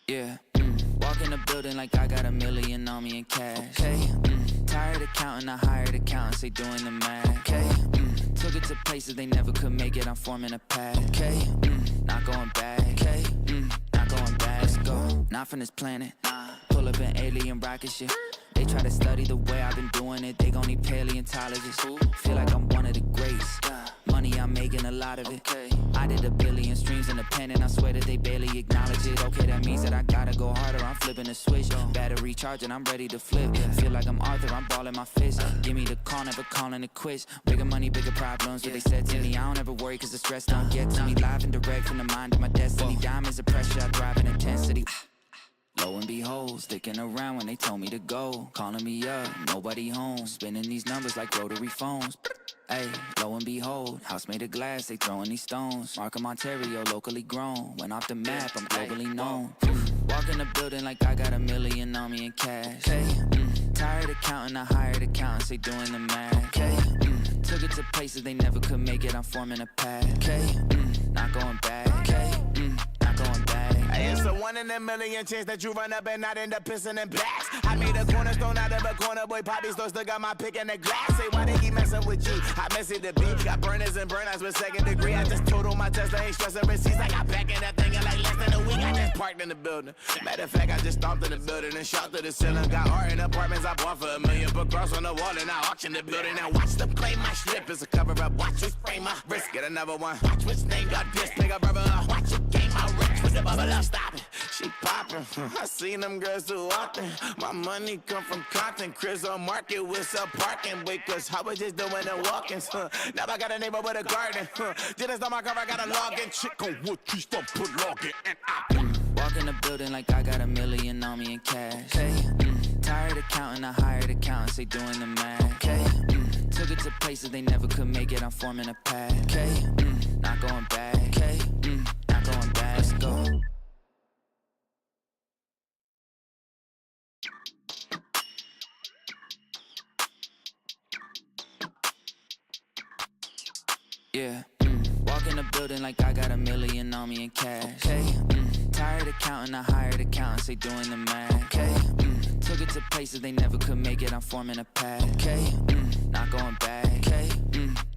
Yeah, walk in the building like I got $1 million on me in cash. Okay, tired of counting, I hired accountants, they doing the math. Okay, took it to places they never could make it, I'm forming a path. Okay, not going back. Okay, not going back. Let's go, not from this planet. Pull up an alien rocket ship. They try to study the way I've been doing it, they gon' need paleontologists. Feel like I'm one of the greats. Money, I'm making a lot of it. I did 1 billion streams independent, I swear that they barely acknowledge it. Okay, that means that I gotta go harder, I'm flipping the switch. Battery charging, I'm ready to flip. Feel like I'm Arthur, I'm balling my fist. Give me the call, never calling it quits. Bigger money, bigger problems, what they said to me. I don't ever worry cause the stress don't get to me. Live and direct from the mind of my destiny. Diamonds of pressure, I thrive in intensity. Lo and behold, sticking around when they told me to go. Calling me up, nobody home. Spinning these numbers like rotary phones. Hey, lo and behold, house made of glass, they throwing these stones. Markham, Ontario, locally grown. Went off the map, I'm globally known. Walk in the building like I got $1 million on me in cash. Hey, tired of counting, I hired accountants, they doing the math. Okay, took it to places they never could make it, I'm forming a path. Okay, not going back. Okay, not going back. Hey, it's a 1 in a million chance that you run up and not end up pissing in blacks. I made a cornerstone out of a corner, boy, Poppy still got my pick in the glass. Say, why they keep messing with G? I mess it the beat, got burners and burnouts with 2nd degree. I just totaled my Tesla, ain't stressing receipts. I got back in that thing in like less than a week. I just parked in the building. Matter of fact, I just stomped in the building and shot to the ceiling. Got art in apartments I bought for $1 million. Put cross on the wall and I auction the building. Now watch them claim my strip. It's a cover up. Watch me spray my wrist. Get another one. Watch which name got pissed. Pick a brother up. Watch it game my rich with the bubble up. Stop it. She poppin'. I seen them girls too often. My money come from content. Chris on market with some parking. Wait, cause I was just doing the walk-ins. Now I got a neighbor with a garden. Just on my car, I got a login. Chick on wood trees, don't put login. And I walk in the building like I got $1 million on me in cash. Hey, tired of counting, I hired accountants, they doing the math. Okay, took it to places they never could make it, I'm forming a path. Okay, not going back. Okay, not going back. Let's go. Yeah, walk in the building like I got $1 million on me in cash. Hey, tired of counting, I hired accountants, they doing the math. Okay, took it to places they never could make it, I'm forming a path. Okay, not going back. Okay,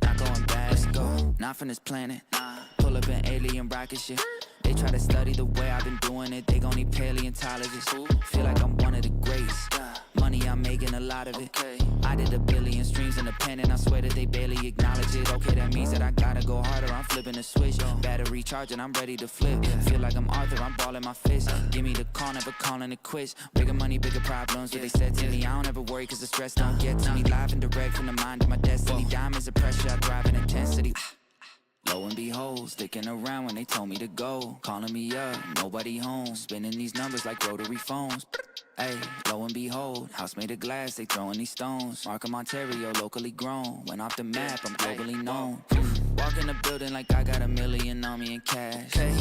not going back. Let's go, not from this planet. Pull up an alien rocket ship. They try to study the way I've been doing it, they gon' need paleontologists. Feel like I'm one of the greats. Money, I'm making a lot of it. I did 1 billion streams independent, I swear that they barely acknowledge it. Okay, that means that I gotta go harder, I'm flipping the switch. Battery charging, I'm ready to flip. Feel like I'm Arthur, I'm balling my fist. Give me the call, never calling it quits. Bigger money, bigger problems, what they said to me. I don't ever worry cause the stress don't get to me. Live and direct from the mind of my destiny. Diamonds of pressure, I thrive in intensity. Lo and behold, sticking around when they told me to go. Calling me up, nobody home. Spinning these numbers like rotary phones. Hey, lo and behold, house made of glass, they throwing these stones. Markham, Ontario, locally grown. Went off the map, I'm globally known. Walk in the building like I got $1 million on me in cash. Hey,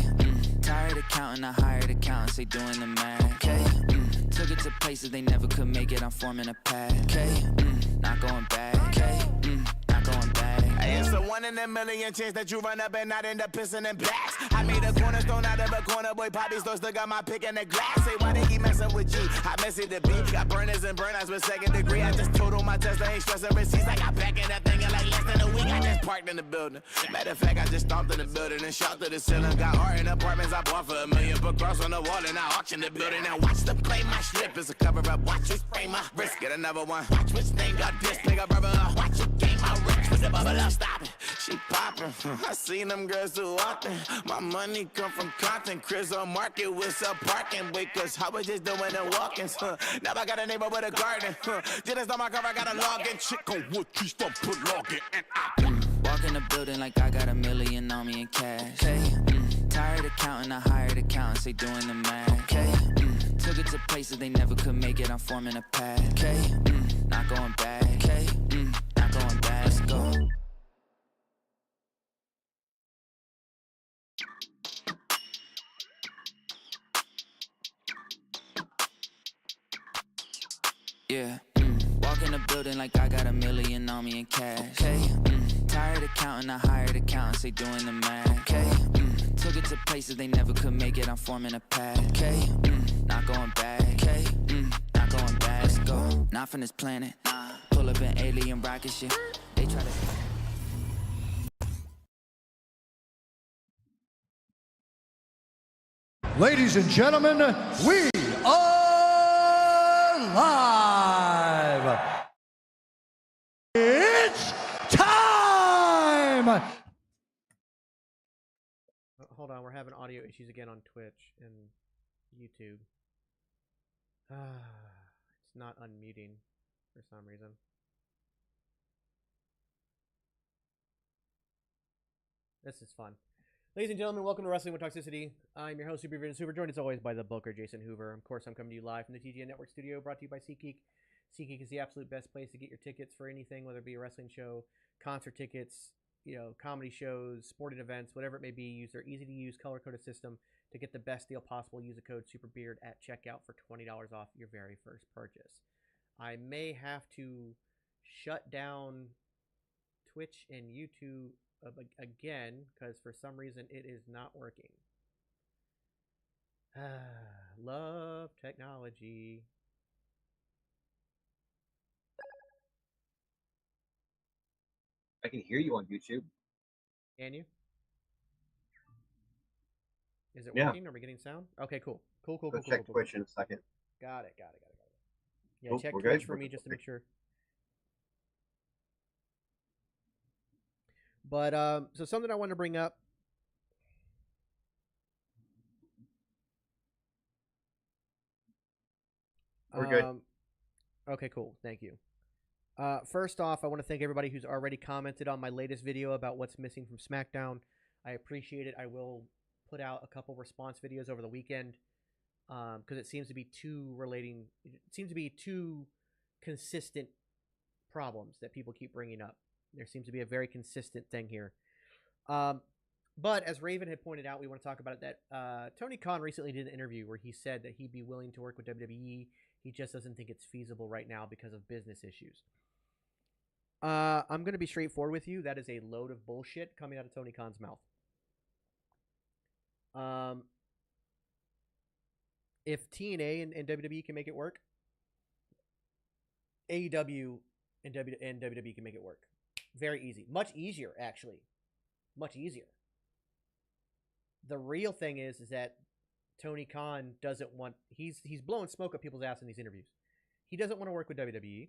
tired of counting, I hired accountants, they doing the math. Okay, took it to places they never could make it, I'm forming a path. Okay, not going back. Okay, not going back. Hey, it's a 1 in a million chance that you run up and not end up pissing in blacks. I made a cornerstone out of a corner, boy, Poppy still got my pick in the glass. Say, why they keep messing with G? I mess it the beat, got burners and burnouts with 2nd degree. I just totaled my Tesla, ain't stressing receipts. I got back in that thing in like less than a week. I just parked in the building. Matter of fact, I just stomped in the building and shot to the ceiling. Got art in apartments I bought for $1 million. Put cross on the wall and I auction the building. Now watch them claim my strip. It's a cover up. Watch me spray my wrist. Get another one. Watch which name got pissed. Pick a brother up. Watch it game my rich with the bubble up. Stop it. She poppin'. I seen them girls too often. My money come from content. Chris on market with some parking. Wait, cause I was just doing the walk-ins. Now I got a neighbor with a garden. Just on my car, I got a login. Chick on wood trees, don't put login. And I walk in the building like I got $1 million on me in cash. Hey, tired of counting, I hired accountants, they doing the math. Okay, took it to places they never could make it, I'm forming a path. Okay, not going back. Okay, not going back. Let's go. Yeah, walk in the building like I got $1 million on me in cash. Hey, tired of counting, I hired accountants, they doing the math. Okay, took it to places they never could make it, I'm forming a path. Okay, not going back. Okay, not going back. Let's go, not from this planet. Pull up an alien rocket ship. They try to. Ladies and gentlemen, we are live. It's time. Hold on, we're having audio issues again on Twitch and YouTube. It's not unmuting for some reason. This is fun. Ladies and gentlemen, welcome to Wrestling with Toxicity. I'm your host, Super Vision Super, joined as always by the Booker, Jason Hoover. Of course, I'm coming to you live from the TGN Network studio, brought to you by SeatGeek. SeatGeek is the absolute best place to get your tickets for anything, whether it be a wrestling show, concert tickets, comedy shows, sporting events, whatever it may be. Use their easy-to-use color-coded system to get the best deal possible. Use the code SUPERBEARD at checkout for $20 off your very first purchase. I may have to shut down Twitch and YouTube again because for some reason it is not working. Love technology. I can hear you on YouTube. Can you? Is it Yeah. working? Are we getting sound? Okay, cool. Cool. Check Twitch in a second. Got it. Yeah, Cool, check we're Twitch good. for me just to make sure. But so something I want to bring up. We're good. Okay, cool. Thank you. First off, I want to thank everybody who's already commented on my latest video about what's missing from SmackDown. I appreciate it. I will put out a couple response videos over the weekend because it seems to be two consistent problems that people keep bringing up. There seems to be a very consistent thing here. But as Raven had pointed out, we want to talk about it, that Tony Khan recently did an interview where he said that he'd be willing to work with WWE. He just doesn't think it's feasible right now because of business issues. I'm going to be straightforward with you. That is a load of bullshit coming out of Tony Khan's mouth. If TNA and WWE can make it work, AEW and WWE can make it work. Very easy. Much easier, actually. Much easier. The real thing is that Tony Khan doesn't want... He's blowing smoke up people's ass in these interviews. He doesn't want to work with WWE.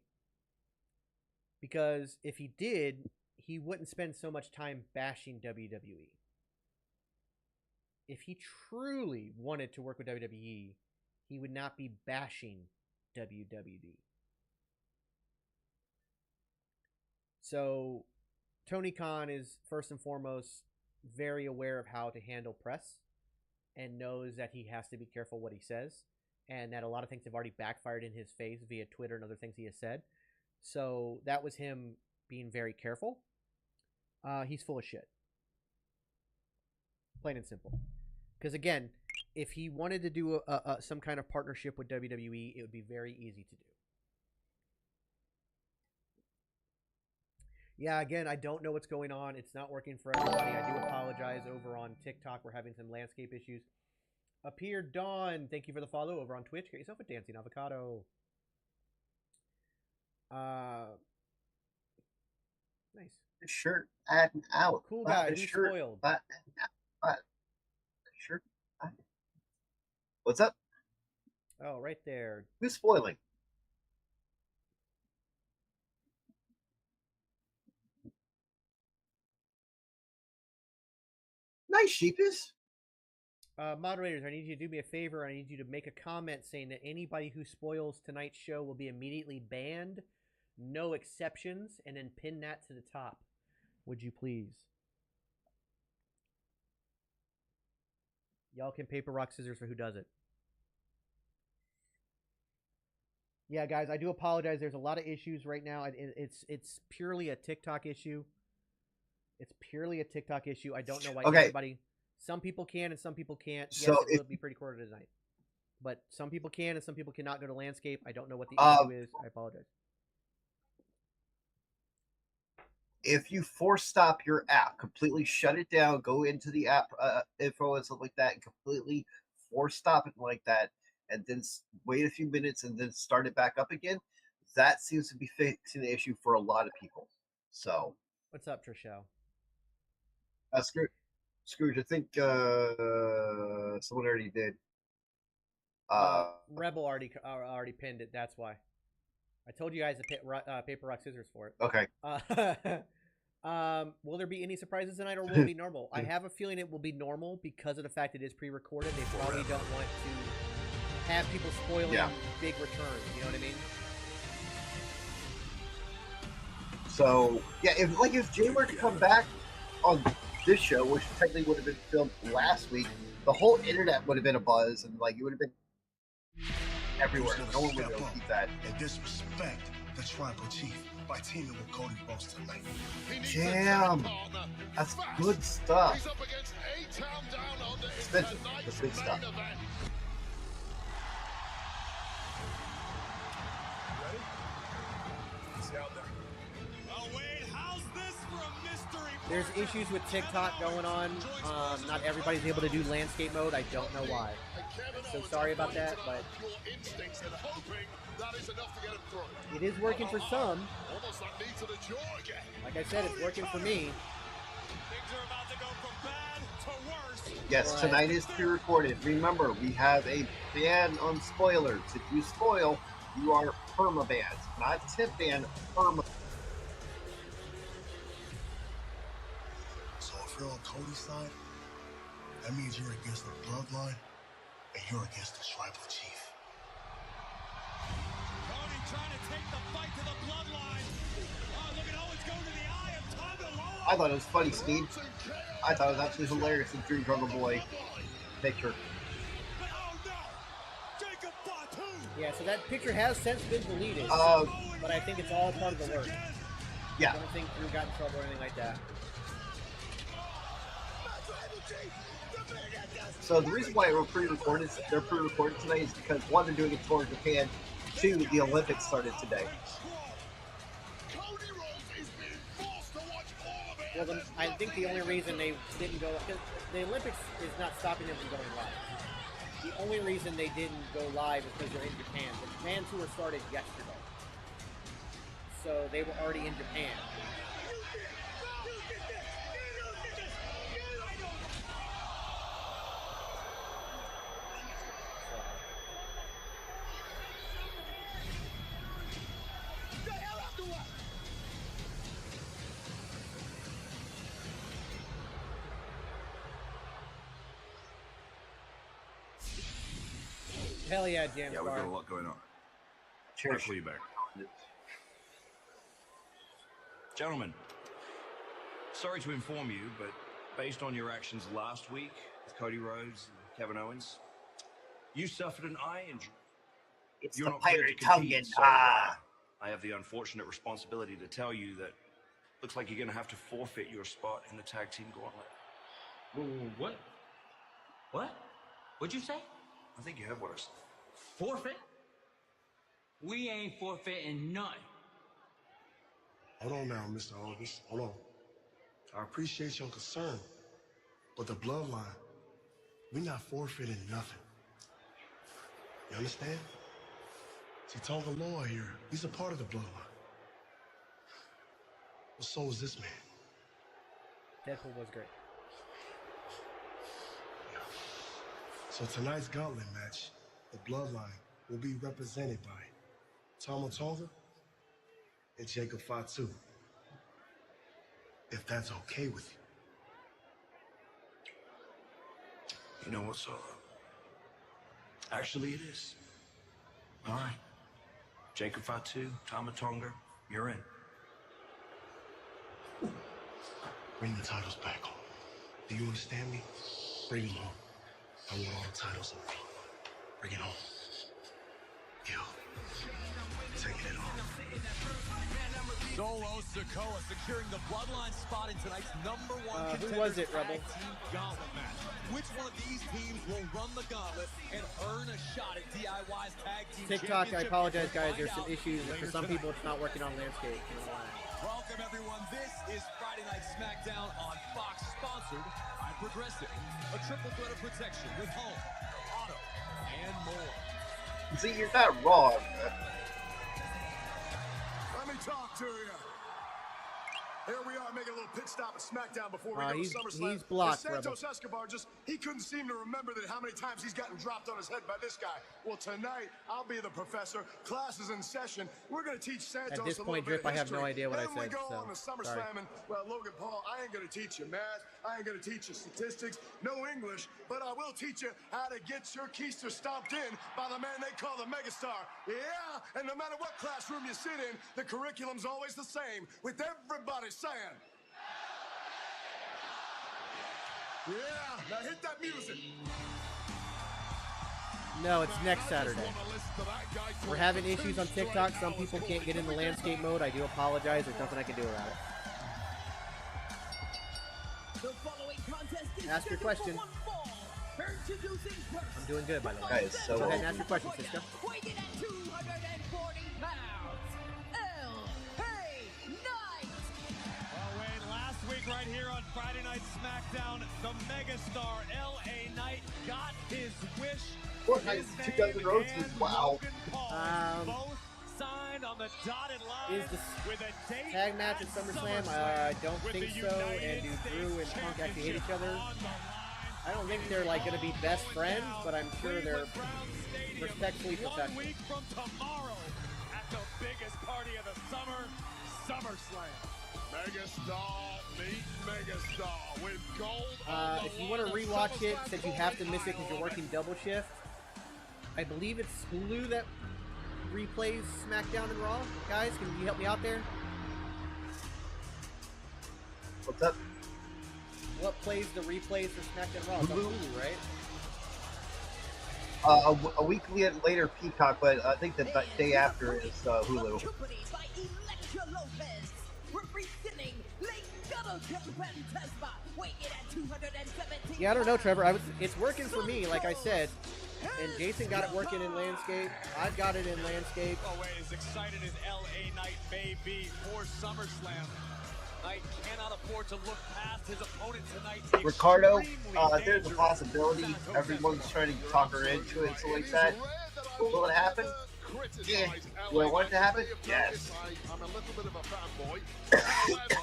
Because if he did, he wouldn't spend so much time bashing WWE. If he truly wanted to work with WWE, he would not be bashing WWE. So, Tony Khan is, first and foremost, very aware of how to handle press and knows that he has to be careful what he says and that a lot of things have already backfired in his face via Twitter and other things he has said. So, that was him being very careful. He's full of shit. Plain and simple. Because, again, if he wanted to do some kind of partnership with WWE, it would be very easy to do. Yeah, again, I don't know what's going on. It's not working for everybody. I do apologize. Over on TikTok, we're having some landscape issues. Appear Dawn, thank you for the follow. Over on Twitch, get yourself a dancing avocado. Nice. Shirt at an hour. Cool guy. Who's spoiled? Shirt. What's up? Oh, right there. Who's spoiling? Nice, sheepish. Moderators, I need you to do me a favor. I need you to make a comment saying that anybody who spoils tonight's show will be immediately banned. No exceptions. And then pin that to the top. Would you please? Y'all can paper, rock, scissors for who does it. Yeah, guys, I do apologize. There's a lot of issues right now. It's purely a TikTok issue. It's purely a TikTok issue. I don't know why everybody... Some people can and some people can't. Yes, So it will be pretty quarter tonight. But some people can and some people cannot go to Landscape. I don't know what the issue is. I apologize. If you force stop your app, completely shut it down, go into the app info and stuff like that, and completely force stop it like that, and then wait a few minutes and then start it back up again, that seems to be fixing the issue for a lot of people. So, what's up, Trishelle? Scrooge, I think someone already did. Rebel already pinned it. That's why. I told you guys to paper, rock, scissors for it. Okay. Will there be any surprises tonight, or will it be normal? I have a feeling it will be normal because of the fact it is pre-recorded. They probably don't want to have people spoiling big returns. You know what I mean? So yeah, if Jay were to come back on this show, which technically would have been filmed last week, the whole internet would have been abuzz, and like it would have been everywhere. No one would be able to keep that. And disrespect the tribal chief by teaming with Cody Rhodes tonight. Damn, that's good stuff. Expensive, but good stuff. There's issues with TikTok going on. Not everybody's able to do landscape mode. I don't know why. So sorry about that, but it is working for some. Like I said, it's working for me. Yes, tonight is pre-recorded. Remember, we have a ban on spoilers. If you spoil, you are perma-banned. Not tip ban, perma. So if you're on Cody's side, that means you're against the Bloodline and you're against the tribal chief. Cody trying to take the fight to the Bloodline. Oh, look at Owens going to the eye of Tanga. I thought it was funny, Steve. I thought it was absolutely hilarious in Dream Drummer Boy picture. Yeah, so that picture has since been deleted, but I think it's all part of the work. Yeah. I don't think Drew got in trouble or anything like that. So the reason why they're pre-recorded tonight is because one, they're doing a tour in Japan. Two, the Olympics started today. Well, I think the only reason they didn't go, because the Olympics is not stopping them from going live. The only reason they didn't go live is because they're in Japan. The Japan tour started yesterday, so they were already in Japan. Hell yeah, Jam Yeah, we've got a lot going on. Cheers. I'll call you back. Gentlemen, sorry to inform you, but based on your actions last week with Cody Rhodes and Kevin Owens, you suffered an eye injury. It's You're the not cleared pirate to tongue compete, and so, I have the unfortunate responsibility to tell you that looks like you're going to have to forfeit your spot in the tag team gauntlet. What? What? What'd you say? I think you heard what I said. Forfeit? We ain't forfeiting none. Hold on now, Mr. August. Hold on. I appreciate your concern, but the Bloodline, we're not forfeiting nothing. You understand? See, Tonga Loa here, he's a part of the Bloodline. Well, so is this man. Deadpool was great. So tonight's Gauntlet match, the Bloodline will be represented by Tama Tonga and Jacob Fatu. If that's okay with you. You know what, Solo? Actually, it is. All right. Jacob Fatu, Tama Tonga, you're in. Bring the titles back home. Do you understand me? Bring them home. I want all the titles on me. Bring it home. You. Taking it home. Solo Sikoa securing the Bloodline spot in tonight's number one who was it, Rebel? Team Gauntlet match. Which one of these teams will run the gauntlet and earn a shot at DIY's tag team TikTok, I championship? apologize, guys. There's some issues. For some people, it's not working on landscape. You know why. Welcome, everyone. This is Friday Night Smackdown on Fox, sponsored by Progressive. A triple threat of protection with home, auto, and more. See, you're not wrong. Let me talk to you. Here we are making a little pit stop at Smackdown before we go to SummerSlam. He's blocked, And Santos Escobar he couldn't seem to remember that how many times he's gotten dropped on his head by this guy. Well, tonight, I'll be the professor. Class is in session. We're going to teach Santos At this a point, little bit Drip, of I have no history. idea what I Then we said, go so, on to SummerSlam sorry. and, well, Logan Paul, I ain't going to teach you math. I ain't going to teach you statistics. No English. But I will teach you how to get your keister stomped in by the man they call the megastar. Yeah, and no matter what classroom you sit in, the curriculum's always the same, with everybody saying... Yeah, now hit that music. No, it's next Saturday. We're having issues on TikTok. Some people can't get in the landscape mode. I do apologize. There's nothing I can do about it. Ask your question. I'm doing good, by the way. Guys, so Go ahead and ask your question, Cisco. Right here on Friday Night Smackdown, the megastar L.A. Knight got his wish. Fortnite 2000 Roses, wow. Both signed on the dotted line Is the with a date tag match at SummerSlam? I don't think so. And do Drew and Punk actually hate each other? I don't think they're like going to be best friends, but I'm sure they're respectfully professional. 1 week from tomorrow at the biggest party of the summer, SummerSlam. Megastar meet Megastar with gold. If you want to rewatch it, since you have to miss it because you're working double shift, I believe it's Hulu that replays SmackDown and Raw. Guys, can you help me out there? What's up? What plays the replays for SmackDown and Raw? It's on Hulu, right? A week later Peacock, but I think the day after is Hulu. Yeah, I don't know, Trevor. It's working for me, like I said. And Jason got it working in landscape. I've got it in landscape. Oh, wait, as excited as L.A. Knight may be for SummerSlam, Knight cannot afford to look past his opponent tonight. Ricardo, there's a possibility everyone's trying to talk her into it and stuff like that. Will it happen? Yeah. Do I want it to happen? Yes. I'm a little bit of a fanboy. However,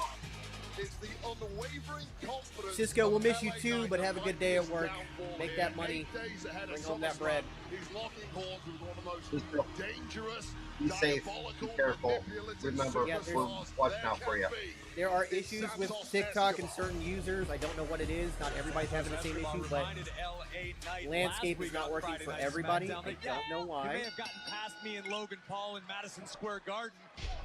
it's the unwavering confidence. Cisco, we'll miss you too, but have a good day at work. Make that money. Bring home that bread. He's locking horns with one of the Cisco, most dangerous, be safe. Be careful. Remember, we're watching out for you. There are issues with TikTok and certain users. I don't know what it is. Not everybody's having the same issue, but landscape is not working for everybody. I don't know You why. may have gotten past me and Logan Paul in Madison Square Garden.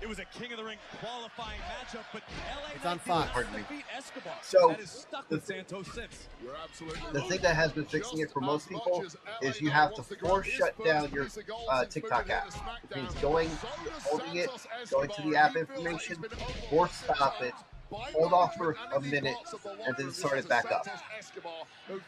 It was a King of the Ring qualifying matchup, but LA It's on Knight Fox. did Pardon not me. defeat Escobar. So, That is stuck with Santos since. You're absolutely The thing that has been fixing it for most people is you have to force shut down your TikTok app. It means holding it, going to the app information, force stop it, hold off for a minute, and then start it back up. There's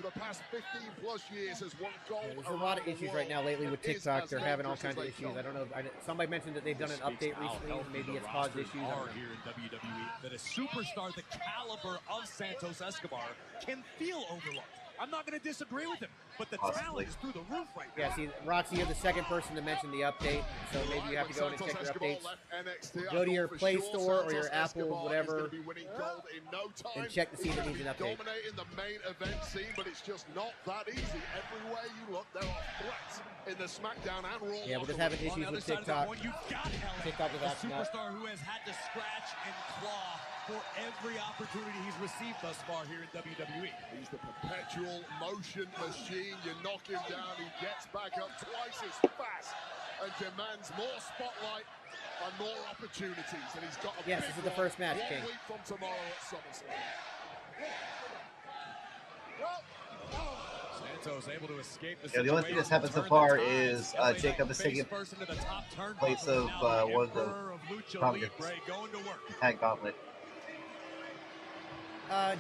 a lot of issues right now lately with TikTok. They're having all kinds of issues. I don't know. Somebody mentioned that they've done an update recently. Maybe it's caused issues. I don't know. Here in WWE, that a superstar the caliber of Santos Escobar can feel overlooked. I'm not going to disagree with him, but the talent is through the roof right now. Yeah, see, Roxy, you're the second person to mention the update, so maybe you have to go in and check your updates. Go to your Play Store or your Apple, whatever, and check to see if it needs an update. Dominating the main event scene, but it's just not that easy. Everywhere you look, there are threats in the SmackDown and Raw. Yeah, we're just having issues with TikTok. TikTok is a acting up. superstar who has had to scratch and claw for every opportunity he's received thus far here in WWE. He's the perpetual motion machine. You knock him down, he gets back up twice as fast and demands more spotlight and more opportunities. And he's got a Yes, this is the first match, 1 King. week from tomorrow at SummerSlam. Santos able to escape Yeah, the only thing that's happened so far is Jacob is taking place of one of the prominent Tag Gauntlet.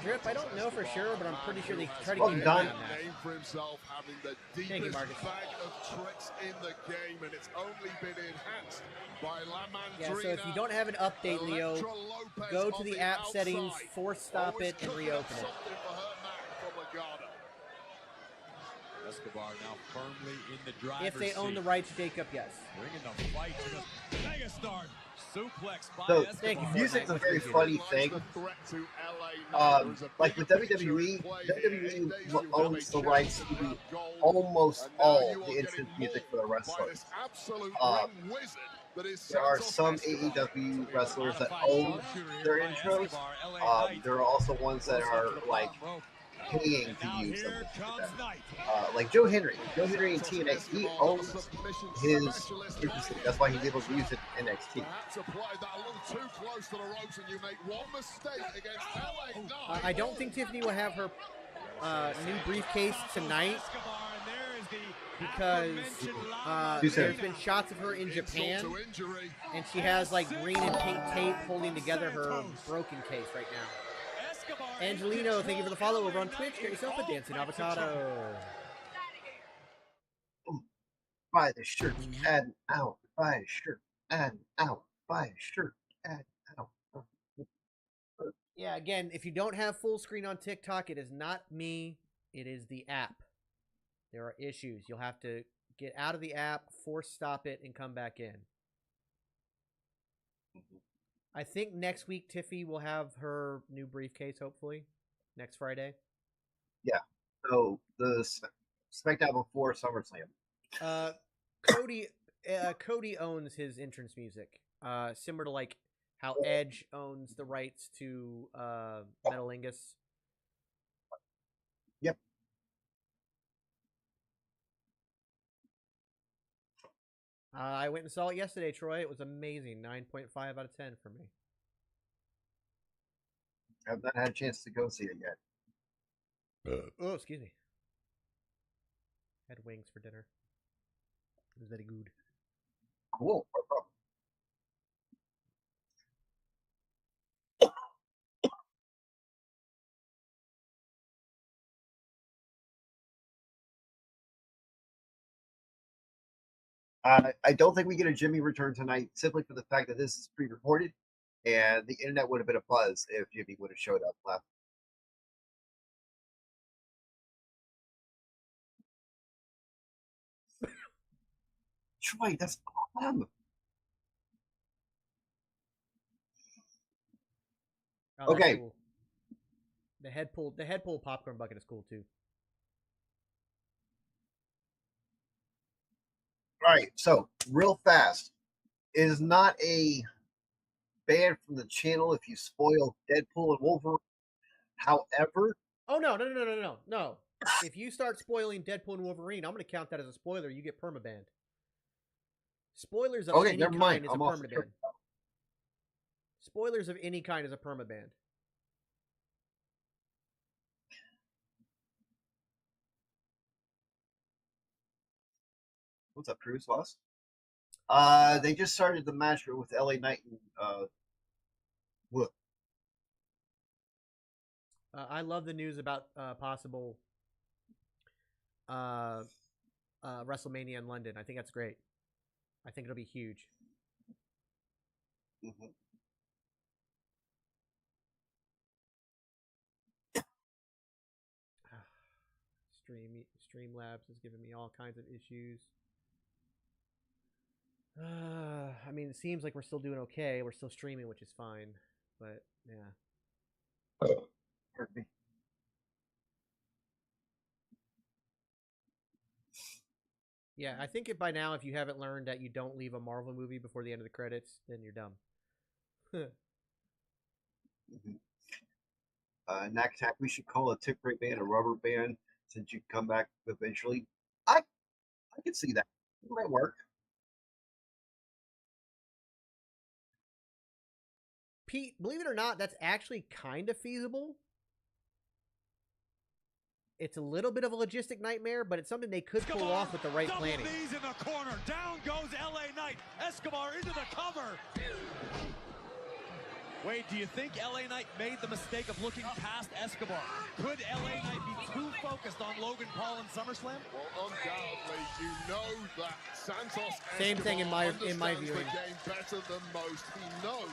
Drip, I don't know for sure, but I'm pretty sure they try to Well keep an done. eye on that. Name for himself, having the Thank you, deepest Marcus. bag of tricks in the game, and it's only been enhanced by La Mandrina. Yeah, so if you don't have an update, Leo, Elektra Lopez go to on the app outside. settings, force stop Always it, and cooking reopen up it. something for her man from Legado. Escobar now firmly in the driver's If they own seat. the rights, Jacob, yes. Bringing the fight to the megastar. Suplex by So, Escobar. music's a very funny thing. Like with WWE, WWE owns the rights to almost all the entrance music for the wrestlers. There are some AEW wrestlers that own their intros. There are also ones that are like paying to use them. Like Joe Henry in TNA, he owns his intros. That's why he's able to use it in NXT. I don't think Tiffany will have her new briefcase tonight because there's been shots of her in Japan, and she has like green and pink tape holding together her broken case right now. Angelino, thank you for the follow over on Twitch. Get yourself a dancing avocado. Buy the shirt, add out. Buy a shirt, add out. Buy a shirt, add out. Yeah, again, if you don't have full screen on TikTok, it is not me. It is the app. There are issues. You'll have to get out of the app, force stop it, and come back in. I think next week Tiffy will have her new briefcase, hopefully. Next Friday. Yeah. So the Smackdown before SummerSlam. Cody owns his entrance music. Similar to like how Edge owns the rights to Metalingus. Yep. I went and saw it yesterday, Troy. It was amazing. 9.5 out of 10 for me. I've not had a chance to go see it yet. Oh, excuse me. Had wings for dinner. It was very good. Cool. No problem. I don't think we get a Jimmy return tonight, simply for the fact that this is pre-recorded, and the internet would have been abuzz if Jimmy would have showed up last. Troy, that's awesome. Oh, okay. Cool. The head pull popcorn bucket is cool too. All right, so real fast, it is not a ban from the channel if you spoil Deadpool and Wolverine. However, oh no! If you start spoiling Deadpool and Wolverine, I'm going to count that as a spoiler. You get permabanned. Spoilers of any kind is a permaban. Spoilers of any kind is a permaban. What's up, Cruz Lost? They just started the match with LA Knight and Wood. I love the news about possible WrestleMania in London. I think that's great. I think it'll be huge. Mm-hmm. Streamlabs is giving me all kinds of issues. I mean, it seems like we're still doing okay. We're still streaming, which is fine. But yeah. Hurt me. Yeah, I think by now, if you haven't learned that you don't leave a Marvel movie before the end of the credits, then you're dumb. Knack Attack, we should call a tip break band a rubber band since you come back eventually. I can see that. It might work. Pete, believe it or not, that's actually kind of feasible. It's a little bit of a logistic nightmare, but it's something they could pull off with the right planning. Knees in the corner. Down goes LA Knight. Escobar into the cover. Wade, do you think LA Knight made the mistake of looking past Escobar? Could LA Knight be too focused on Logan Paul and SummerSlam? Well, undoubtedly, you know that Santos Same thing in my viewing. the game better than most. He knows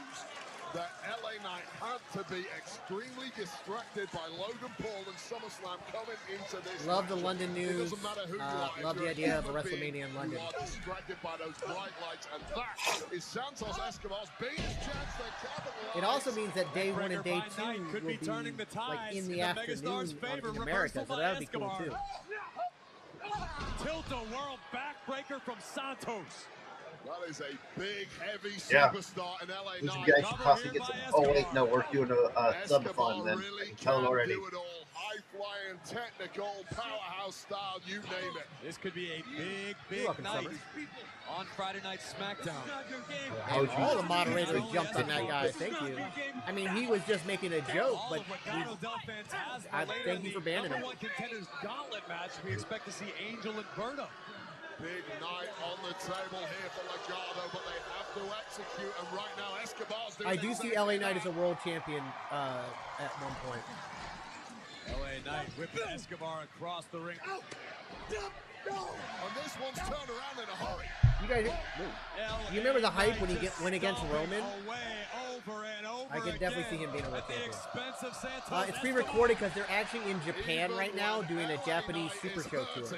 that LA Knight had to be extremely distracted by Logan Paul and SummerSlam coming into this. Love the matchup. London It news. doesn't matter who you are. If Love you're the a idea of a human WrestleMania being, in London. You are distracted by those bright lights, and that is Santos Escobar's biggest chance to capitalize. It also means that day 1 and day 2 could will be turning the like tides in the in the afternoon Megastar's favor. in America, so that would be cool Escobar. too. Tilt-a-whirl backbreaker from Santos. That is a big, heavy Yeah. superstar in LA You Knight. guys should possibly get some. Oh wait, no, we're doing a subathon then. I can tell already. Do it all. High-flying, technical, powerhouse style, you name it. This could be a big, You're big welcome, night Summers. on Friday Night Smackdown. And all the moderators jumped on that guy. Thank you. I mean, he was just making a joke, but thank you for banning him. Number One Contenders Gauntlet Match. We expect to see Angel and Berta. Big night on the table here for Legado, but they have to execute, and right now Escobar's doing I do see LA Knight as a world champion at one point. LA Knight whipping Escobar across the ring. And this one's turned around in a hurry. You guys, you remember the hype when he went against Roman? I could definitely see him being a world champion. It's pre-recorded because they're actually in Japan right now doing a Japanese Super Show tour.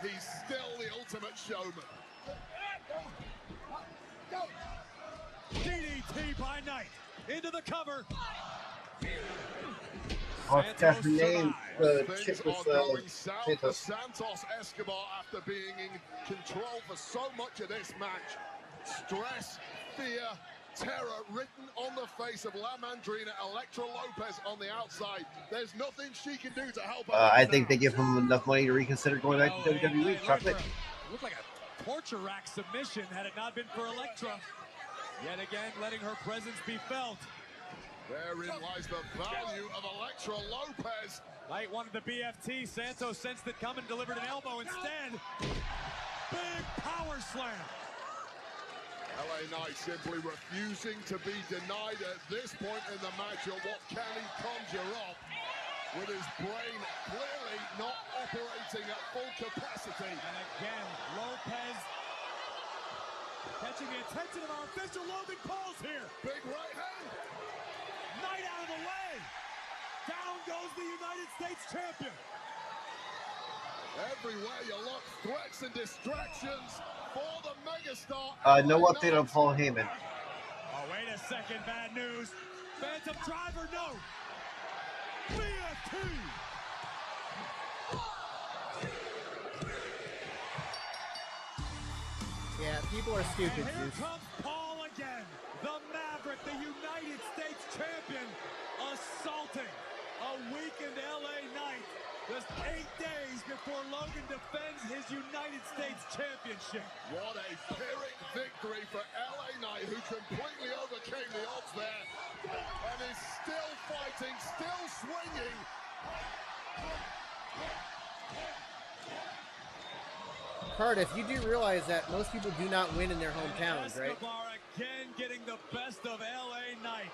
He's still the ultimate showman. DDT by Knight into the cover. Oh, that's her name. The Things chick are was going south for Santos. Santos Escobar after being in control for so much of this match. Stress, fear, terror written on the face of La Mandrina, Elektra Lopez on the outside. There's nothing she can do to help her. I think they give him enough money to reconsider going back to WWE. Chocolate. Looked like a torture rack submission had it not been for Elektra. Yet again, letting her presence be felt. Therein lies the value of Elektra Lopez. Knight wanted the BFT. Santos sensed it coming, delivered an elbow instead. Big power slam. LA Knight simply refusing to be denied at this point in the match, or what can he conjure up with his brain clearly not operating at full capacity. And again, Lopez catching the attention of our official. Logan Paul's here. Big right hand. Knight out of the way. Down goes the United States champion. Everywhere you look, threats and distractions for the megastar. No update on Paul Heyman. Oh, wait a second, bad news. Phantom driver, no. BFT. Yeah, people are stupid, And here Zeus. comes Paul again. The Maverick, the United States champion, assaulting a weakened LA Knight just 8 days before Logan defends his United States championship. What a Pyrrhic victory for LA Knight, who completely overcame the odds there and is still fighting, still swinging. Cardiff, you do realize that most people do not win in their hometowns, right? Escobar again getting the best of LA Knight.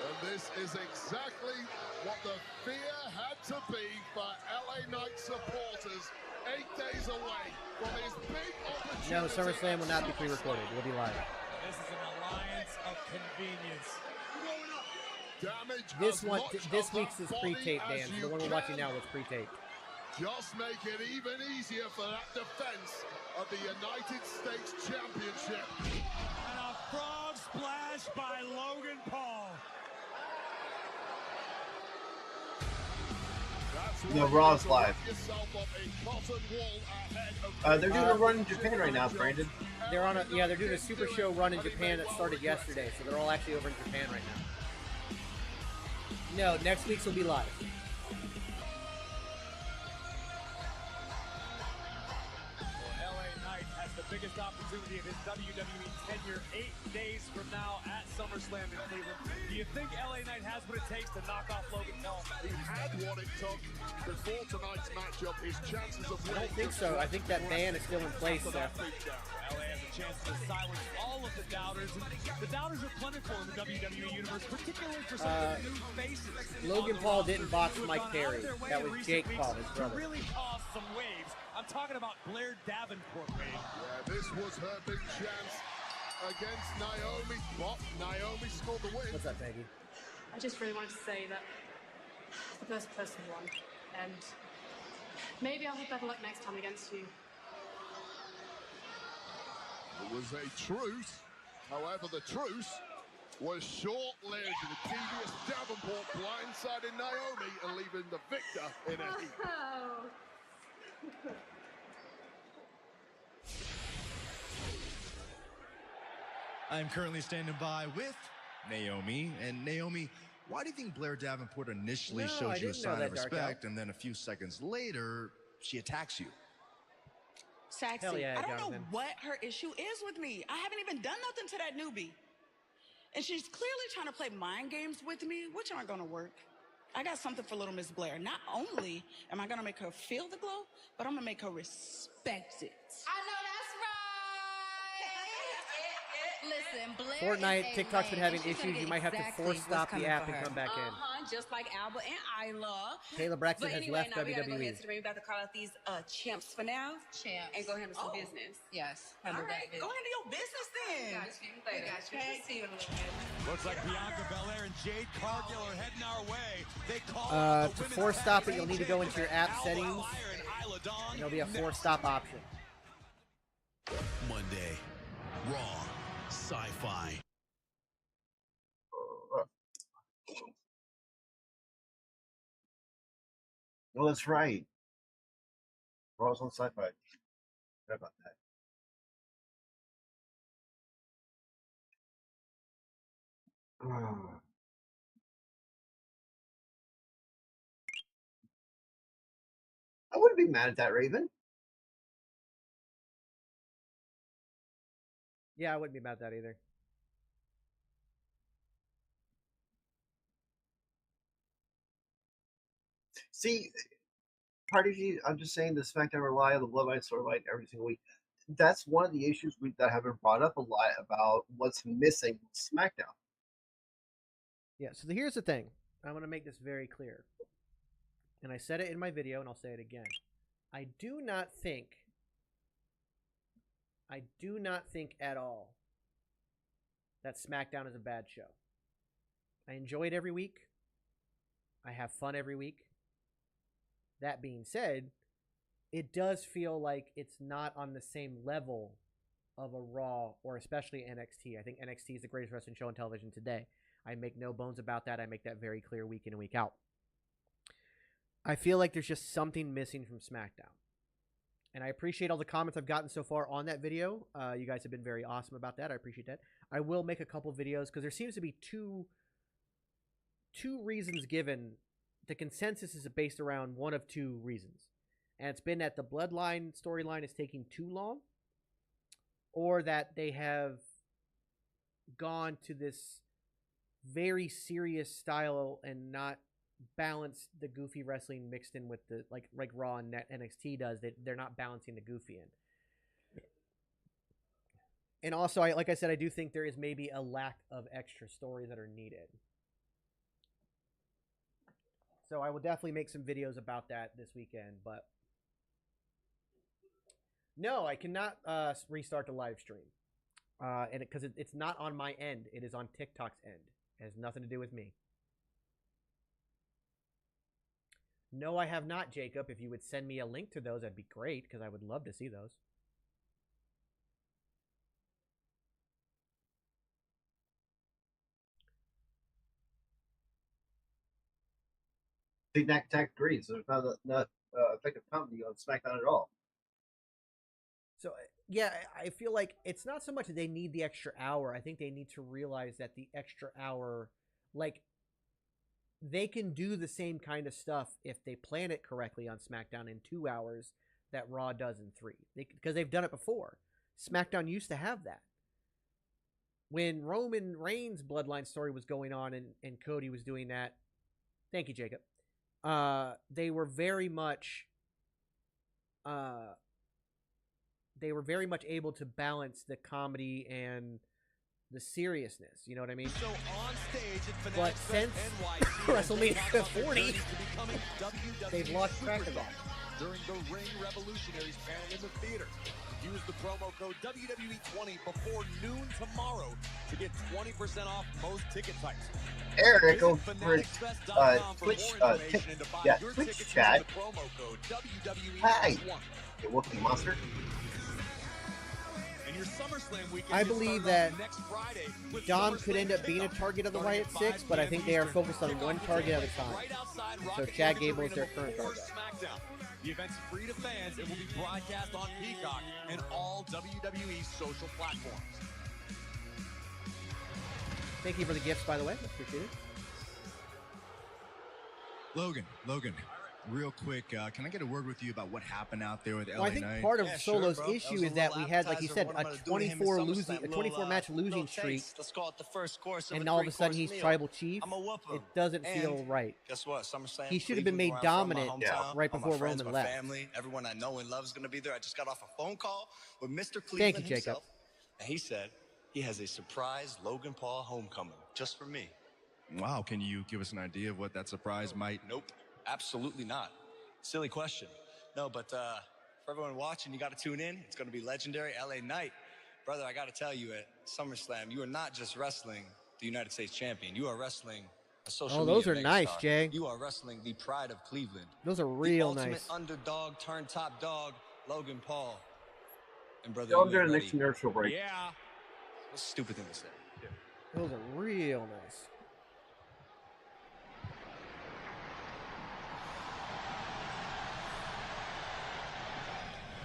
And this is exactly what the fear had to be for LA Knight supporters 8 days away from his big opportunity. No, SummerSlam will not be pre-recorded. It will be live. This is an alliance of convenience. Damage This week's is pre-taped, Dan. The one we're watching now was pre-taped. Just make it even easier for that defense of the United States Championship. And a frog splash by Logan Paul. No, Raw's live. They're doing a run in Japan right now, Brandon. They're on they're doing a Super Show run in Japan that started yesterday, so they're all actually over in Japan right now. No, next week's will be live. Biggest opportunity of his WWE tenure 8 days from now at SummerSlam in Cleveland. Do you think LA Knight has what it takes to knock off Logan Paul? He had what it took before tonight's matchup. His chances of winning. I don't think so. I think that ban is still in place, Seth. LA has a chance to silence all of the doubters. The doubters are plentiful in the WWE universe, particularly for some of the new faces. Logan Paul didn't box Mike Perry. That was Jake Paul, his brother. Really caused some waves. I'm talking about Blair Davenport wave. Yeah, this was her big chance against Naomi. But Naomi scored the win. What's up, Peggy? I just really wanted to say that the first person won, and maybe I'll have better luck next time against you. It was a truce. However, the truce was short-lived. The devious Davenport blindsided Naomi and leaving the victor in a heap. Oh. I'm currently standing by with Naomi. And Naomi, why do you think Blair Davenport initially shows you a sign of respect, and then a few seconds later, she attacks you? Saxy, Yeah, I don't Jonathan. know what her issue is with me. I haven't even done nothing to that newbie. And she's clearly trying to play mind games with me, which aren't going to work. I got something for little Miss Blair. Not only am I going to make her feel the glow, but I'm going to make her respect it. I know that's right. Listen, Blair Fortnite, is a TikTok's been lane, having and she's gonna issues. You get might have to exactly force stop what's the coming app for and her. come back in. Just like Alba and Isla. Taylor Braxton But has anyway, left now we gotta go WWE. ahead to the ring. We got to call out these champs for now. Champs. And go handle some business. Yes. All Handle right, that go business. handle your business then. Got you. Got you. Okay. See you in a little bit. Looks like Bianca Belair and Jade Cargill are heading our way. They call To force stop it, you'll need to go into your app settings, and there'll be a force stop option. Monday, Raw, Sci-Fi. Well, that's right. Raw's on Sci-Fi. Forgot about that. I wouldn't be mad at that, Raven. Yeah, I wouldn't be mad at that either. See, part of you, I'm just saying the SmackDown rely on the Bloodline storyline every single week. That's one of the issues that have been brought up a lot about what's missing with SmackDown. Yeah, so here's the thing. I want to make this very clear. And I said it in my video, and I'll say it again. I do not think at all that SmackDown is a bad show. I enjoy it every week. I have fun every week. That being said, it does feel like it's not on the same level of a Raw or especially NXT. I think NXT is the greatest wrestling show on television today. I make no bones about that. I make that very clear week in and week out. I feel like there's just something missing from SmackDown. And I appreciate all the comments I've gotten so far on that video. You guys have been very awesome about that. I appreciate that. I will make a couple videos because there seems to be two reasons given. The consensus is based around one of two reasons. And it's been that the Bloodline storyline is taking too long, or that they have gone to this very serious style and not balanced the goofy wrestling mixed in with the like Raw and NXT does. They're not balancing the goofy in. And also, like I said, I do think there is maybe a lack of extra stories that are needed. So I will definitely make some videos about that this weekend, but no, I cannot restart the live stream. And because it's not on my end. It is on TikTok's end. It has nothing to do with me. No, I have not, Jacob. If you would send me a link to those, that'd be great, because I would love to see those. Big Mac Attack agrees. There's not effective comedy on SmackDown at all. So, yeah, I feel like it's not so much that they need the extra hour. I think they need to realize that the extra hour, like, they can do the same kind of stuff if they plan it correctly on SmackDown in 2 hours that Raw does in 3. Because they've done it before. SmackDown used to have that. When Roman Reigns' Bloodline story was going on and Cody was doing that, thank you, Jacob. They were very much able to balance the comedy and the seriousness. You know what I mean? So on stage at But since WrestleMania 40, they've lost track of that. During the Ring Revolutionaries panel in the theater. Use the promo code WWE20 before noon tomorrow to get 20% off most ticket types. Eric over Twitch chat. Hi, hey, Wolfie Monster. I believe that Dom could end up being a target of the Wyatt Six, but I think they are focused on one target at a time. So Chad Gable is their current target. The event's free to fans and will be broadcast on Peacock and all WWE social platforms. Thank you for the gifts, by the way. Appreciate it. Logan, real quick, can I get a word with you about what happened out there with LA Well, I think Knight? part of Solo's issue is that we had, like you said, a 24 match losing streak, and all of a sudden he's tribal chief. It doesn't feel right. Guess what? SummerSlam. He should have been made dominant right before Roman left. Family, everyone I know and love is going to be there. I just got off a phone call with Mr. Cleveland Thank you, Jacob. himself, and he said he has a surprise Logan Paul homecoming just for me. Wow, can you give us an idea of what that surprise might? Nope, absolutely not. Silly question. No, but for everyone watching, you got to tune in. It's going to be legendary LA Knight. Brother, I got to tell you, at SummerSlam, you are not just wrestling the United States champion. You are wrestling a social media those are nice, megastar. Jay. You are wrestling the pride of Cleveland. Those are real the ultimate nice. underdog turned top dog, Logan Paul. And brother, Go you during ain't the ready. next commercial break. Yeah. What's a stupid thing to say? Those are real nice.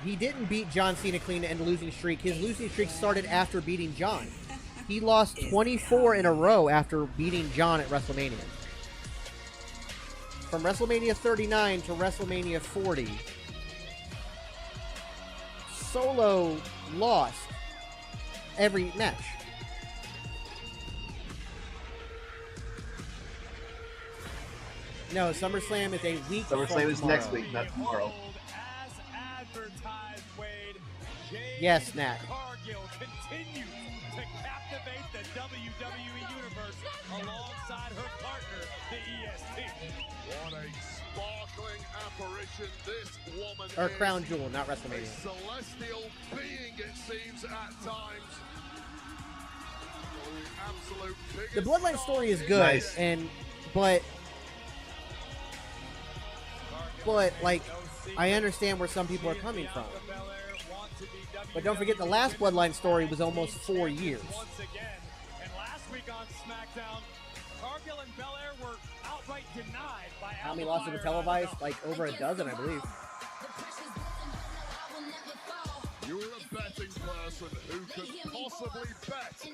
He didn't beat John Cena clean to end the losing streak. His losing streak started after beating John. He lost 24 in a row after beating John at WrestleMania. From WrestleMania 39 to WrestleMania 40, Solo lost every match. No, SummerSlam is a week from SummerSlam is tomorrow. next week, not tomorrow. Yes, Nat. Cargill continues to captivate the WWE Universe alongside her partner, the EST. What a sparkling apparition this woman Or is. Crown Jewel, not A WrestleMania. celestial being, it seems, at times. The absolute The biggest Bloodline story is star good, Nice. but like, I understand where some people are coming from. But don't forget, the last Bloodline story was almost 4 years. Once again, and last week on SmackDown, Cargill and Belair were outright denied by How many losses were televised? Like over a dozen, I believe. You're a betting person who could possibly bet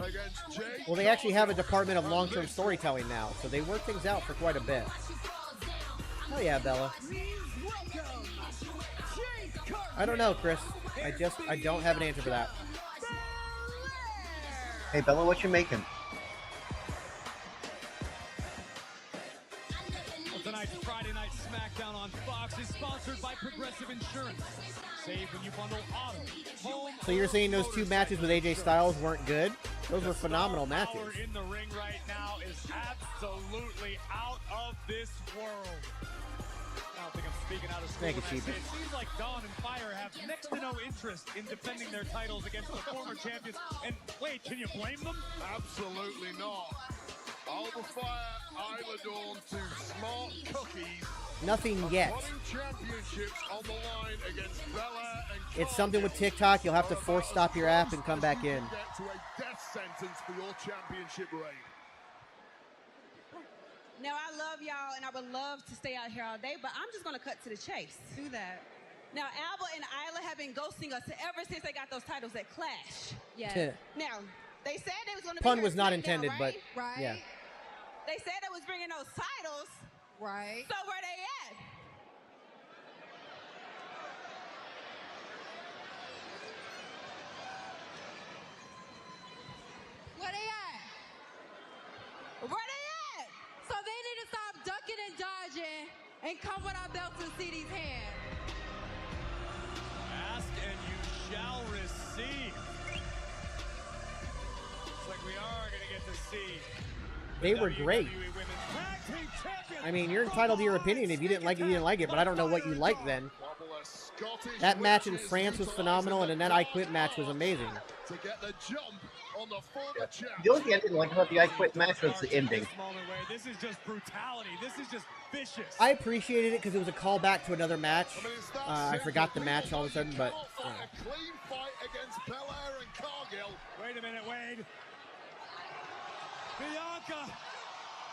against Jay. Well, they actually have a department of long-term storytelling now, so they work things out for quite a bit. Oh yeah, Bella. I don't know, Chris. I don't have an answer for that. Hey, Bella, what you making? Well, tonight's Friday Night SmackDown on Fox is sponsored by Progressive Insurance. Save when you bundle auto, home. So you're saying those two matches with AJ Styles weren't good? Those were phenomenal matches. Power in the ring right now is absolutely out of this world. I don't think I'm speaking out of school. Thank you, when I say Chief. it seems like Dawn and Fire have next to no interest in defending their titles against the former champions. And wait, can you blame them? Absolutely not. Alba Fire, Isla Dawn to Smart Cookies. Nothing yet. Putting championships on the line against Bella and It's something with TikTok. You'll have to force stop your app and come back in. get to a death sentence for your championship reign. Now, I love y'all, and I would love to stay out here all day, but I'm just going to cut to the chase. Do that. Now, Alba and Isla have been ghosting us ever since they got those titles at Clash. Yeah. Now, they said they was going to Pun was not intended, but right? yeah. They said they was bringing those titles. Right. So where they at? Where they at? Where they at? So they need to stop ducking and dodging and come with our belts and see these hands. Ask and you shall receive. Looks like we are going to get to see. They were great. I mean, you're entitled to your opinion. If you didn't like it, you didn't like it. But I don't know what you liked then. That match in France was phenomenal, and then that I Quit match was amazing. To get the jump on the former champ. The only thing I didn't like about the I Quit match was the ending. This is just brutality. This is just vicious. I appreciated it because it was a callback to another match. I forgot the match all of a sudden, but A clean fight against Belair and Cargill. Wait a minute, Wade. Bianca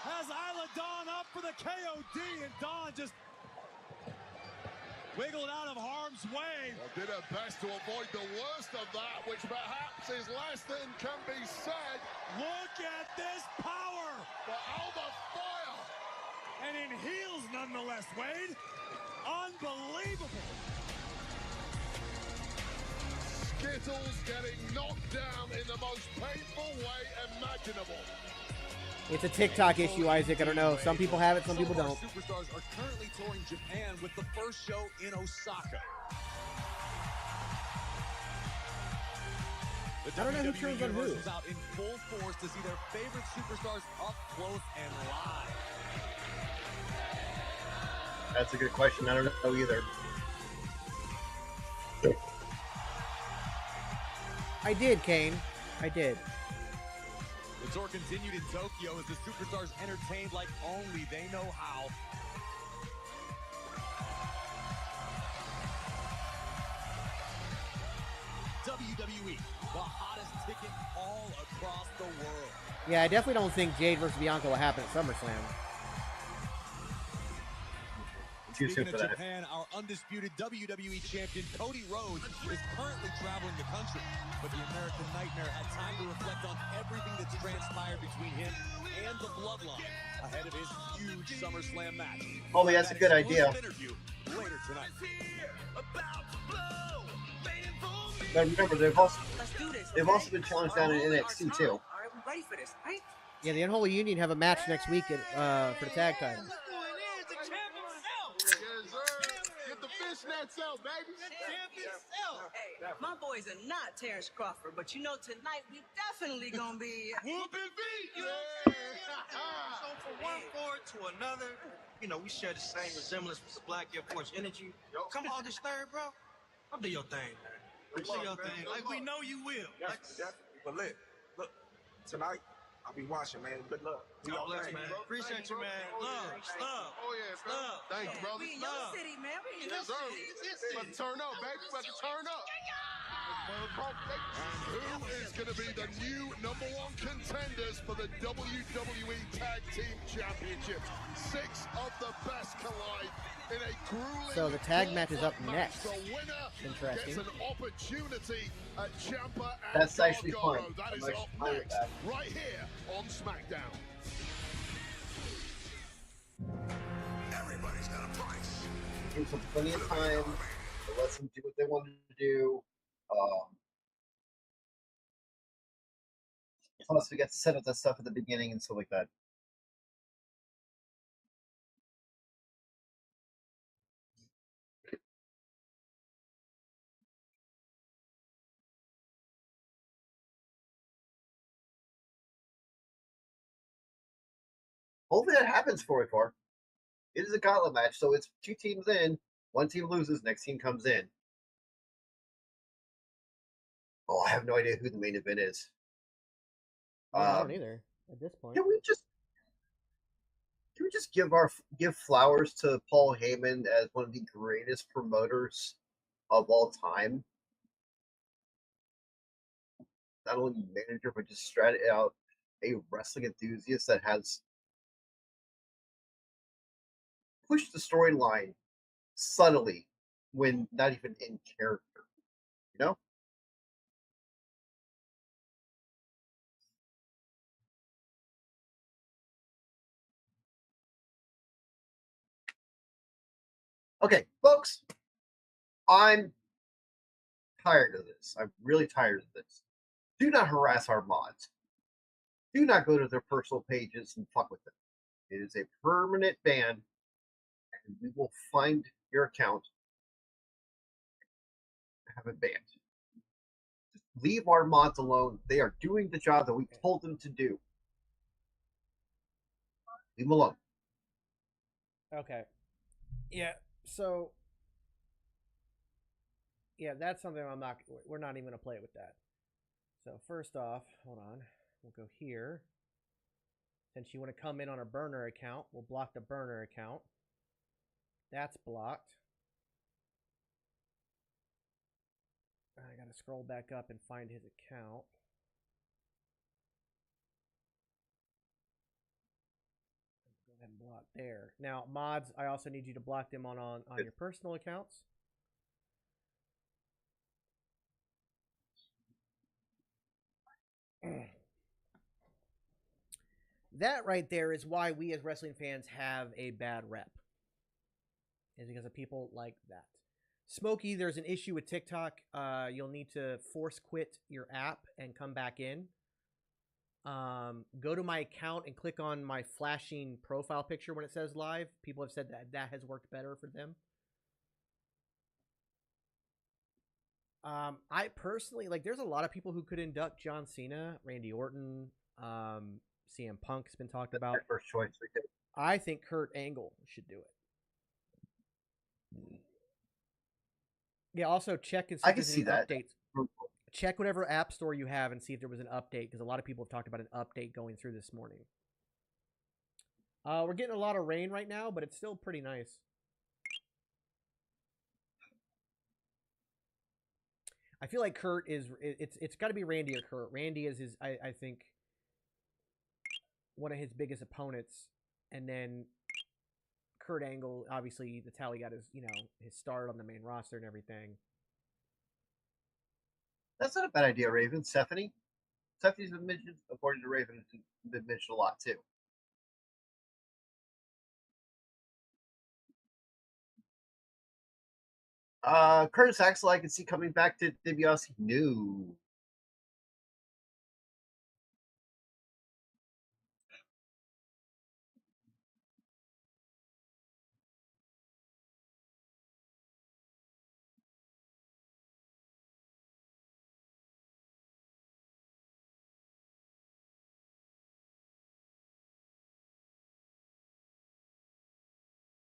has Isla Dawn up for the KOD, and Dawn just wiggled out of harm's way. Well, did her best to avoid the worst of that, which perhaps is less than can be said. Look at this power. For Alba Fire. And in heels nonetheless, Wade. Unbelievable. Skittles getting knocked down in the most painful way imaginable. it's a TikTok issue, Isaac. I don't know. Some people have it, some people don't. Superstars are currently touring Japan with the first show in Osaka. I don't know who turns on who. Is out in full force to see their favorite superstars up close and live. That's a good question. I don't know either. I did, Kane. I did. The tour continued in Tokyo as the superstars entertained like only they know how. WWE, the hottest ticket all across the world. Yeah, I definitely don't think Jade versus Bianca will happen at SummerSlam. Speaking of Japan, our undisputed WWE champion Cody Rhodes is currently traveling the country, but the American Nightmare had time to reflect on everything that's transpired between him and the Bloodline ahead of his huge SummerSlam match. Oh, that's a good idea. Interview later tonight. But remember, they've also been challenged down in NXT too. All right, we ready for this, right? Yeah, the Unholy Union have a match next week for the tag title. Fishnets out, baby. Hey, my boys are not Terrence Crawford, but you know tonight we definitely gonna be whooping feet. Yeah. So from one forward to another, you know, we share the same resemblance with the Black Air Force energy. Come on this third, bro. I'll do your thing, man. Do your thing. Like we know you will. Definitely. But look, tonight I'll be watching, man. Good luck. God bless you, man. Appreciate you, man. Love. Oh, yeah, love. Thank you, brother. We in your city, man. We in your city. About to turn up, baby. About to turn up. And who is going to be the new number one contenders for the WWE Tag Team Championships? 6 of the best collide in a grueling. So the tag match is up next. The winner Interesting. gets an opportunity at Ciampa and That's actually Gargano. fun. That is I'm up fine with next, that. right here on SmackDown. Everybody's got a price. Give them plenty of time to let them do what they wanted to do. Plus, we got to set up that stuff at the beginning and stuff like that. Hopefully that happens for it. It is a gauntlet match, so it's 2 teams in. 1 team loses, next team comes in. Oh, I have no idea who the main event is. I don't either at this point. Can we just give flowers to Paul Heyman as one of the greatest promoters of all time? Not only manager, but just out a wrestling enthusiast that has pushed the storyline subtly when not even in character. You know? Okay, folks, I'm tired of this. I'm really tired of this. Do not harass our mods. Do not go to their personal pages and fuck with them. It is a permanent ban, and we will find your account and have it banned. Just leave our mods alone. They are doing the job that we told them to do. Leave them alone. Okay. Yeah. So Yeah, that's something we're not even going to play with that. So first off, hold on. We'll go here. Since you want to come in on a burner account, we'll block the burner account. That's blocked. I got to scroll back up and find his account. Go ahead and block there. Now, mods, I also need you to block them on your personal accounts. That right there is why we as wrestling fans have a bad rep. Is because of people like that. Smokey, there's an issue with TikTok. You'll need to force quit your app and come back in. Go to my account and click on my flashing profile picture when it says live. People have said that has worked better for them. I personally, there's a lot of people who could induct John Cena, Randy Orton, CM Punk's been talked about. That's my first choice. I think Kurt Angle should do it. Yeah, also check and see I if can there's see any that. updates. Check whatever app store you have and see if there was an update, because a lot of people have talked about an update going through this morning. We're getting a lot of rain right now, but it's still pretty nice. I feel like Kurt is it's got to be Randy or Kurt. Randy is his I think one of his biggest opponents, and then Kurt Angle, obviously that's how he got his his start on the main roster and everything. That's not a bad idea, Raven. Stephanie's been mentioned, according to Raven, it's been mentioned a lot too. Curtis Axel, I can see coming back to DiBiase. No.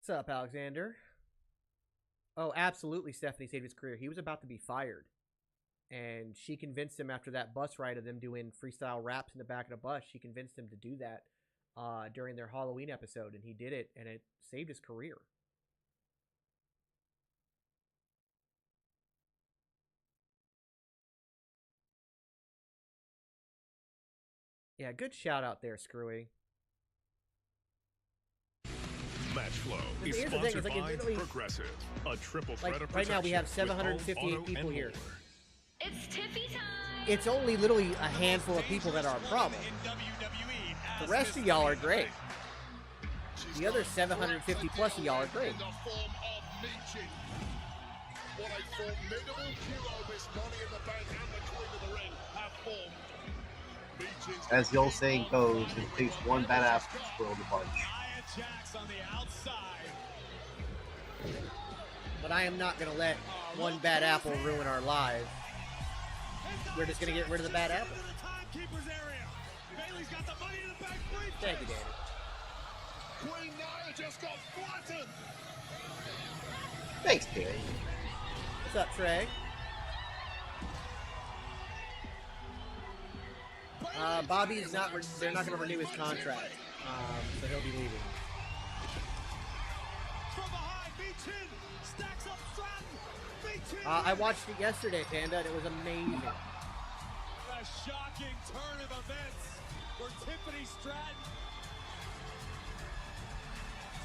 What's up, Alexander? Oh, absolutely, Stephanie saved his career. He was about to be fired. And she convinced him after that bus ride of them doing freestyle raps in the back of the bus. She convinced him to do that during their Halloween episode. And he did it, and it saved his career. Yeah, good shout out there, Screwy. Match Flow is sponsored by Progressive, a triple threat of right now we have protection with 758 home, people auto, here. It's Tiffy time! It's only literally a handful of people that are a problem. The rest of y'all are great. The other 750 plus of y'all are great. What a formidable duo this Money in the Bank and the Queen of the Ring have formed. As the old saying goes, it takes one bad apple to spoil the bunch. On the outside. But I am not going to let one bad apple ruin our lives. We're just going to get rid of the bad apple. Thank you, Danny. Queen Nia just got flattened. Thanks, Danny. What's up, Trey? Bobby's not. They're not going to renew his contract, so he'll be leaving. I watched it yesterday, Panda, and it was amazing. A shocking turn of events for Tiffany Stratton.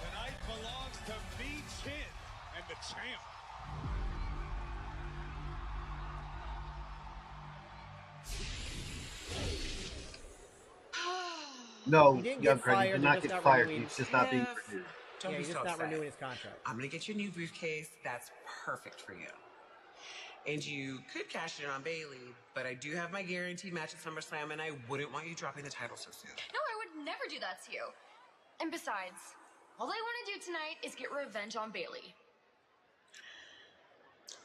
Tonight belongs to V. Chin and the champ. No, He didn't Young get Craig, fired. he did They're not just get not fired. renewing- He's just not being renewed. Don't Yeah, be he's so just not upset. renewing his contract. I'm gonna get you a new briefcase. That's perfect for you. And you could cash it in on Bailey, but I do have my guaranteed match at SummerSlam, and I wouldn't want you dropping the title so soon. No, I would never do that to you. And besides, all I want to do tonight is get revenge on Bailey.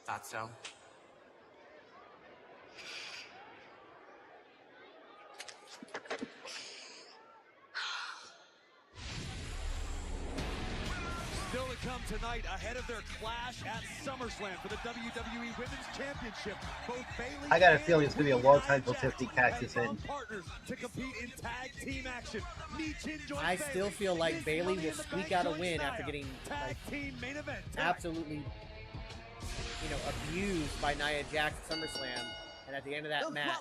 Thought so. Still to come tonight ahead of their clash at SummerSlam for the WWE Women's Championship. Both Bayley I got a feeling it's going to be a long time until Tiffany catches in. Partners to compete in tag team action. I still feel like Bayley will squeak out a win after getting absolutely, abused by Nia Jax at SummerSlam, and at the end of that match,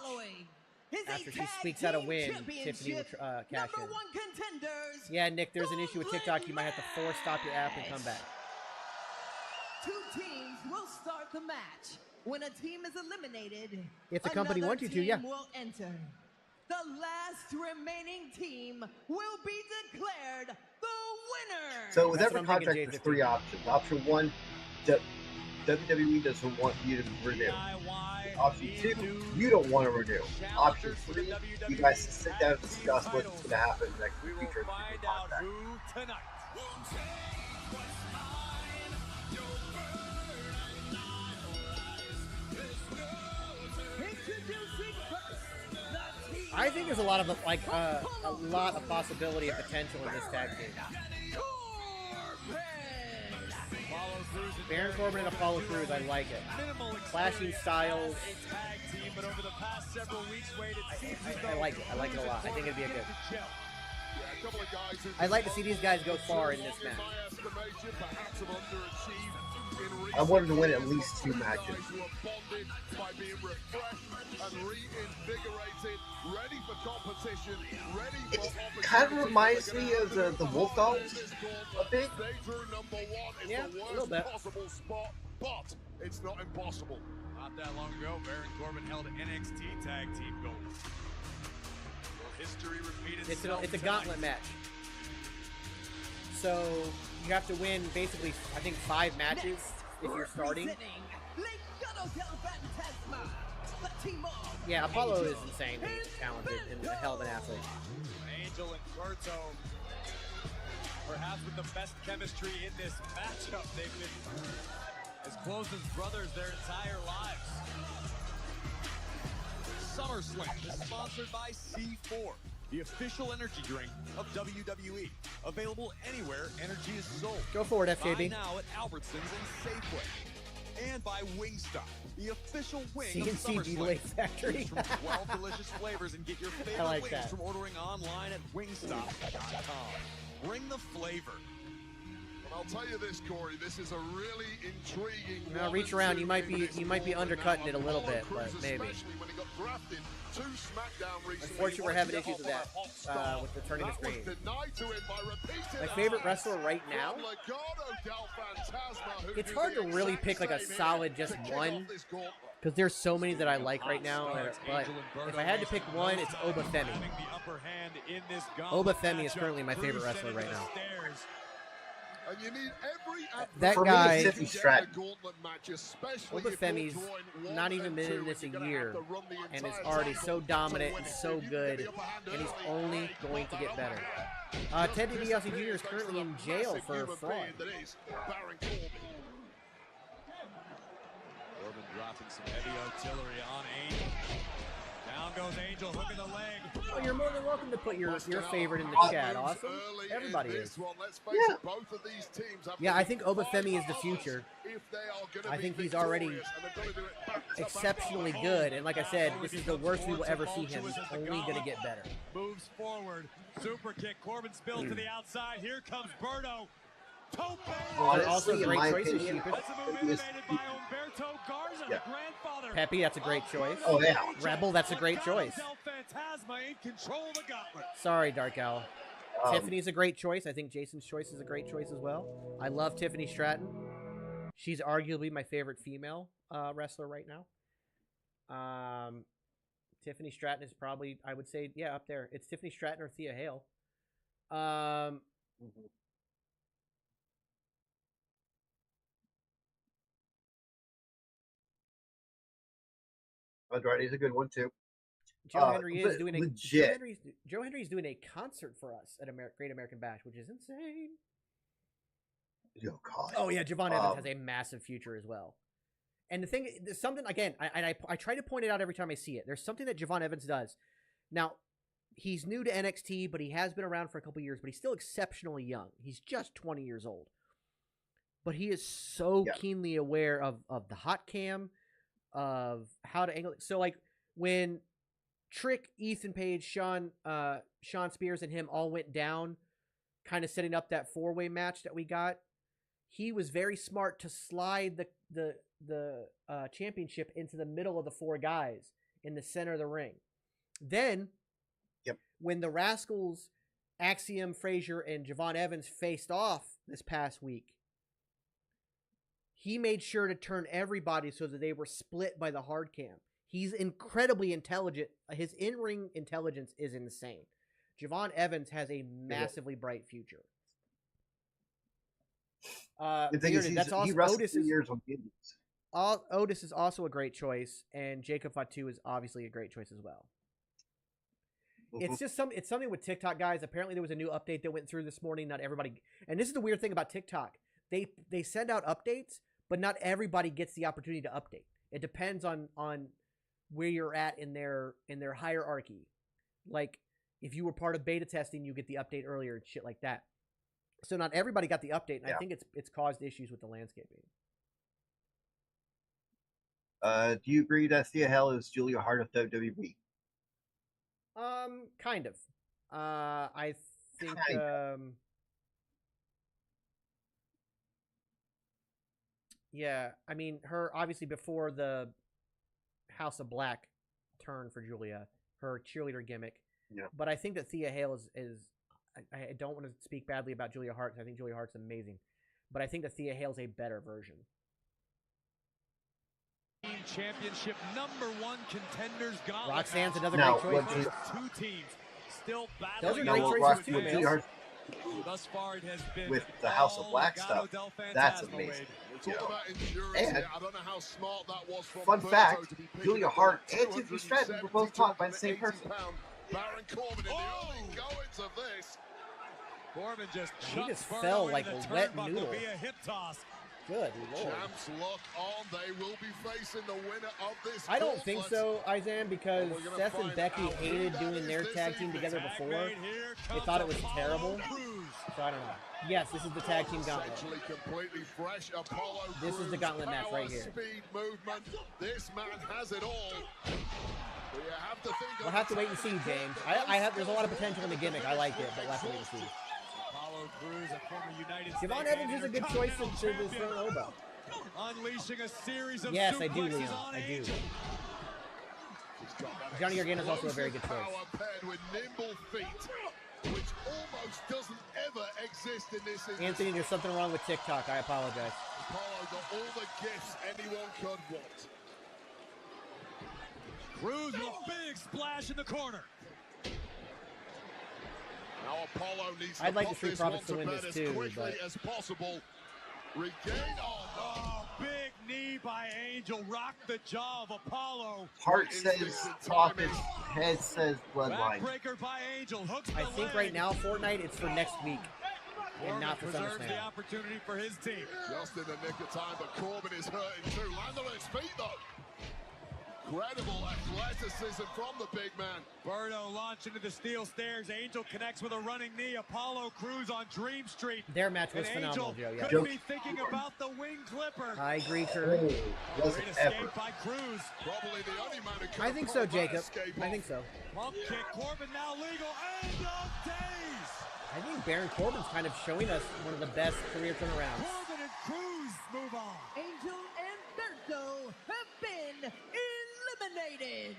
after she squeaks out a win, Tiffany will cash in. Yeah, Nick, there's an issue with TikTok. You might have to force stop your app and come back. Two teams will start the match. When a team is eliminated, if the company wants you to, yeah. Will enter. The last remaining team will be declared the winner. So with every contract, there's 3 options. Option 1, WWE doesn't want you to renew. Option 2, you don't want to renew. Option 3, you guys sit down and discuss what's going to happen in the next future contract. I think there's a lot of possibility and potential in this tag team. Baron Corbin and Apollo Crews, I like it. Clashing styles. I like it. I like it a lot. I think it'd be a good. I'd like to see these guys go far in this match. I wanted to win at least 2 matches. It kind of reminds me of the Wolf Dogs a bit. Yeah, a little bit. But it's not impossible. Not that long ago, Baron Corbin held NXT tag team gold. History repeated. It's a gauntlet match. So you have to win basically, I think, 5 matches if you're starting. Yeah, Apollo is insanely talented and a hell of an athlete. Angel and Berto, perhaps with the best chemistry in this matchup. They've been as close as brothers their entire lives. SummerSlam is sponsored by C4, the official energy drink of WWE. Available anywhere energy is sold. Go for it, FJB. Buy now at Albertsons and Safeway. And by Wingstop, the official wing of CNC Delay Factory. Choose from 12 delicious flavors and get your favorite wings from ordering online at wingstop.com. Bring the flavor. But I'll tell you this, Corey, this is a really intriguing. Now reach around. You might be undercutting it a little bit, but maybe. When he got drafted to Smackdown recently, unfortunately, we're having issues with that with the turning the screen. My favorite wrestler right now. It's hard to really pick like a solid just one, because there's so many that I like right now. But if I had to pick one, it's Oba Femi. Oba Femi is currently my favorite wrestler right now. And you need that for guy, me, it's Tiffany Stratton. Oba Femi's not even been in this a year, and is already so dominant and so good, and he's only going to get better. Ted DiBiase Jr. is currently in jail for fraud. Corbin dropping some heavy artillery on Angel. Down goes Angel, hooking the leg. Oh, you're more than welcome to put your favorite in the chat. Awesome. Everybody is. Yeah. Yeah, I think Oba Femi is the future. I think he's already exceptionally good. And like I said, this is the worst we will ever see him. He's only going to get better. Moves forward. Super kick. Corbin spills to the outside. Here comes Berto. Also great choices. Yeah. Pepe, that's a great choice. Oh yeah. Rebel, that's a great choice. Sorry, Dark Owl. Tiffany's a great choice. I think Jason's choice is a great choice as well. I love Tiffany Stratton. She's arguably my favorite female wrestler right now. Tiffany Stratton is probably, I would say, yeah, up there. It's Tiffany Stratton or Thea Hale. Andrade's a good one too. Joe Henry is doing legit. Joe Henry's doing a concert for us at Great American Bash, which is insane. Oh God. Oh yeah, Javon Evans has a massive future as well. And the thing, there's something again. I try to point it out every time I see it. There's something that Javon Evans does. Now, he's new to NXT, but he has been around for a couple years. But he's still exceptionally young. He's just 20 years old. but he is so keenly aware of the hot cam, of how to angle it. So like when Trick, Ethan Page, Sean Spears, and him all went down, kind of setting up that 4-way match that we got, he was very smart to slide the championship into the middle of the 4 guys in the center of the ring. Then, when the Rascals, Axiom, Frazier, and Javon Evans faced off this past week, he made sure to turn everybody so that they were split by the hard cam. He's incredibly intelligent. His in-ring intelligence is insane. Javon Evans has a massively bright future. That's also Otis is also a great choice, and Jacob Fatu is obviously a great choice as well. It's just it's something with TikTok, guys. Apparently there was a new update that went through this morning. Not everybody, and this is the weird thing about TikTok. They send out updates, but not everybody gets the opportunity to update. It depends on where you're at in their hierarchy. Like if you were part of beta testing, you get the update earlier and shit like that. So not everybody got the update, and I think it's caused issues with the landscaping. Do you agree that Thea Hale is Julia Hart of WWE? Kind of. I think yeah, I mean, her obviously before the House of Black turn for Julia, her cheerleader gimmick. Yeah. But I think that Thea Hale is I don't want to speak badly about Julia Hart because I think Julia Hart's amazing. But I think that Thea Hale's a better version. Championship #1 contenders Gauntlet. Roxanne's another great choice. 2 teams still battling. Those are great choices too, man. Thus far, it has been with the House of Black stuff. That's amazing. And I don't know how smart that was from fun fact: Julia Hart and Tiffany Stratton were both taught by the same person. Baron Corbin in the early goings of this. Corbin he just fell like a wet noodle. Hip toss. Good Lord. Champs lock on. They will be facing the winner of this. I don't think so, Izan, because Seth and Becky hated doing their tag team together before. They thought it was terrible. So I don't know. Yes, this is the tag team gauntlet. This is the gauntlet match right here. Speed movement. This man has it all. We'll have to wait and see, James. There's a lot of potential in the gimmick. I like it, but we'll have to wait and see. Javon Evans is a good choice to this Oba. Unleashing a series of yes, I do, Leon. I do. Johnny Gargano is also a very good choice. With nimble feet, which almost doesn't ever exist in this industry. Anthony, there's something wrong with TikTok. I apologize. Apollo got all the gifts anyone could want. Cruz with a big splash in the corner. Now Apollo needs I'd like the put Street this Profits one to win this too, quickly but as possible. Regain on. Big knee by Angel. Rock the jaw of Apollo. Heart says Profits, head says Bloodline. Backbreaker by Angel. Hooks I think right now, Fortnite, it's for next week. And not for preserves SummerSlam. the opportunity for his team. Just in the nick of time, but Corbin is hurting too. Landed on his feet though. Incredible athleticism from the big man. Berto launched into the steel stairs. Angel connects with a running knee. Apollo Crews on Dream Street. Their match was and phenomenal, Angel Joe. Yeah. could be thinking about the wing clipper. I agree, Kurt. Great escape by Crews. Probably the only man who could I think so, Jacob. I think so. Pump kick. Corbin now legal. End of days. I think Baron Corbin's kind of showing us one of the best career turnarounds. Corbin and Crews move on. Angel and Berto have been eliminated.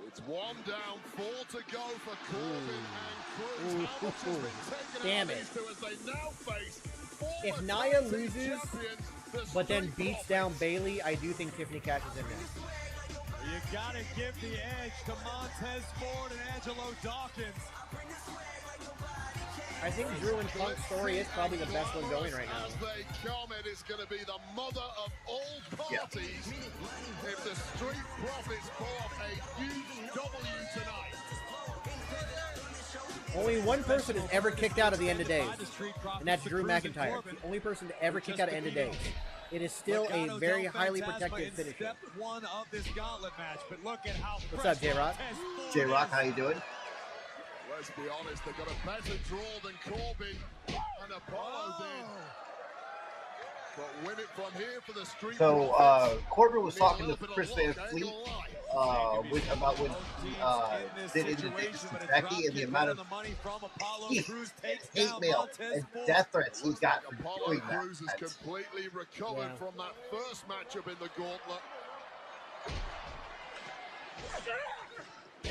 It's 1 down, 4 to go for Corbin and Crews. How much has been taken Damn out it. of these two as they now face If Nia loses, but then beats down Bailey, I do think Tiffany Cash is in there. You gotta give the edge to Montez Ford and Angelo Dawkins. I think Drew and Punk's story is probably the best one going right now. As they come, it is going to be the mother of all parties. If the Street Profits pull off a huge W tonight. Only one person has ever kicked out of the end of days, and that's Drew McIntyre. The only person to ever kick out of end of days. It is still a very highly protected finish. Step 1 of this gauntlet match, but look at how. What's up, J-Rock? J-Rock, how you doing? Let's be honest, they've got a better draw than Corbin and Apollo did. So Corbin was talking to Chris Van Fleet about when did introduce to Becky and the amount of hate mail and death threats he got for doing that. Cruz has completely recovered from that first matchup in the Gauntlet.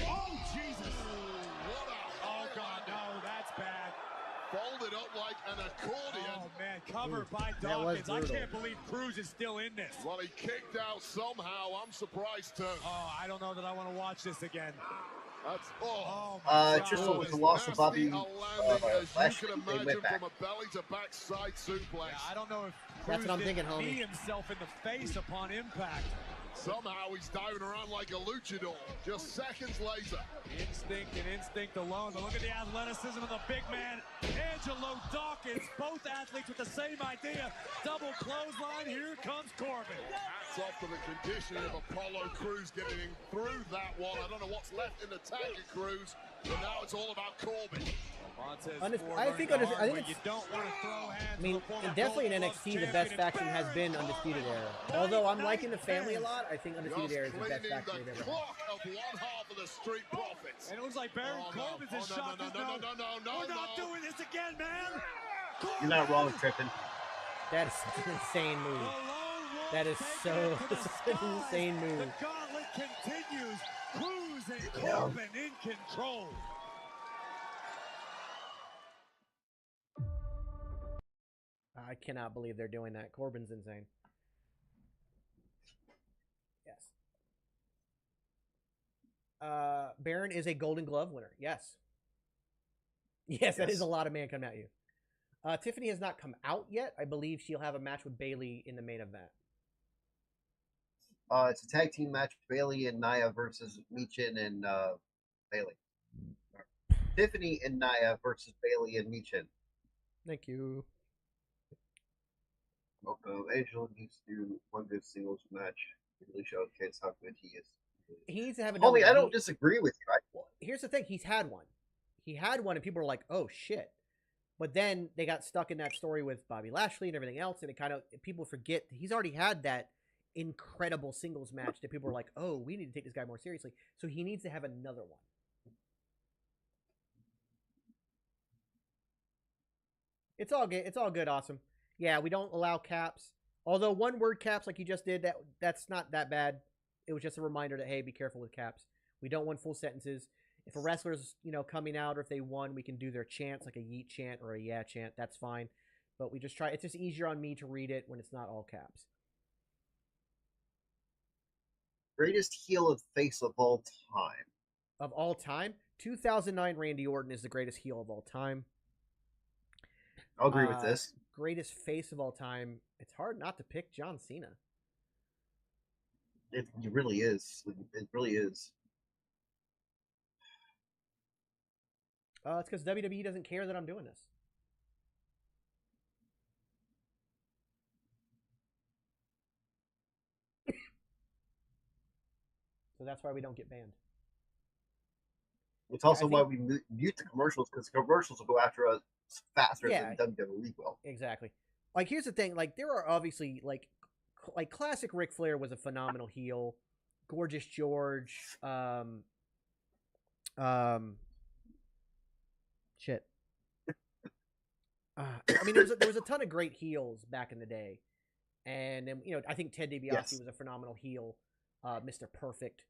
Oh, Jesus. Oh, God, no, that's bad. Folded up like an accordion. Oh, man, covered by Dawkins. I can't believe Cruz is still in this. Well, he kicked out somehow. I'm surprised, too. Oh, I don't know that I want to watch this again. That's, just with the loss of Bobby Lashley, they went back. From a belly to backside suplex. Yeah, I don't know if That's what I'm thinking, didn't knee homie. himself in the face upon impact. Somehow he's diving around like a luchador. Just seconds later. Instinct alone. But look at the athleticism of the big man, Angelo Dawkins. Both athletes with the same idea. Double clothesline. Here comes Corbin. Hats off to the conditioning of Apollo Crews getting through that one. I don't know what's left in the tank of Crews, but now it's all about Corbin. I think it's, you don't want to throw hands. I mean, and definitely in NXT, the best faction has been Undisputed Era. Although I'm liking the family a lot, I think Undisputed Era is the best faction they've ever had. Of one half of the Street Profits. And it looks like Baron Corbin's in shock. No. We're not doing this again, man. You're not wrong, Trippin. That is such an insane move. That is so such an insane move. The gauntlet continues. Cruz and Corbin in control. I cannot believe they're doing that. Corbin's insane. Yes. Baron is a Golden Glove winner. Yes. Yes, that is a lot of man coming at you. Tiffany has not come out yet. I believe she'll have a match with Bayley in the main event. It's a tag team match. Bayley and Nia versus Michin and Bayley. Tiffany and Nia versus Bayley and Michin. Thank you. Welcome. Angel needs to do one good singles match. Really showcase how good he is. He needs to have a Homie, I don't disagree with you. Here's the thing. He's had one. He had one, and people were like, oh, shit. But then they got stuck in that story with Bobby Lashley and everything else, and it kind of, people forget he's already had that incredible singles match that people were like, oh, we need to take this guy more seriously. So he needs to have another one. It's all good. It's all good. Awesome. Yeah, we don't allow caps. Although one word caps like you just did, that's not that bad. It was just a reminder that, hey, be careful with caps. We don't want full sentences. If a wrestler's, coming out or if they won, we can do their chants like a yeet chant or a yeah chant. That's fine. But we just try. It's just easier on me to read it when it's not all caps. Greatest heel of face of all time. Of all time? 2009 Randy Orton is the greatest heel of all time. I'll agree with this. Greatest face of all time. It's hard not to pick John Cena. It really is. It really is. It's because WWE doesn't care that I'm doing this. So that's why we don't get banned. It's also why we mute the commercials, because commercials will go after us faster than WWE will. Exactly. Like, here's the thing. Like, there are obviously, like classic Ric Flair was a phenomenal heel. Gorgeous George. Shit. I mean, there was a ton of great heels back in the day. And then, I think Ted DiBiase was a phenomenal heel. Mr. Perfect,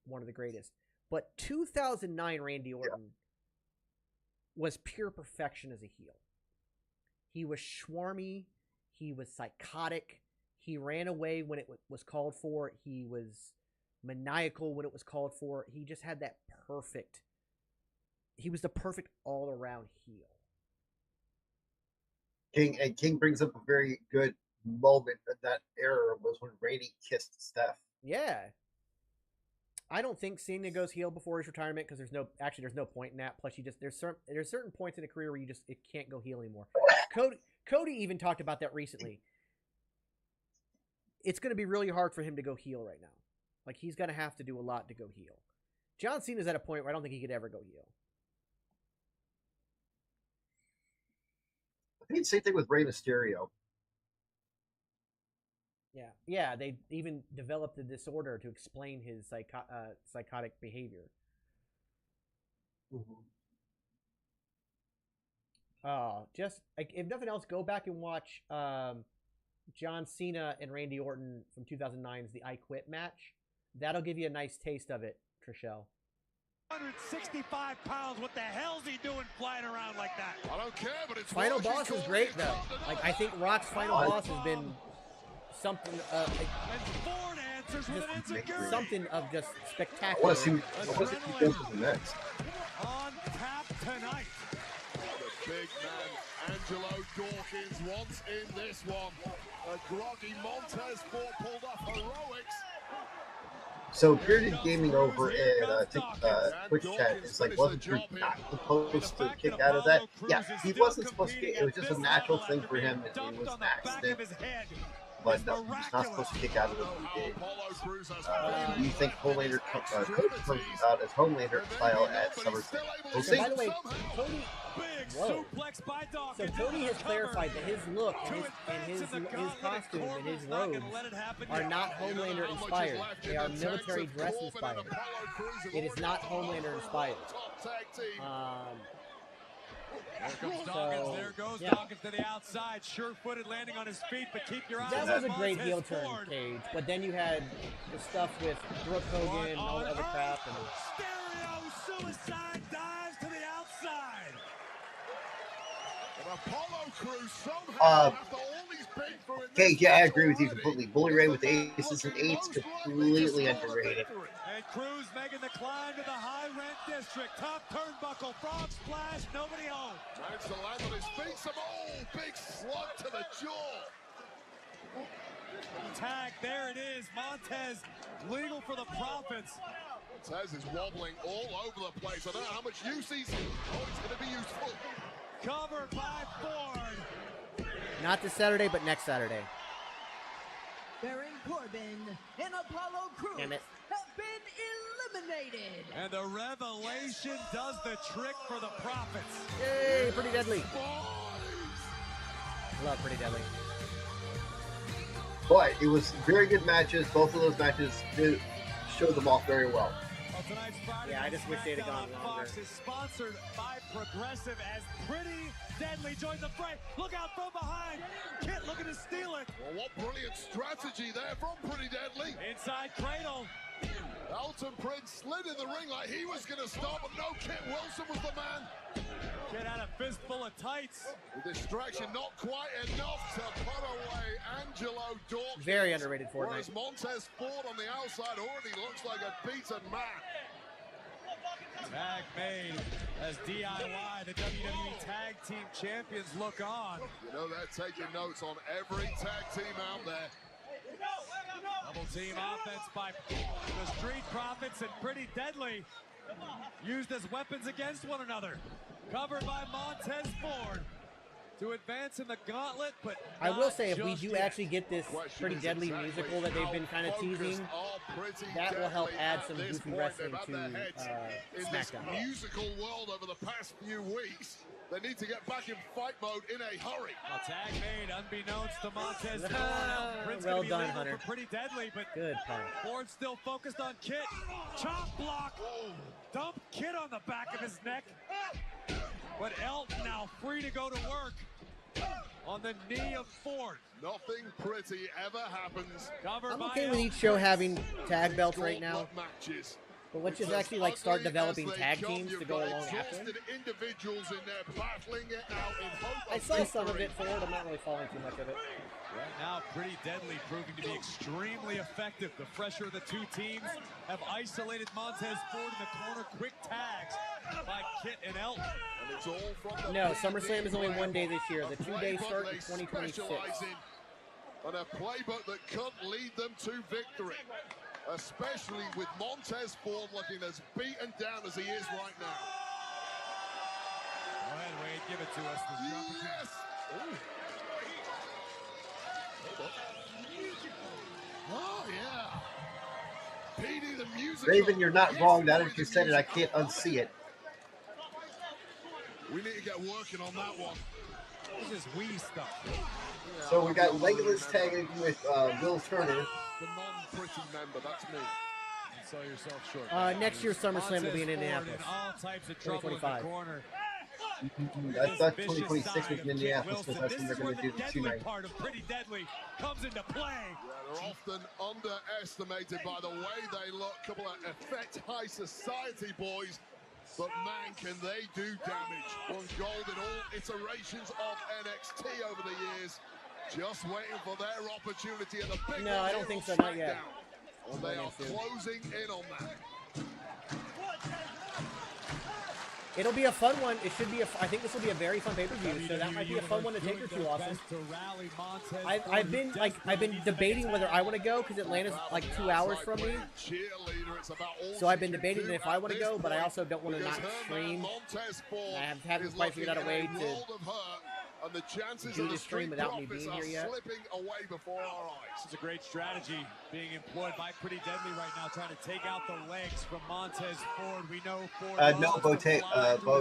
one of the greatest. But 2009 Randy Orton was pure perfection as a heel. He was schwarmy. He was psychotic. He ran away when it was called for. He was maniacal when it was called for. He just had that perfect. He was the perfect all-around heel. King brings up a very good moment in that era was when Randy kissed Steph. Yeah. I don't think Cena goes heel before his retirement because there's no point in that. Plus, there's certain points in a career where it can't go heel anymore. Cody even talked about that recently. It's going to be really hard for him to go heel right now. Like, he's going to have to do a lot to go heel. John Cena's at a point where I don't think he could ever go heel. I think the same thing with Rey Mysterio. Yeah. They even developed a disorder to explain his psychotic behavior. Just like if nothing else, go back and watch John Cena and Randy Orton from 2009's the I Quit match. That'll give you a nice taste of it, Trishelle. 165 pounds. What the hell's he doing flying around like that? I don't care, but it's Final boss is great though. Like I think Rock's final boss has been something something of just spectacular. I want to see what he does with the next. On tap tonight. The big man Angelo Dawkins once in this one. A groggy Montez Ford pulled off heroics. So Bearded Gaming over in Twitch chat is like, wasn't Drew not supposed to kick out of that? Yeah, he wasn't supposed to kick. It was just a natural thing for him, and it was an accident. But no, he's not supposed to kick out of it. He did. Do you think Homelander Cody comes out as Homelander style at SummerSlam? We'll see. By the way, Cody. Whoa. So Cody has clarified that his look and his costume and his robes are not Homelander inspired. They are military dress inspired. It is not Homelander inspired. There goes Dawkins. There goes Dawkins to the outside, sure-footed, landing on his feet. But keep your eyes. That was a great heel turn, Cage. But then you had the stuff with Brooke Hogan and all the other crap. And Stereo suicide dives to the outside. Apollo Crews somehow after all he's been through in Cage, yeah, I agree with you completely. Bully Ray with aces and eights, completely underrated. And Crews making the climb to the high rent district. Top turnbuckle, frog splash, nobody home. Managed to land on his feet, some big slug to the jaw. Tag, there it is. Montez legal for the Profits. Montez is wobbling all over the place. I don't know how much use he's. Oh, it's going to be useful. Covered by Ford. Not this Saturday, but next Saturday. Baron Corbin and Apollo Crews have been eliminated. And the revelation does the trick for the Profits. Yay, Pretty Deadly. Love Pretty Deadly. But it was very good matches. Both of those matches showed them off very well. Yeah, I just wish they'd have gone longer. Fox is sponsored by Progressive as Pretty Deadly joins the fray. Look out from behind. Kit looking to steal it. Well, what brilliant strategy there from Pretty Deadly. Inside cradle. Elton Prince slid in the ring like he was going to stop, but no, Kit Wilson was the man. Kit had a fistful of tights. The distraction not quite enough to put away Angelo Dawkins. Very underrated Fortnite. Whereas Montez Ford on the outside already looks like a beaten man. Tag made as DIY, the WWE Tag Team Champions, look on. You know they're taking notes on every tag team out there. Double team offense by the Street Profits and Pretty Deadly. Used as weapons against one another. Covered by Montez Ford to advance in the gauntlet, but I will say if we do actually get this Pretty Deadly musical that they've been kind of teasing, that will help add some goofy wrestling to SmackDown. Musical world over the past few weeks. They need to get back in fight mode in a hurry. A tag made unbeknownst to Montez Ford. Well done, Hunter. Pretty Deadly, but good part. Ford still focused on Kit. Chop block. Dump Kit on the back of his neck. But Elton now free to go to work on the knee of Ford. Nothing pretty ever happens. I'm okay with each show having tag belts right now. But let's just actually like start developing tag teams to go along after. Individuals in there battling it out in hope. I saw some of it forward. I'm not really following too much of it. Right now, Pretty Deadly proving to be extremely effective. The fresher of the two teams have isolated Montez Ford in the corner. Quick tags by Kit and Elton. And it's all from no, SummerSlam is only one day this year. The 2-day start in 2026. On a playbook that could lead them to victory. Especially with Montez Ford looking as beaten down as he is right now. Go ahead, Wade, give it to us. Yes! Oh, yeah. Petey, the music. Raven, you're not wrong. Now that you said it, I can't unsee it. We need to get working on that one. This is Wii stuff. So we got Legolas tagging with Will Turner. The non-pretty member, that's me. Sell yourself short. Next year's SummerSlam will be in Indianapolis. All types of trouble in the 2025. corner. I thought 2026 was in Indianapolis because that's when they're going to do the 2 night. Part of Pretty Deadly comes into play. Yeah, they're often underestimated by the way they look. Couple of effect high society boys. But man, can they do damage. Won gold in all iterations of NXT over the years. Just waiting for their opportunity in the big No, I don't think so, not yet. And they are closing in on that. It'll be a fun one. It should be I think this will be a very fun pay-per-view. So that might be a fun one to take her to, Austin. I've been debating whether I want to go because Atlanta's like 2 hours from me. So I've been debating if I want to go, but I also don't want to not stream. I haven't quite figured out a way to and the chances do of the this stream Street without me Profits being are here yet. slipping away before our eyes. It's a great strategy being employed by Pretty Deadly right now, trying to take out the legs from Montez Ford. We know Ford. No, Bo,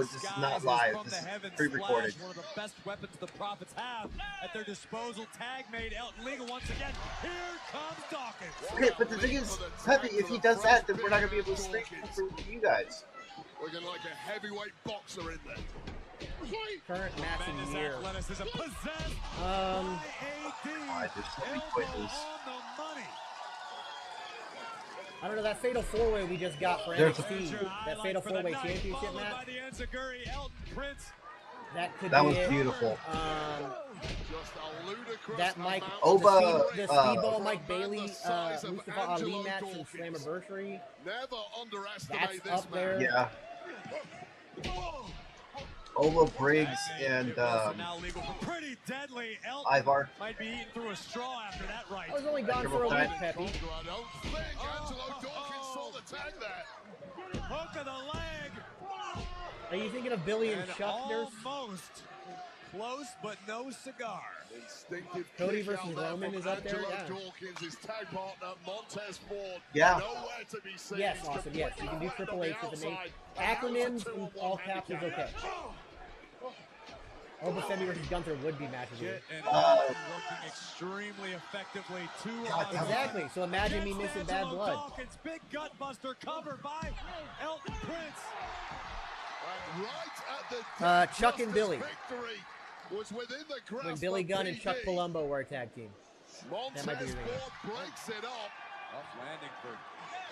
this is not live. This is pre-recorded. One of the best weapons the Profits have at their disposal. Tag made Elton Legal once again. Here comes Dawkins. Okay, but the thing is, Peppy, if he does that, then we're not going to be able to stream for you guys. Looking like a heavyweight boxer in there. Current match in the year. I just so many quizzes. I don't know, that Fatal 4-Way we just got for NXT, that Fatal 4-Way Championship match, that was beautiful. That Mike, Oba, the Speedball Mike Bailey, Mustafa Ali match from Slammiversary, that's up there. Yeah. Ola Briggs and Ivar. Might be eating through a straw after that right. I was only gone for a week, Peppy. Hook of the leg. Are you thinking of Billy and Chuck? Almost close, but no cigar. Instinctive Cody versus Roman is up there. Yeah. Dawkins, his tag partner, Montez Ford. Yeah. Nowhere to be seen. Yes, awesome. Yes, you can do Triple H with the name. Acronyms in all caps is okay. Oba Femi versus Gunther would be matches. Working extremely effectively. Exactly. So imagine me missing Bad Blood. Dawkins, big gut buster covered by Elton Prince. Right at the Chuck and Billy. Was within the grasp When Billy Gunn and Chuck PD. Palumbo were a tag team. That might be Montez your Ford breaks it up. Tough landing for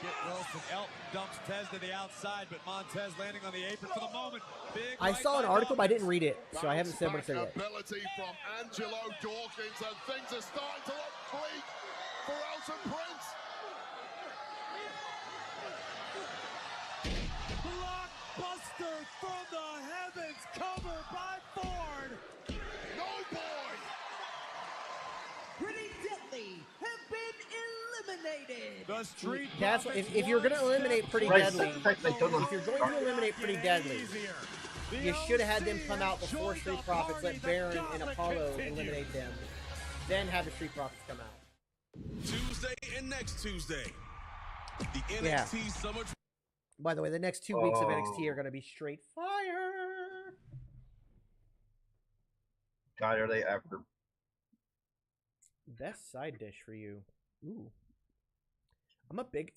Kit Wilson. Elton dumps Tez to the outside, but Montez landing on the apron for the moment. Big I saw an article, but I didn't read it, so I haven't said what it said yet. Ability from Angelo Dawkins, and things are starting to look bleak for Elton Prince. Blockbuster from the heavens, covered by Ford. No boy. Pretty Deadly have been eliminated. The Street That's if you're going to eliminate Pretty Deadly, if you're going to eliminate Pretty Deadly, you should have had them come out before Street Profits, let Baron and Apollo eliminate them, then have the Street Profits come out. Tuesday and next Tuesday, the NXT Summer. By the way, the next 2 weeks of NXT are going to be straight fire. God, are they ever? Best side dish for you. Ooh. I'm a big,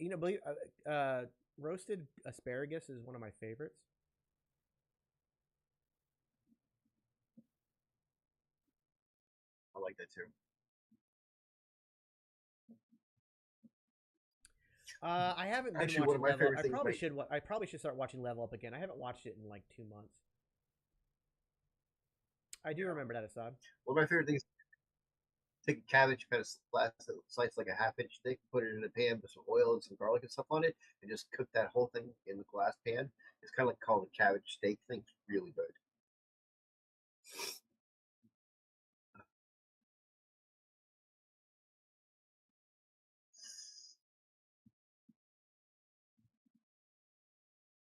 roasted asparagus is one of my favorites. I like that too. I haven't been Actually, watching one of my Level Up. favorite I probably should start watching Level Up again. I haven't watched it in like 2 months. I do remember that, Assad. One of my favorite things: take a cabbage, kind of slice like a half-inch thick, put it in a pan with some oil and some garlic and stuff on it, and just cook that whole thing in the glass pan. It's kind of like called a cabbage steak thing. It's really good.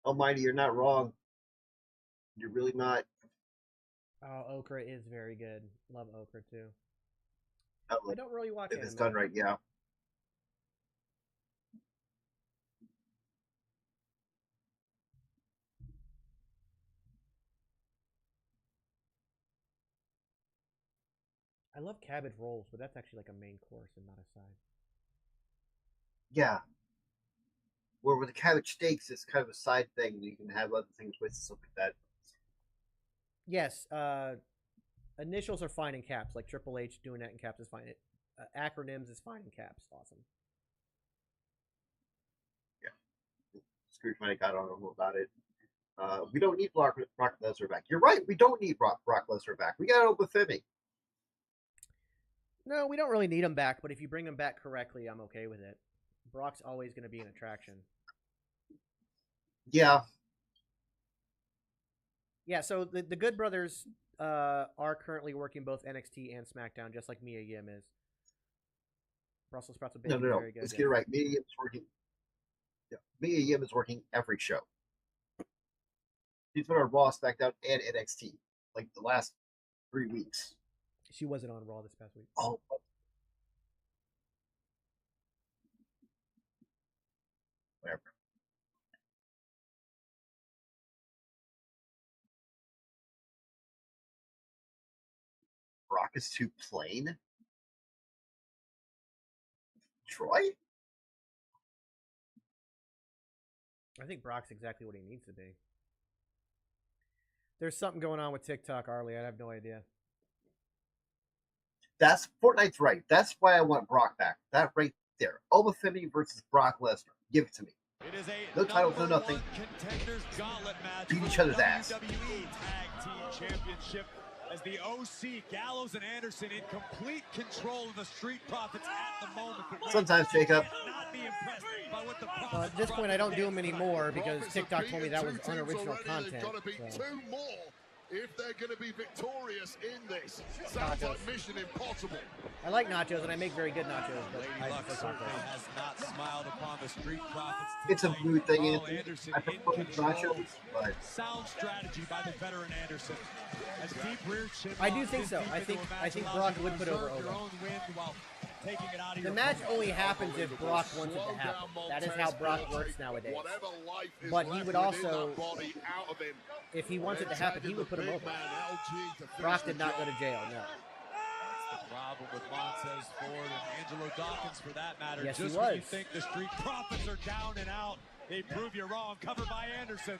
Almighty, you're not wrong. You're really not. Oh, okra is very good. Love okra too. I don't really watch if anime. it's done right, yeah. I love cabbage rolls, but that's actually like a main course and not a side. Yeah. Where with the cabbage steaks, it's kind of a side thing. You can have other things with stuff like that. Yes. Initials are fine in caps. Like Triple H doing that in caps is fine. Acronyms is fine in caps. Awesome. Yeah. Scrooge might have got on about it. We don't need Brock Lesnar back. You're right. We don't need Brock Lesnar back. We got Obafemi. No, we don't really need him back, but if you bring him back correctly, I'm okay with it. Brock's always going to be an attraction. Yeah. Yeah, so the Good Brothers are currently working both NXT and SmackDown, just like Mia Yim is. Brussels sprouts are big. No. Very good. Let's get it right. Mia Yim is working. Yeah, Mia Yim is working every show. She's been on Raw, SmackDown, and NXT like the last 3 weeks. She wasn't on Raw this past week. Oh. Whatever. Brock is too plain? Troy? I think Brock's exactly what he needs to be. There's something going on with TikTok, Arlie. I have no idea. That's Fortnite's right. That's why I want Brock back. That right there. Obafemi versus Brock Lesnar. Give it to me. It is a no titles, no nothing. Contenders Gauntlet match. Beat each other's ass. WWE Tag Team Championship as the OC Gallows and Anderson in complete control of the Street Profits at the moment. Sometimes, Jacob. At this point, I don't do them anymore because TikTok told me that was unoriginal content. So. If they're going to be victorious in this, sounds like Mission Impossible. I like nachos, and I make very good nachos. But Lady Luck certainly has not smiled upon the Street Profits. It's a mood thing, Anthony. I prefer nachos, but sound strategy by the veteran Anderson. As deep rear chin I do think so. I think Brock would put over Oba. The match only happens if Brock wants it to happen. That is how Brock works nowadays. But he would also, if he wants it to happen, he would put him over. Brock did not go to jail, no. That's the problem with Montez Ford and Angelo Dawkins for that matter. Yes, Just he was. when you think the Street Profits are down and out, they prove you wrong. Covered by Anderson.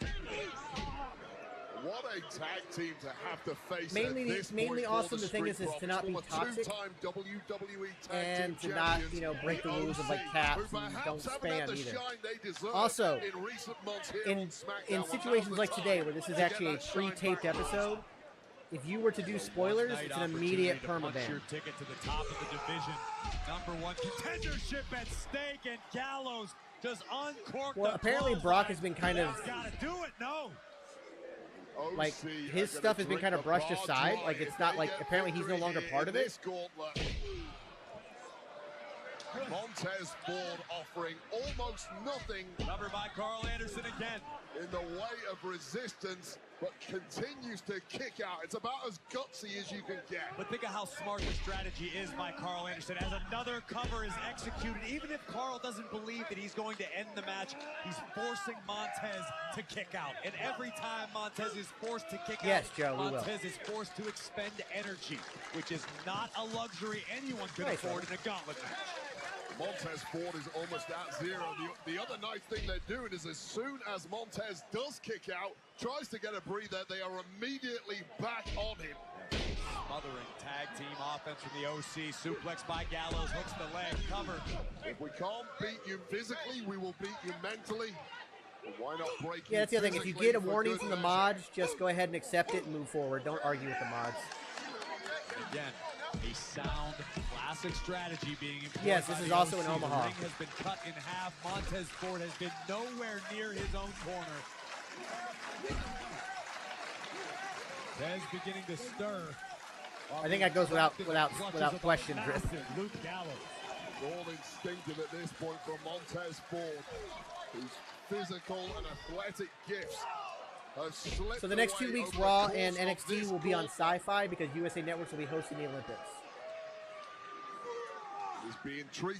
What a tag team to have to face. Mainly awesome. The thing is to not be toxic and to not, break the rules of like caps and don't spam either. Also, in situations like today where this is actually a pre-taped episode, if you were to do spoilers, it's an immediate permaban. Your ticket to the top of the division. Number one contendership at stake, and Gallows just uncorked. Well, apparently Brock has been kind of. Gotta do it, no. Like, his stuff has been kind of brushed aside. Like, it's not like, apparently he's no longer part of it. Montez Ford offering almost nothing. Covered by Carl Anderson again. In the way of resistance, but continues to kick out. It's about as gutsy as you can get. But think of how smart the strategy is by Carl Anderson. As another cover is executed, even if Carl doesn't believe that he's going to end the match, he's forcing Montez to kick out. And every time Montez is forced to kick out, Joe, Montez is forced to expend energy, which is not a luxury anyone could afford in a gauntlet match. Montez Ford is almost at zero. The other nice thing they're doing is as soon as Montez does kick out, tries to get a breather, they are immediately back on him. Smothering tag team offense from the OC. Suplex by Gallows, hooks the leg, covered. If we can't beat you physically, we will beat you mentally. Why not break Yeah, that's the other thing. If you get a warning from the mods, just go ahead and accept it and move forward. Don't argue with the mods. Again, a sound, classic strategy being employed. Yes, this is also in Omaha. The ring has been cut in half. Montez Ford has been nowhere near his own corner. Tez beginning to stir. I think that goes without question, Chris. Luke Gallows. All instinctive at this point from Montez Ford, whose physical and athletic gifts. So the next 2 weeks, Raw and NXT will be on Sci-Fi because USA Networks will be hosting the Olympics.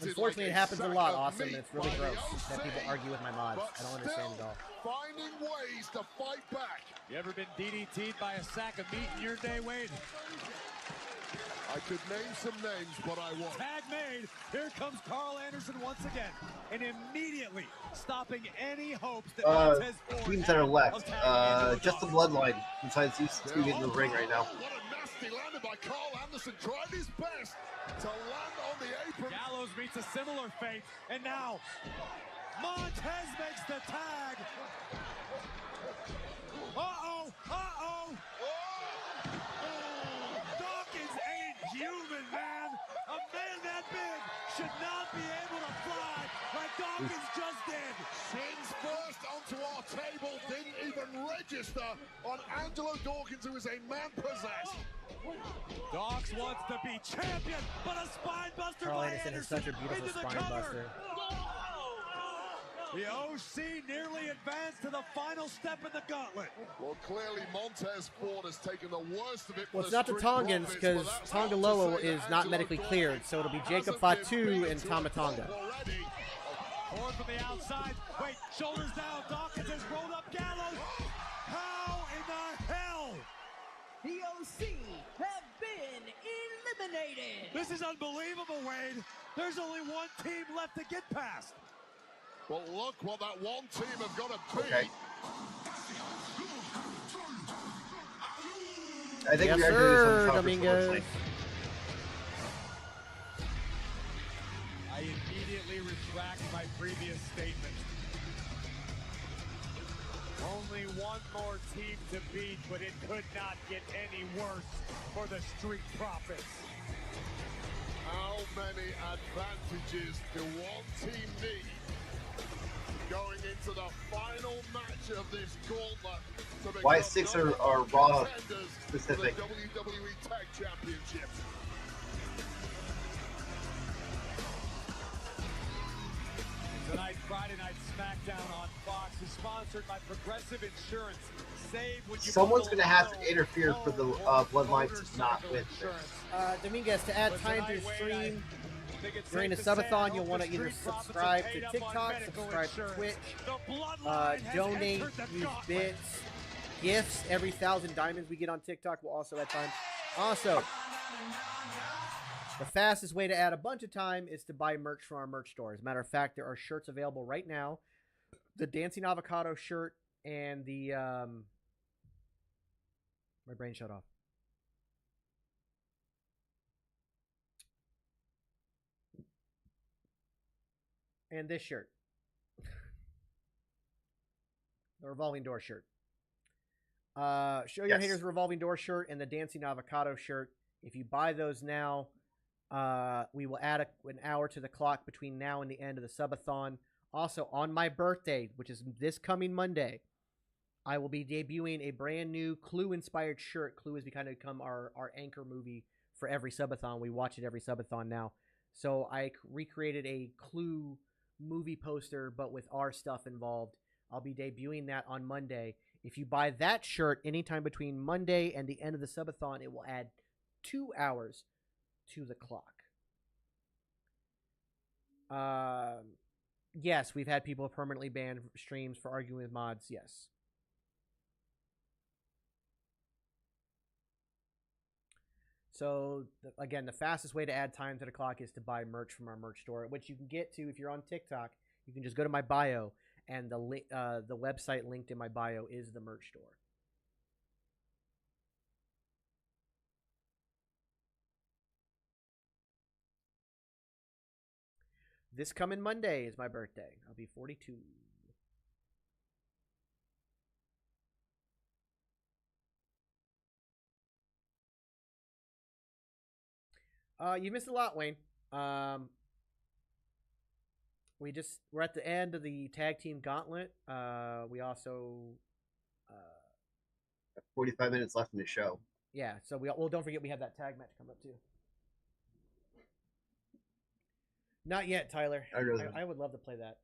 Unfortunately, it happens a lot, Awesome, and it's really gross that people argue with my mods. I don't understand it all. Finding ways to fight back. You ever been DDT'd by a sack of meat in your day, Wade? I I could name some names, but I won't. Tag made. Here comes Carl Anderson once again, and immediately stopping any hopes that Montez Ford teams that are left. had Just the Bloodline, besides these two in the ring right now. What a nasty landed by Carl Anderson. Tried his best to land on the apron. Gallows meets a similar fate, and now Montez makes the tag. Uh-oh, uh-oh. Dawkins ain't human, man. A man that big should not be able to fly like Dawkins just did. Shins first onto our table, didn't even register on Angelo Dawkins, who is a man possessed. Dawkins wants to be champion, but a spine buster Carl by Anderson is Anderson such a beautiful into the spine cover. buster. The OC nearly advanced to the final step in the gauntlet. Well, clearly Montez Ford has taken the worst of it. Well, it's not the Tongans because Tongaloa is not medically cleared, so it'll be Jacob Fatu and Tama Tonga. Ford from the outside. Wait, shoulders down. Dawkins has rolled up Gallows. How in the hell? The OC have been eliminated. This is unbelievable, Wade. There's only one team left to get past. Well, look what that one team have got to be. Okay. I think yes, we are sir, doing some Dominguez. I immediately retract my previous statement. Only one more team to beat, but it could not get any worse for the Street Profits. How many advantages do one team need going into the final match of this gauntlet to become Why 6 are Raw contenders specific? for the WWE Tag Championship? Tonight, Friday Night Smackdown on Fox is sponsored by Progressive Insurance. Save when you Someone's going to have to interfere for the Bloodline to not win this. Dominguez, to add time to your stream during the subathon, you'll want to either subscribe to TikTok, subscribe to Twitch, donate, use bits, gifts. Every 1,000 diamonds we get on TikTok will also add time. Also, the fastest way to add a bunch of time is to buy merch from our merch store. As a matter of fact, there are shirts available right now. The Dancing Avocado shirt and the my brain shut off. And this shirt. The revolving door shirt. Show Your Haters revolving door shirt and the Dancing Avocado shirt. If you buy those now, we will add an hour to the clock between now and the end of the subathon. Also, on my birthday, which is this coming Monday, I will be debuting a brand new Clue-inspired shirt. Clue has kind of become our anchor movie for every subathon. We watch it every subathon now. So I recreated a Clue movie poster, but with our stuff involved. I'll be debuting that on Monday. If you buy that shirt anytime between Monday and the end of the subathon, it will add 2 hours to the clock. Yes, we've had people permanently banned streams for arguing with mods. Yes. So, again, the fastest way to add time to the clock is to buy merch from our merch store, which you can get to if you're on TikTok. You can just go to my bio, and the website linked in my bio is the merch store. This coming Monday is my birthday. I'll be 42. You missed a lot, Wayne. We're at the end of the tag team gauntlet. We also 45 minutes left in the show. Yeah, so don't forget we have that tag match coming up too. Not yet, Tyler. I would love to play that.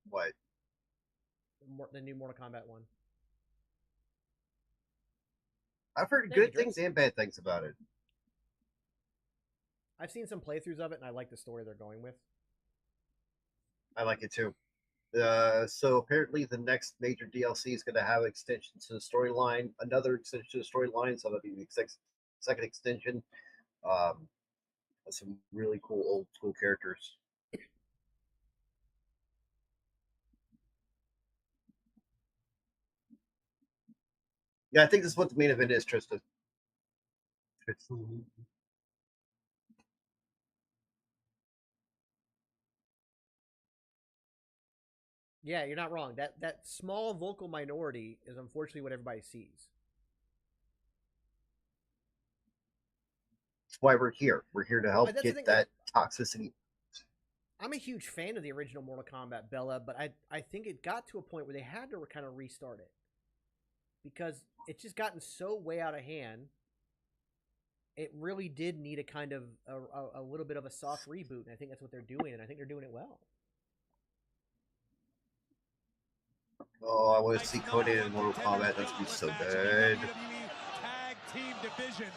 What? The new Mortal Kombat one. I've heard good things and bad things about it. I've seen some playthroughs of it, and I like the story they're going with. I like it too. So apparently the next major DLC is going to have extensions to the storyline, another extension to the storyline, so that'll be week 6. second extension. Some really cool old school characters. Yeah, I think this is what the main event is, Tristan. Yeah, you're not wrong. That small vocal minority is unfortunately what everybody sees. That's why we're here. We're here to help get that toxicity. I'm a huge fan of the original Mortal Kombat Bella, but I think it got to a point where they had to kind of restart it. Because it's just gotten so way out of hand. It really did need a kind of a little bit of a soft reboot, and I think that's what they're doing, and I think they're doing it well. Oh, I want to see Cody in Mortal Kombat. That's going to be so good. Tag team division.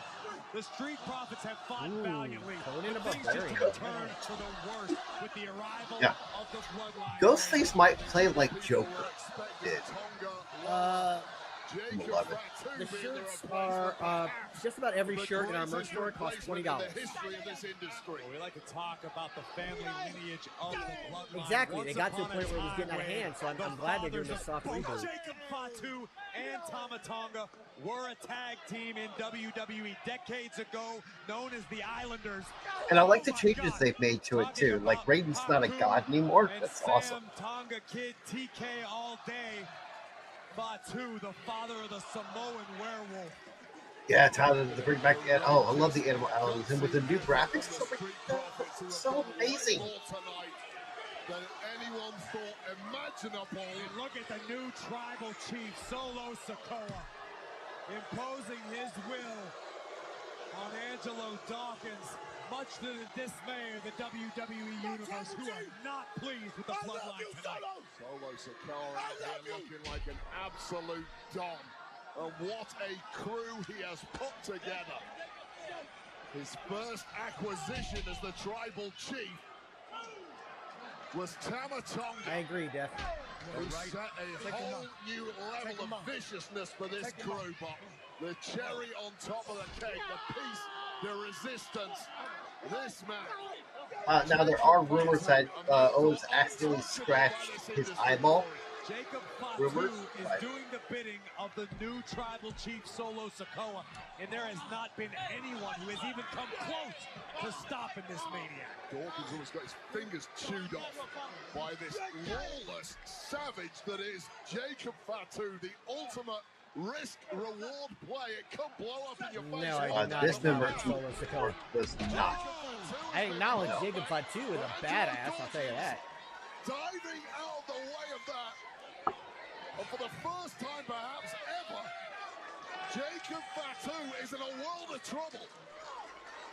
The Street Profits have fought valiantly. Things just turned for the worst with the arrival of the Bloodline. Ghostface might play like Joker did. The shirts are just about every shirt in our merch store costs $20. We like to talk about the family lineage of the Bloodline. Exactly, they got to a point where it was getting out of hand, so I'm glad they're doing this soft reboot. Jacob Fatu and Tama Tonga were a tag team in WWE decades ago, known as the Islanders. And I like the changes they've made to it too. Like Raiden's not a god anymore. That's awesome. Tonga Kid, TK all day. Fatu, the father of the Samoan werewolf. Yeah, Tyler, to bring back. Oh, I love the Animal Islands, and with the new graphics, so amazing. Than anyone thought imaginable. And look at the new tribal chief, Solo Sikoa, imposing his will on Angelo Dawkins, much to the dismay of the WWE Universe, who are not pleased with the Bloodline tonight. Solo Sikoa out here looking like an absolute dom. And what a crew he has put together. His first acquisition as the tribal chief was Tama Tonga. I agree, Def. Who set a whole new level of viciousness for this crew, but the cherry on top of the cake, the peace, the resistance, this man. Now there are rumors that Owens accidentally scratched his eyeball. Jacob Fatu is doing the bidding of the new tribal chief Solo Sikoa, and there has not been anyone who has even come close to stopping this maniac. Dawkins almost got his fingers chewed off by this lawless savage that is Jacob Fatu, the ultimate risk-reward play. It could blow up in your face. No, I did not. This member Solo Sikoa does not. I acknowledge Jacob Fatu is a badass, I'll tell you that. Diving out of the way of that. And for the first time perhaps ever, Jacob Fatu is in a world of trouble.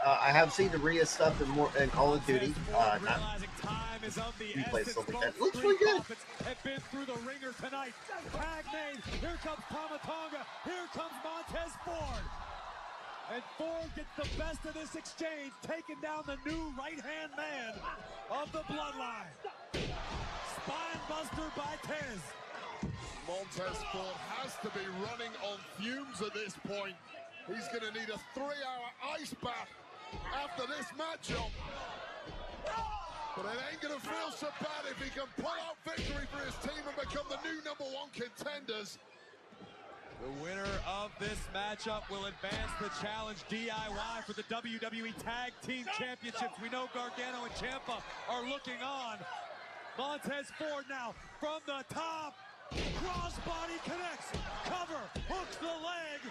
I have seen the Rhea stuff in Call of Duty. Not replay stuff like that. Looks really good. Have been through the ringer tonight. Tag made. Here comes Tama Tonga. Here comes Montez Ford. And Ford gets the best of this exchange, taking down the new right-hand man of the Bloodline. Spine buster by Tez. Montez Ford has to be running on fumes at this point. He's going to need a 3-hour ice bath after this matchup. But it ain't going to feel so bad if he can pull out victory for his team and become the new #1 contenders. The winner of this matchup will advance the challenge DIY for the WWE Tag Team Championships. We know Gargano and Ciampa are looking on. Montez Ford now from the top. Crossbody connects. Cover. Hooks the leg.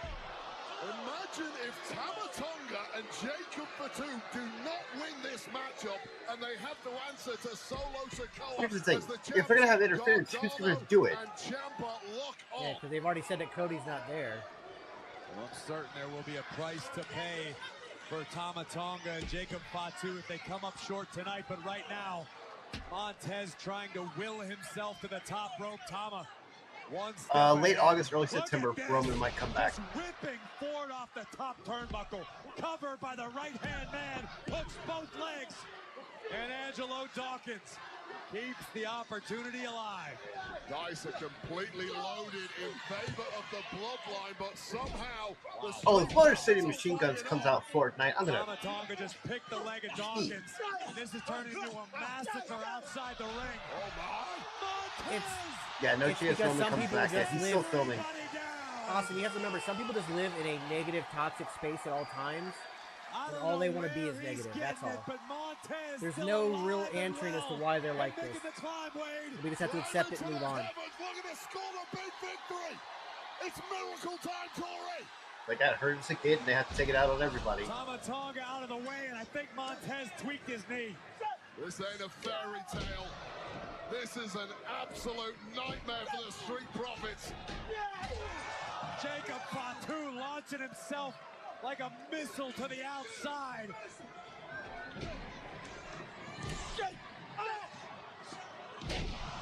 Imagine if Tama Tonga and Jacob Fatu do not win this matchup and they have to answer to Solo Sikoa. Here's the thing. If they're going to have interference, who's going to do it? Yeah, because they've already said that Cody's not there. Well, I'm certain there will be a price to pay for Tama Tonga and Jacob Fatu if they come up short tonight. But right now, Montez trying to will himself to the top rope. Tama. Late August, early September, Roman might come back. Ripping Ford off the top turnbuckle. Covered by the right-hand man. Hooks both legs. And Angelo Dawkins keeps the opportunity alive. Dice are completely loaded in favor of the Bloodline, but somehow the oh, the Motor City Machine Guns comes out Fortnite. I'm gonna. Tonga just picked the leg of Dawkins, and this is turning into a massacre outside the ring. Oh my! It's yeah, no chance Roman comes back yet. He's still filming. Austin, you have to remember, some people just live in a negative, toxic space at all times. And all they want to be is negative. That's all. There's no real answering as to why they're like this. We just have to accept it and move on. Look at the score, a big victory. It's miracle time, Corey. They got hurt as a kid, and they have to take it out on everybody. Tonga out of the way, and I think Montez tweaked his knee. This ain't a fairy tale. This is an absolute nightmare for the Street Profits. Jacob Fatu launching himself like a missile to the outside.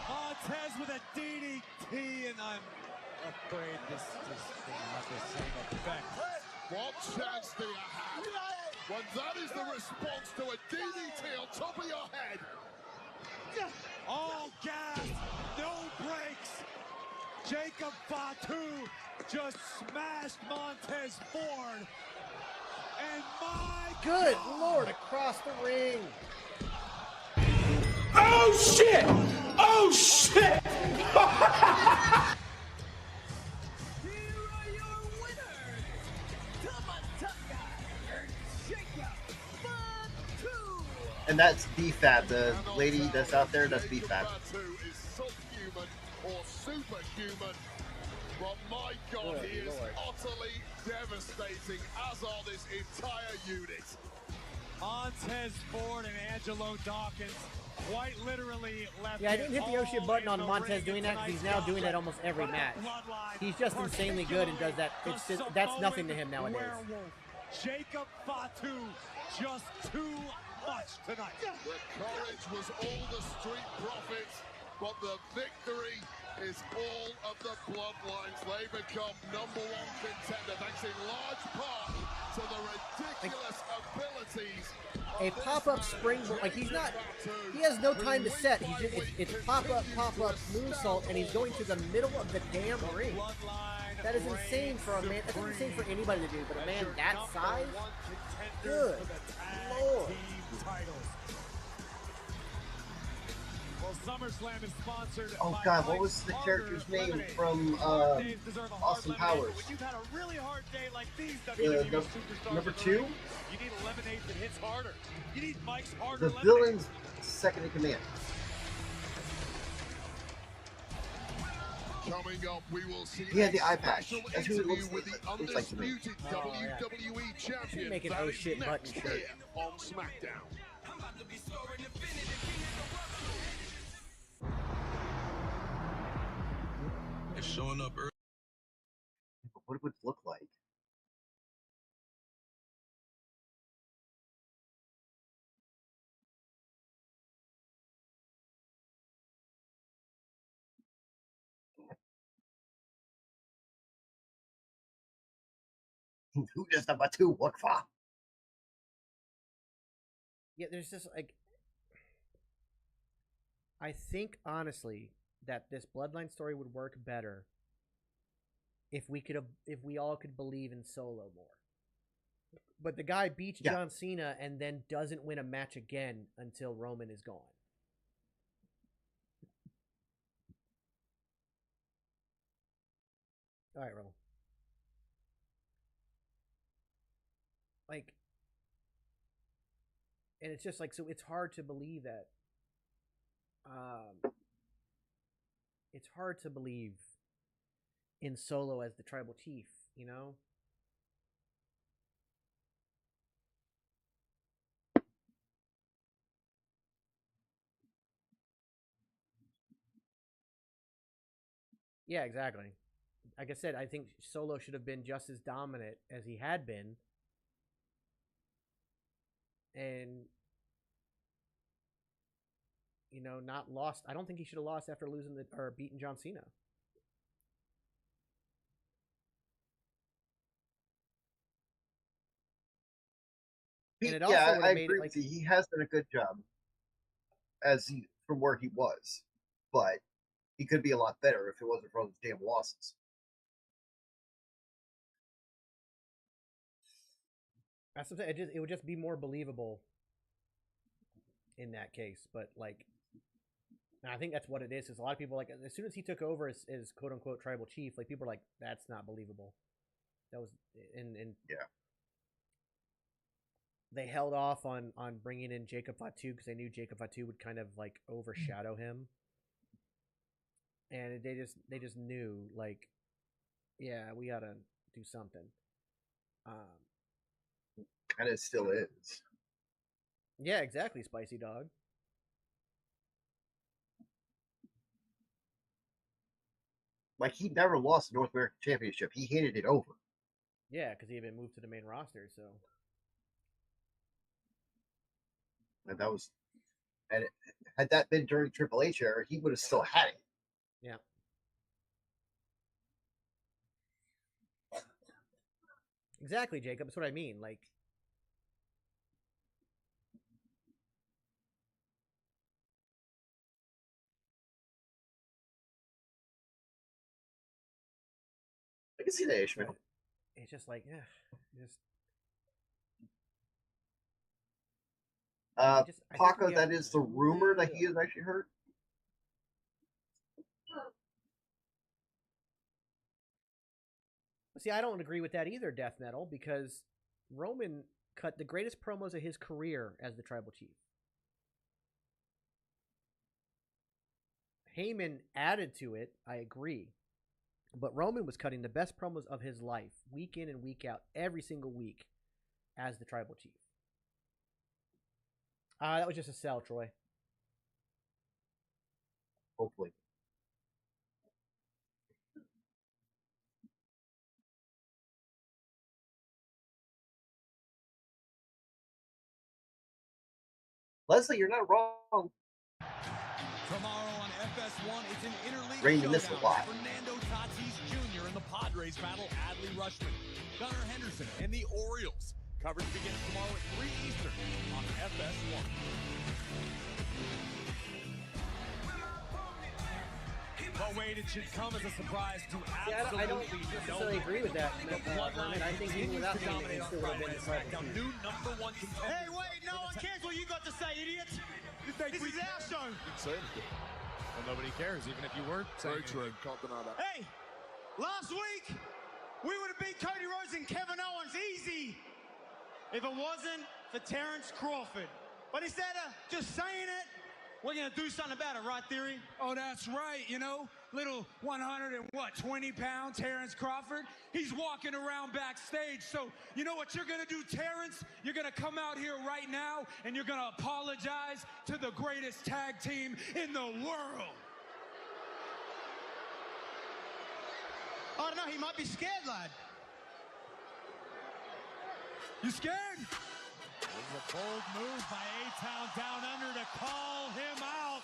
Montez with a DDT, and I'm afraid this is not the same effect. What chance do you have when that is the response to a DDT on top of your head? All gas, no brakes. Jacob Fatu just smashed Montez Ford. And my good Lord, across the ring. Oh shit! Oh shit! And that's BFAB, the lady that's out there, that's BFAB. Is subhuman or superhuman, but my God, he is utterly devastating, as are this entire unit. Montez Ford and Angelo Dawkins quite literally left. Yeah, I didn't hit the oh shit button on Montez doing that because he's now doing that almost every match. He's just insanely good and does that. It's just, that's nothing to him nowadays. Jacob Fatu, just too much tonight. The courage was all the Street Profits, but the victory is all of the Bloodlines. They become number one contender thanks in large part to the ridiculous abilities. A pop-up springboard, like he's not, he has no time to set. He's just, it's pop-up, moonsault, and he's going to the middle of the damn ring. That is insane for a man, that's insane for anybody to do, but a man that size? Good Lord. Well, SummerSlam is sponsored. Oh God, what was the character's name from Austin Powers? When you've had a really hard day like these WWE superstars, number 2? You need a lemonade that hits harder. You need Mike's harder. The villain's second in command. Coming up, we will see he had the eye patch. That's who it looks with the undisputed WWE champion. Make an oh shit button shirt on SmackDown. It's showing up early. What would it look like? Who does number 2 work for? Yeah, there's just like, I think honestly that this Bloodline story would work better if we all could believe in Solo more. But the guy beats John Cena and then doesn't win a match again until Roman is gone. All right, Roman. Like, and it's just like, so it's hard to believe that. It's hard to believe in Solo as the tribal chief, you know? Yeah, exactly. Like I said, I think Solo should have been just as dominant as he had been. And, you know, not lost. I don't think he should have lost after losing or beating John Cena. I agree with you. He has done a good job as from where he was, but he could be a lot better if it wasn't for those damn losses. That's what I'm saying. It would just be more believable in that case. But like, and I think that's what it is. Is a lot of people like as soon as he took over as quote unquote tribal chief, like people are like, that's not believable. That was and yeah. They held off on bringing in Jacob Fatu because they knew Jacob Fatu would kind of like overshadow him, and they just knew like, yeah, we gotta do something. Kind of still is. Yeah, exactly, Spicy Dog. Like he never lost the North American Championship; he handed it over. Yeah, because he had been moved to the main roster, so. And that was, and had that been during Triple H era, he would have still had it. Yeah. Exactly, Jacob. That's what I mean. Like, I can see that, Ishmael. It's just like, yeah, just. Paco, that is the rumor that he is actually hurt. See, I don't agree with that either, Death Metal, because Roman cut the greatest promos of his career as the Tribal Chief. Heyman added to it, I agree. But Roman was cutting the best promos of his life, week in and week out, every single week, as the Tribal Chief. That was just a sell, Troy. Hopefully. Leslie, you're not wrong. Tomorrow on FS1, it's an interleague Rain missed a lot. Fernando Tatis Jr. in the Padres battle Adley Rutschman, Gunnar Henderson, and the Orioles. Coverage begins tomorrow at 3 Eastern on FS1. But wait, it should come as a surprise to absolutely I don't necessarily agree with that. I think even without him, it still would have been Smackdown. New number one contender. Hey, wait, no one cares what you got to say, idiot. This is our show. Well, nobody cares, even if you were. Very true. Can't deny that. Hey, last week, we would have beat Cody Rhodes and Kevin Owens easy if it wasn't for Terrence Crawford. But instead of just saying it, we're going to do something about it, right, Theory? Oh, that's right, you know, little 120-pound Terrence Crawford. He's walking around backstage, so you know what you're going to do, Terrence? You're going to come out here right now, and you're going to apologize to the greatest tag team in the world. I don't know, he might be scared, lad. You scared? This is a bold move by A-Town Down Under to call him out.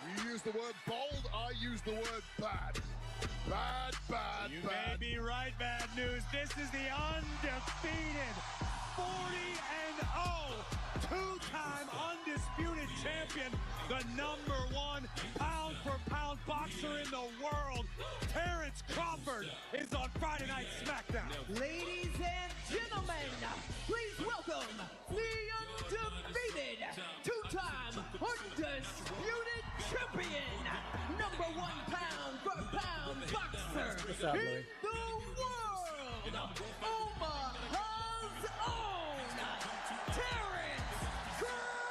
You use the word bold, I use the word bad. Bad, bad, you bad. may be right, Bad News. This is the undefeated 40-0, two-time undisputed champion, the number one pound-for-pound boxer in the world. Terrence Crawford is on Friday Night Smackdown. Ladies and gentlemen, please welcome the undefeated, two-time undisputed champion, number one pound-for-pound boxer in the world, Omaha's own Terrence Crawford.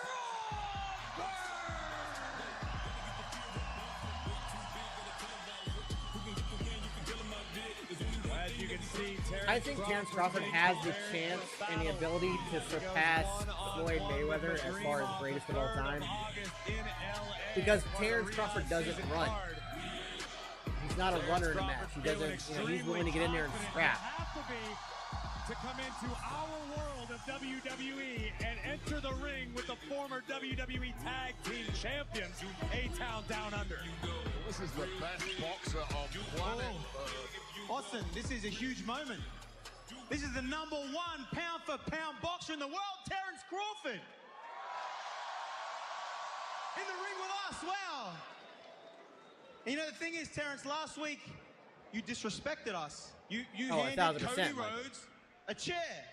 As you can see, I think Terrence Crawford has the chance and the ability to surpass Floyd Mayweather as far as greatest of all time. Because Terrence Crawford doesn't run. He's not a runner in a match. He doesn't, he's willing to get in there and scrap. To come into our world of WWE and enter the ring with the former WWE Tag Team Champions, A-Town Down Under. This is the best boxer on planet Earth. Austin, this is a huge moment. This is the number one pound-for-pound boxer in the world, Terrence Crawford. in the ring with us. Wow. And you know, the thing is, Terrence, last week, you disrespected us. You handed Cody Rhodes a chair.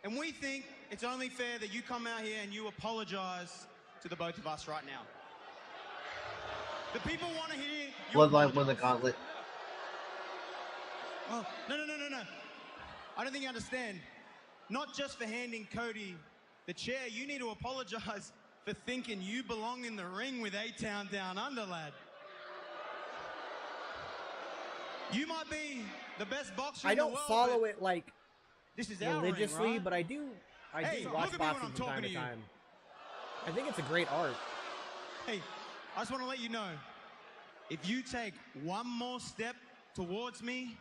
And we think it's only fair that you come out here and you apologize to the both of us right now. The people want to hear you. Bloodline won the gauntlet. Oh, no. I don't think you understand. Not just for handing Cody the chair, you need to apologize for thinking you belong in the ring with A-Town Down Under, lad. You might be the best boxer in the world. I don't follow it like this is religiously, ring, right? but I do watch boxing from time to time. I think it's a great art. Hey, I just want to let you know, if you take one more step towards me,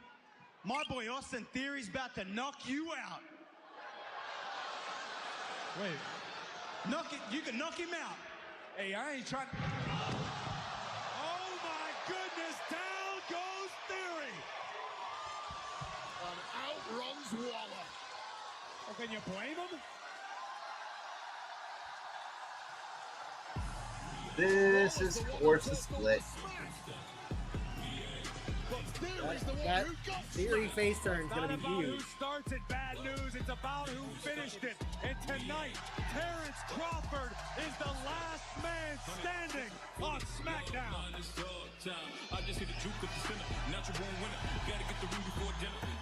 my boy Austin Theory's about to knock you out. Wait, you can knock him out. Hey, I ain't trying. Oh my goodness, down goes Theory. And out runs Waller. Oh, can you blame him? This is force a split. That Theory face turn is going to be huge. Who starts it, bad news. It's about who finished it. And tonight, Terrence Crawford is the last man standing on Smackdown.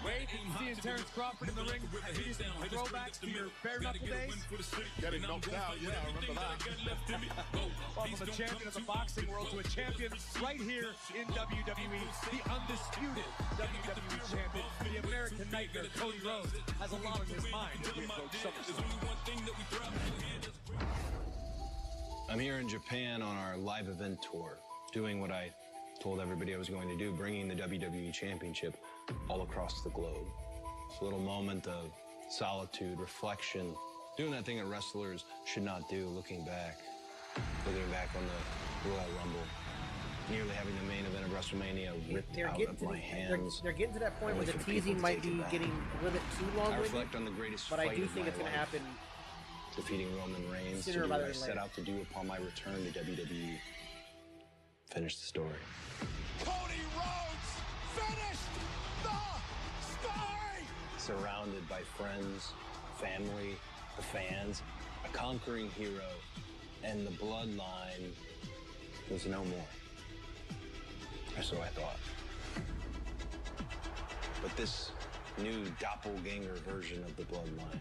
Wait, seeing Terrence Crawford in the ring. Throwback to your bare knuckle days. Getting knocked out, yeah, I remember that. Well, from a champion of the boxing world to a champion right here in WWE, the undisputed WWE champion, the American Nightmare, Cody Rhodes, has a lot on his mind. I'm here in Japan on our live event tour, doing what I told everybody I was going to do, bringing the WWE Championship all across the globe. It's a little moment of solitude, reflection, doing that thing that wrestlers should not do, looking back on the Royal Rumble, nearly having the main event of WrestleMania ripped out of my hands. They're getting to that point where the teasing might be getting a little bit too long. I reflect on the greatest but fight I do of think my it's going to life, happen defeating Roman Reigns, to do what I set out to do upon my return to WWE. Finish the story. Cody Rhodes finished the story! Surrounded by friends, family, the fans, a conquering hero, and the bloodline was no more. Or so I thought. But this new doppelganger version of the bloodline,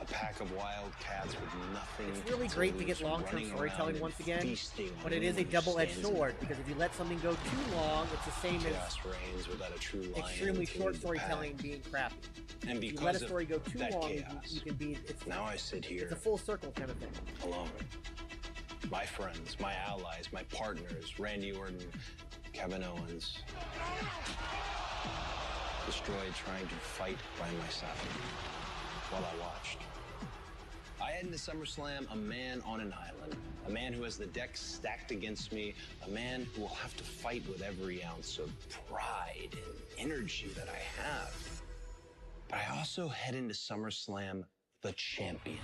a pack of wild cats with nothing. It's really great to get long-term storytelling once again, but it is a double-edged sword, because if you let something go too long, it's the same as extremely short storytelling being crappy. And if you let a story go too long, you can be. Now I sit here. It's a full circle kind of thing. Alone. My friends, my allies, my partners, Randy Orton, Kevin Owens, destroyed trying to fight by my side while I watched. I head into SummerSlam a man on an island, a man who has the deck stacked against me, a man who will have to fight with every ounce of pride and energy that I have. But I also head into SummerSlam the champion.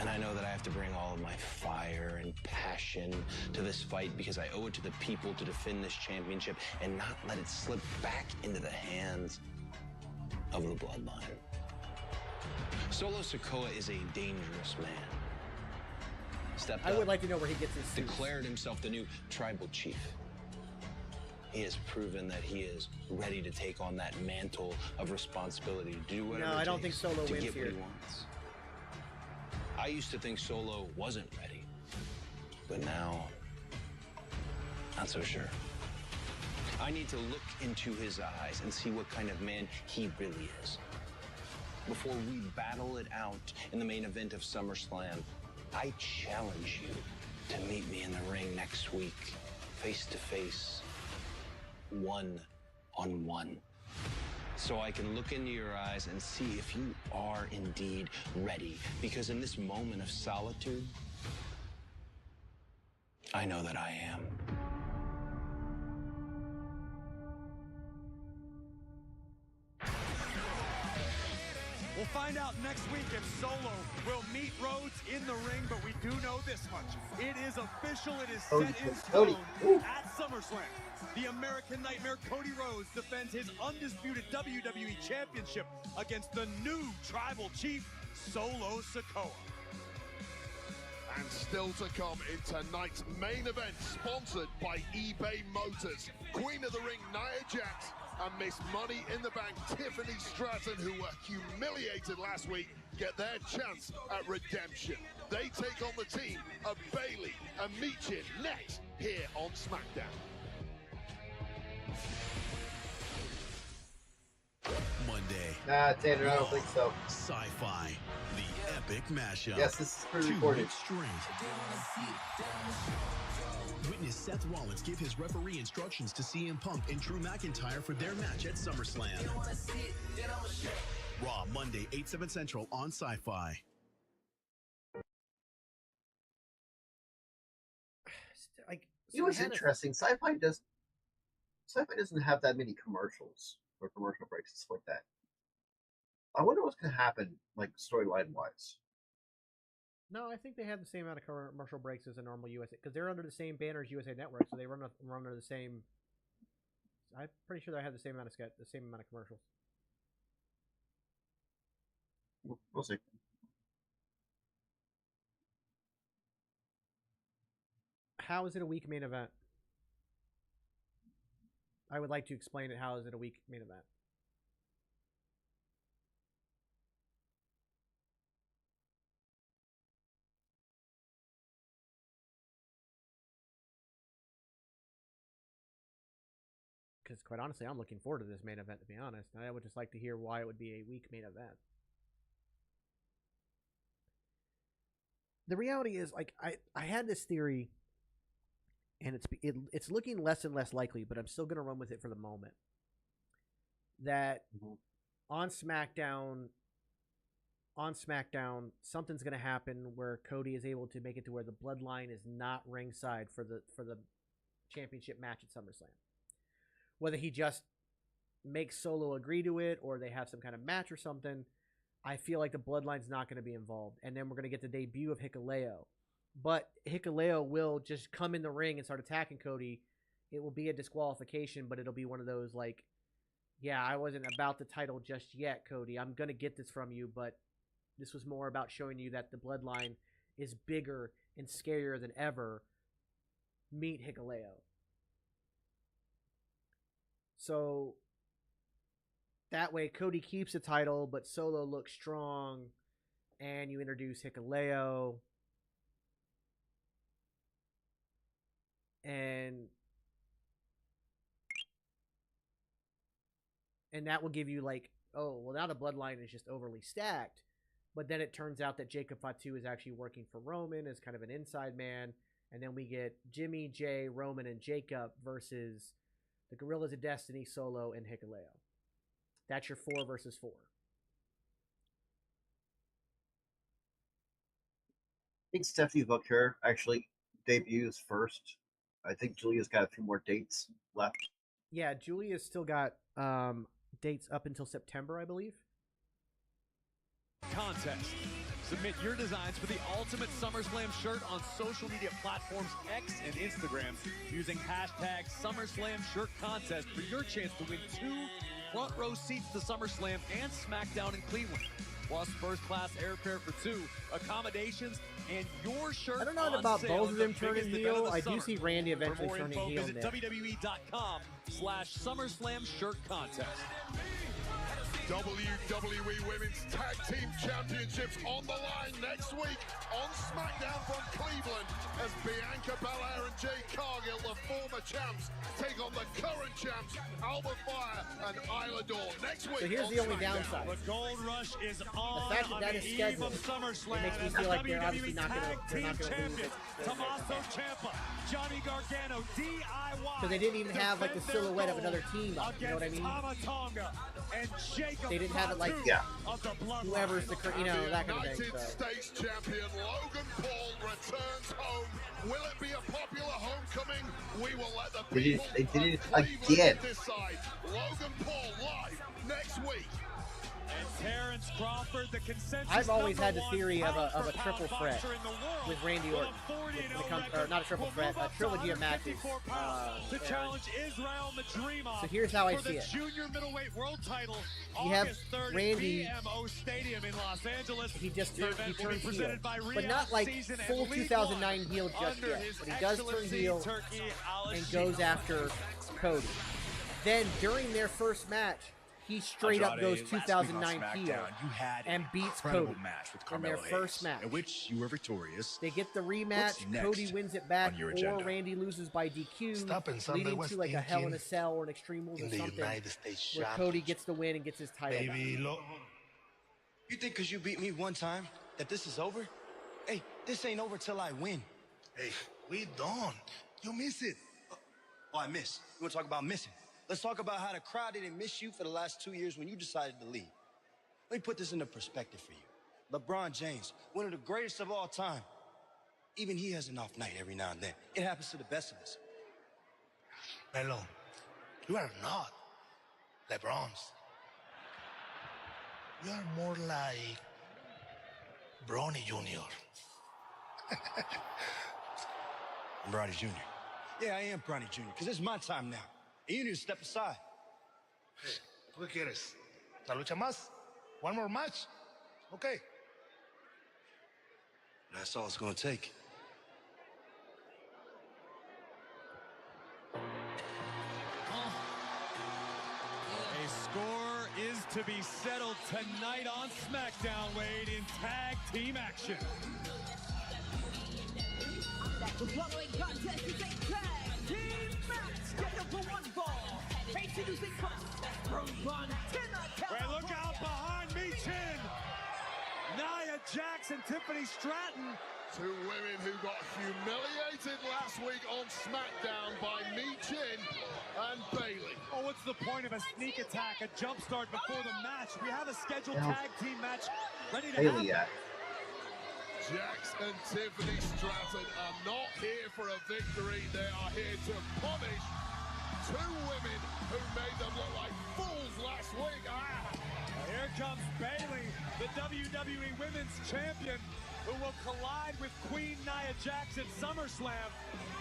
And I know that I have to bring all of my fire and passion to this fight because I owe it to the people to defend this championship and not let it slip back into the hands of the bloodline. Solo Sikoa is a dangerous man. Stepped I would up, like to know where he gets his suits. declared himself the new tribal chief. He has proven that he is ready to take on that mantle of responsibility to do whatever No, I it don't think takes Solo to wins get here. what he wants. I used to think Solo wasn't ready, but now, not so sure. I need to look into his eyes and see what kind of man he really is. Before we battle it out in the main event of SummerSlam, I challenge you to meet me in the ring next week, face to face, one-on-one. So I can look into your eyes and see if you are indeed ready. Because in this moment of solitude, I know that I am. Well, find out next week if Solo will meet Rhodes in the ring, but we do know this much. It is official. It is set in stone at SummerSlam. The American Nightmare Cody Rhodes defends his undisputed WWE Championship against the new Tribal Chief, Solo Sikoa. And still to come in tonight's main event, sponsored by eBay Motors. Queen of the Ring, Nia Jax, and Miss Money in the Bank, Tiffany Stratton, who were humiliated last week, get their chance at redemption. They take on the team of Bayley and Michin next here on Smackdown. Nah, Tanner, I don't think so. Sci-fi, the epic mashup. Yes, this is 2 pre-recorded. weeks straight. Witness Seth Rollins give his referee instructions to CM Punk and Drew McIntyre for their match at SummerSlam. Raw, Monday, 8/7 Central on Sci-Fi. You know what's interesting? Sci-Fi doesn't have that many commercials or commercial breaks and stuff like that. I wonder what's going to happen, like storyline wise. No, I think they have the same amount of commercial breaks as a normal USA, because they're under the same banner as USA Network, so they run under the same. I'm pretty sure they have the same amount of commercials. We'll see. How is it a week main event? I would like to explain it. How is it a week main event? Because quite honestly, I'm looking forward to this main event, to be honest. I would just like to hear why it would be a weak main event. The reality is, like, I had this theory, and it's looking less and less likely, but I'm still going to run with it for the moment, that on SmackDown, something's going to happen where Cody is able to make it to where the Bloodline is not ringside for the championship match at SummerSlam. Whether he just makes Solo agree to it or they have some kind of match or something, I feel like the Bloodline's not going to be involved. And then we're going to get the debut of Hikuleo. But Hikuleo will just come in the ring and start attacking Cody. It will be a disqualification, but it'll be one of those like, yeah, I wasn't about the title just yet, Cody. I'm going to get this from you, but this was more about showing you that the Bloodline is bigger and scarier than ever. Meet Hikuleo. So that way Cody keeps the title, but Solo looks strong, and you introduce Hikuleo. And that will give you like, oh, well, now the Bloodline is just overly stacked. But then it turns out that Jacob Fatu is actually working for Roman as kind of an inside man. And then we get Jimmy, Jay, Roman, and Jacob versus the Gorillas of Destiny, Solo, and Hikuleo. That's your 4 versus 4. I think Stephanie Vaquer actually debuts first. I think Julia's got a few more dates left. Yeah, Julia's still got dates up until September, I believe. Contest. Submit your designs for the Ultimate SummerSlam shirt on social media platforms X and Instagram using hashtag SummerSlam Shirt Contest for your chance to win 2 front row seats to SummerSlam and Smackdown in Cleveland. Plus first-class airfare for 2, accommodations, and your shirt. I don't know about both of them turning heel. I do see Randy eventually turning heel. Visit WWE.com/SummerSlam Shirt Contest. WWE Women's Tag Team Championships on the line next week on SmackDown from Cleveland as Bianca Belair and Jade Cargill, the former champs, take on the current champs, Alba Fire and Isla Dawn next week. So here's the only downside. The Gold Rush is on the fact that is scheduled. SummerSlam. It makes me feel like they're obviously not going to lose it. Tommaso Ciampa, Johnny Gargano, DIY. Because they didn't even have like the silhouette of another team up, you know what I mean? And they didn't have it like whoever's the, you know, that kind of thing. United States champion Logan Paul returns home. Will it be a popular homecoming? We will let the people they did it again. decide. Logan Paul live next week. Terrence Crawford, the consensus I've always had the theory of a triple threat with Randy Orton. Or not a triple threat, a trilogy of matches. To challenge Israel Madrimov. So here's how I see it. Junior middleweight world title. You have August 3rd, Randy. BMO Stadium in Los Angeles. He just turns heel, by but not like full 2009 heel just yet. But he does turn heel and goes after Cody. Then during their first match, he straight up goes 2009 heel and beats Cody in their first match, in which you were victorious. They get the rematch. Cody wins it back, or Randy loses by DQ, leading to like a Hell in a Cell or an Extreme Rules or something, where Cody gets the win and gets his title back. You think because you beat me one time that this is over? Hey, this ain't over till I win. Hey, we done. You miss it. Oh, I miss. You want to talk about missing? Let's talk about how the crowd didn't miss you for the last 2 years when you decided to leave. Let me put this into perspective for you. LeBron James, one of the greatest of all time. Even he has an off night every now and then. It happens to the best of us. Melo, you are not LeBron's. You are more like Bronny Jr. I'm Bronny Jr. Yeah, I am Bronny Jr. because it's my time now. And you need to step aside. Hey, ¿tú qué quieres? ¿La lucha más? One more match? Okay. That's all it's going to take. A score is to be settled tonight on Smackdown, Wade, in tag team action. The following contest is a tag team match scheduled for one fall. Introducing first, Hey, look out behind me, Chin! Nia Jax and Tiffany Stratton. Two women who got humiliated last week on SmackDown by Michin and Bayley. Oh, what's the point of a sneak attack, a jump start before the match? We have a scheduled tag team match ready to happen. Jax and Tiffany Stratton are not here for a victory. They are here to punish two women who made them look like fools last week. Here comes Bayley, the WWE Women's Champion, who will collide with Queen Nia Jax at SummerSlam.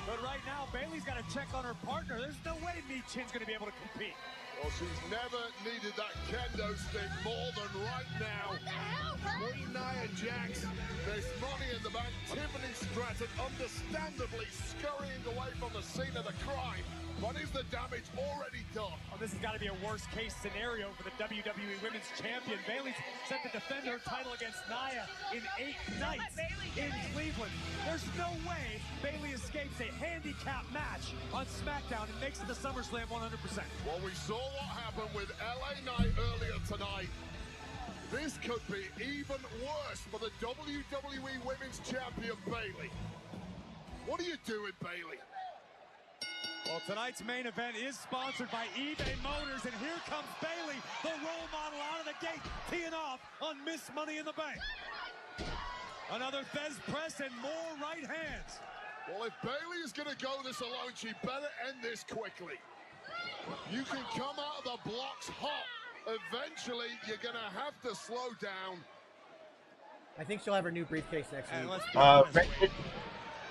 But right now, Bayley's got to check on her partner. There's no way Michin's going to be able to compete. Well, she's never needed that kendo stick more than right now. Queen Nia Jax, there's money in the bank. Tiffany Stratton understandably scurrying away from the scene of the crime. But is the damage already done? Oh, this has got to be a worst-case scenario for the WWE Women's Champion. Bayley's set to defend her title against Nia in 8 nights in Cleveland. There's no way Bayley escapes a handicap match on SmackDown and makes it to SummerSlam 100%. Well, we saw what happened with LA Knight earlier tonight. This could be even worse for the WWE Women's Champion, Bayley. What are you doing, Bayley? Well, tonight's main event is sponsored by eBay Motors, and here comes Bayley, the role model out of the gate, teeing off on Miss Money in the Bank. Another Fez press and more right hands. Well, if Bayley is going to go this alone, she better end this quickly. You can come out of the blocks hot. Eventually, you're going to have to slow down. I think she'll have her new briefcase next week.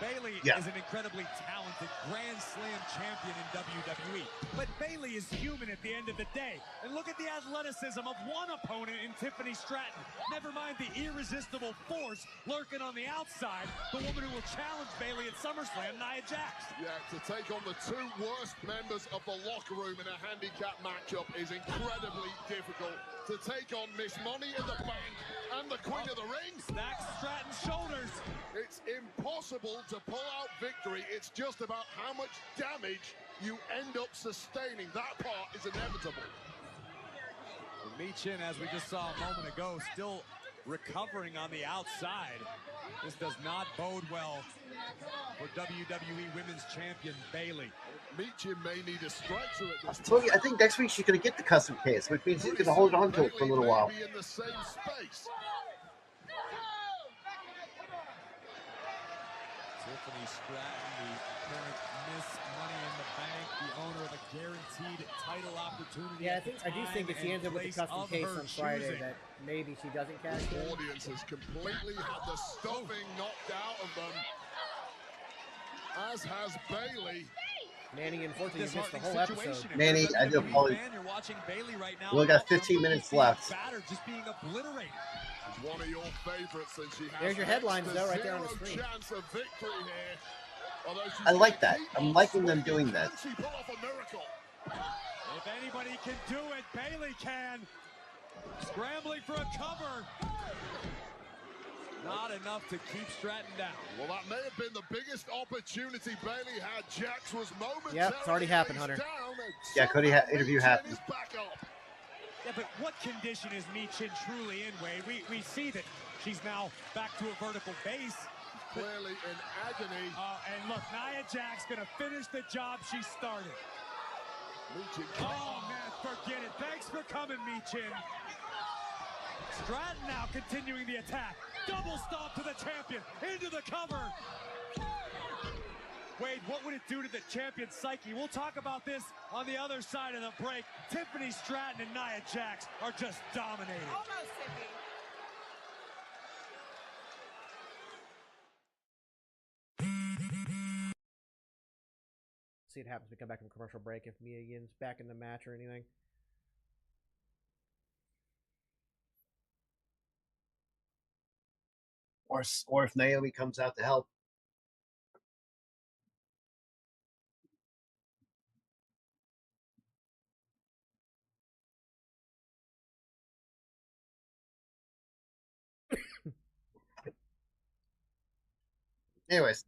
Bayley is an incredibly talented Grand Slam champion in WWE. But Bayley is human at the end of the day. And look at the athleticism of one opponent in Tiffany Stratton. Never mind the irresistible force lurking on the outside. The woman who will challenge Bayley at SummerSlam, Nia Jax. Yeah, to take on the two worst members of the locker room in a handicap matchup is incredibly difficult. To take on Miss Money in the Bank and the Queen of the Ring. Snacks Stratton's shoulders. It's impossible to pull out victory. It's just about how much damage you end up sustaining. That part is inevitable. Michin, as we just saw a moment ago, still recovering on the outside. This does not bode well for WWE Women's Champion Bayley. Michin may need a stretcher at this time. I think next week she's going to get the custom case, which means he's going to hold on to it for a little while. In the same space. Tiffany Stratton, the current Miss Money in the Bank, the owner of a guaranteed title opportunity. Yeah, I do think if she ends up with the custom case on Friday, that maybe she doesn't cash in. The audience has completely had the stuffing knocked out of them, as has Bayley. Manny, unfortunately, you missed the whole episode. Manny, I do apologize. We only got 15 minutes left. Just being obliterated. One of your favorites, and she has There's your headlines, though, right there on the screen. Chance of victory here. I like that. I'm liking them doing that. She pull off a miracle. If anybody can do it, Bayley can. Scrambling for a cover. Not enough to keep Stratton down. Well, that may have been the biggest opportunity Bayley had. Jax was momentarily. Yep, it's already happened, Hunter. Yeah, Cody interview happened. Yeah, but what condition is Michin truly in, Wade? We see that she's now back to a vertical base. Clearly in agony. And look, Nia Jax gonna finish the job she started. Michin. Oh, man, forget it. Thanks for coming, Michin. Stratton now continuing the attack. Double stomp to the champion. Into the cover. Wade, what would it do to the champion's psyche? We'll talk about this on the other side of the break. Tiffany Stratton and Nia Jax are just dominating. Almost, Tiffany. See what happens when we come back from commercial break, if Mia Yin's back in the match or anything. Or if Naomi comes out to help. Anyways,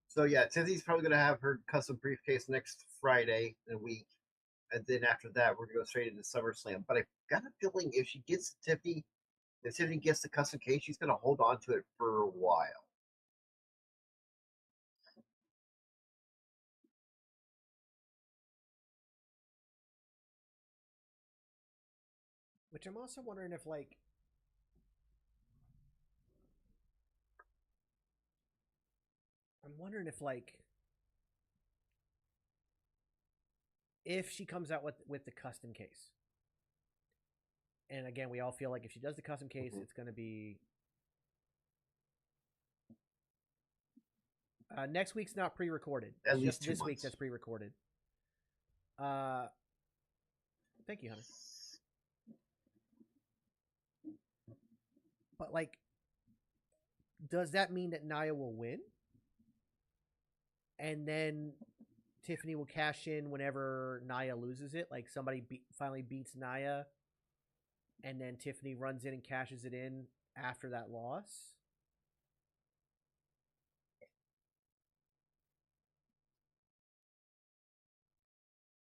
so yeah, Tiffany's probably gonna have her custom briefcase next Friday in a week, and then after that, we're gonna go straight into SummerSlam. But I got a feeling if she gets Tiffany, if Tiffany gets the custom case, she's gonna hold on to it for a while. Which I'm also wondering if, like, if she comes out with the custom case. And again, we all feel like if she does the custom case, it's going to be next week's not pre-recorded. At it's least just this 2 week months. that's pre-recorded. Thank you, Hunter. But, like, does that mean that Nia will win? And then Tiffany will cash in whenever Nia loses it? Like, somebody finally beats Nia, and then Tiffany runs in and cashes it in after that loss?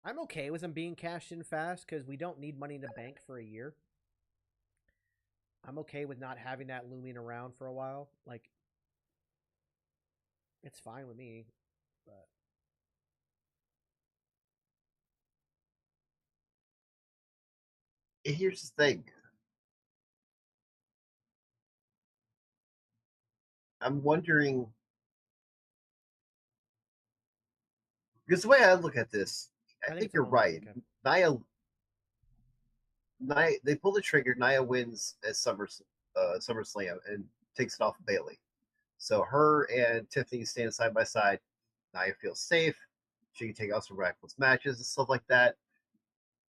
I'm okay with them being cashed in fast because we don't need Money in the Bank for a year. I'm okay with not having that looming around for a while. Like, it's fine with me, but here's the thing. I'm wondering, because the way I look at this, I think you're right. Nia, they pull the trigger. Nia wins at SummerSlam and takes it off of Bayley. So her and Tiffany stand side by side. Nia feels safe. She can take out some reckless matches and stuff like that.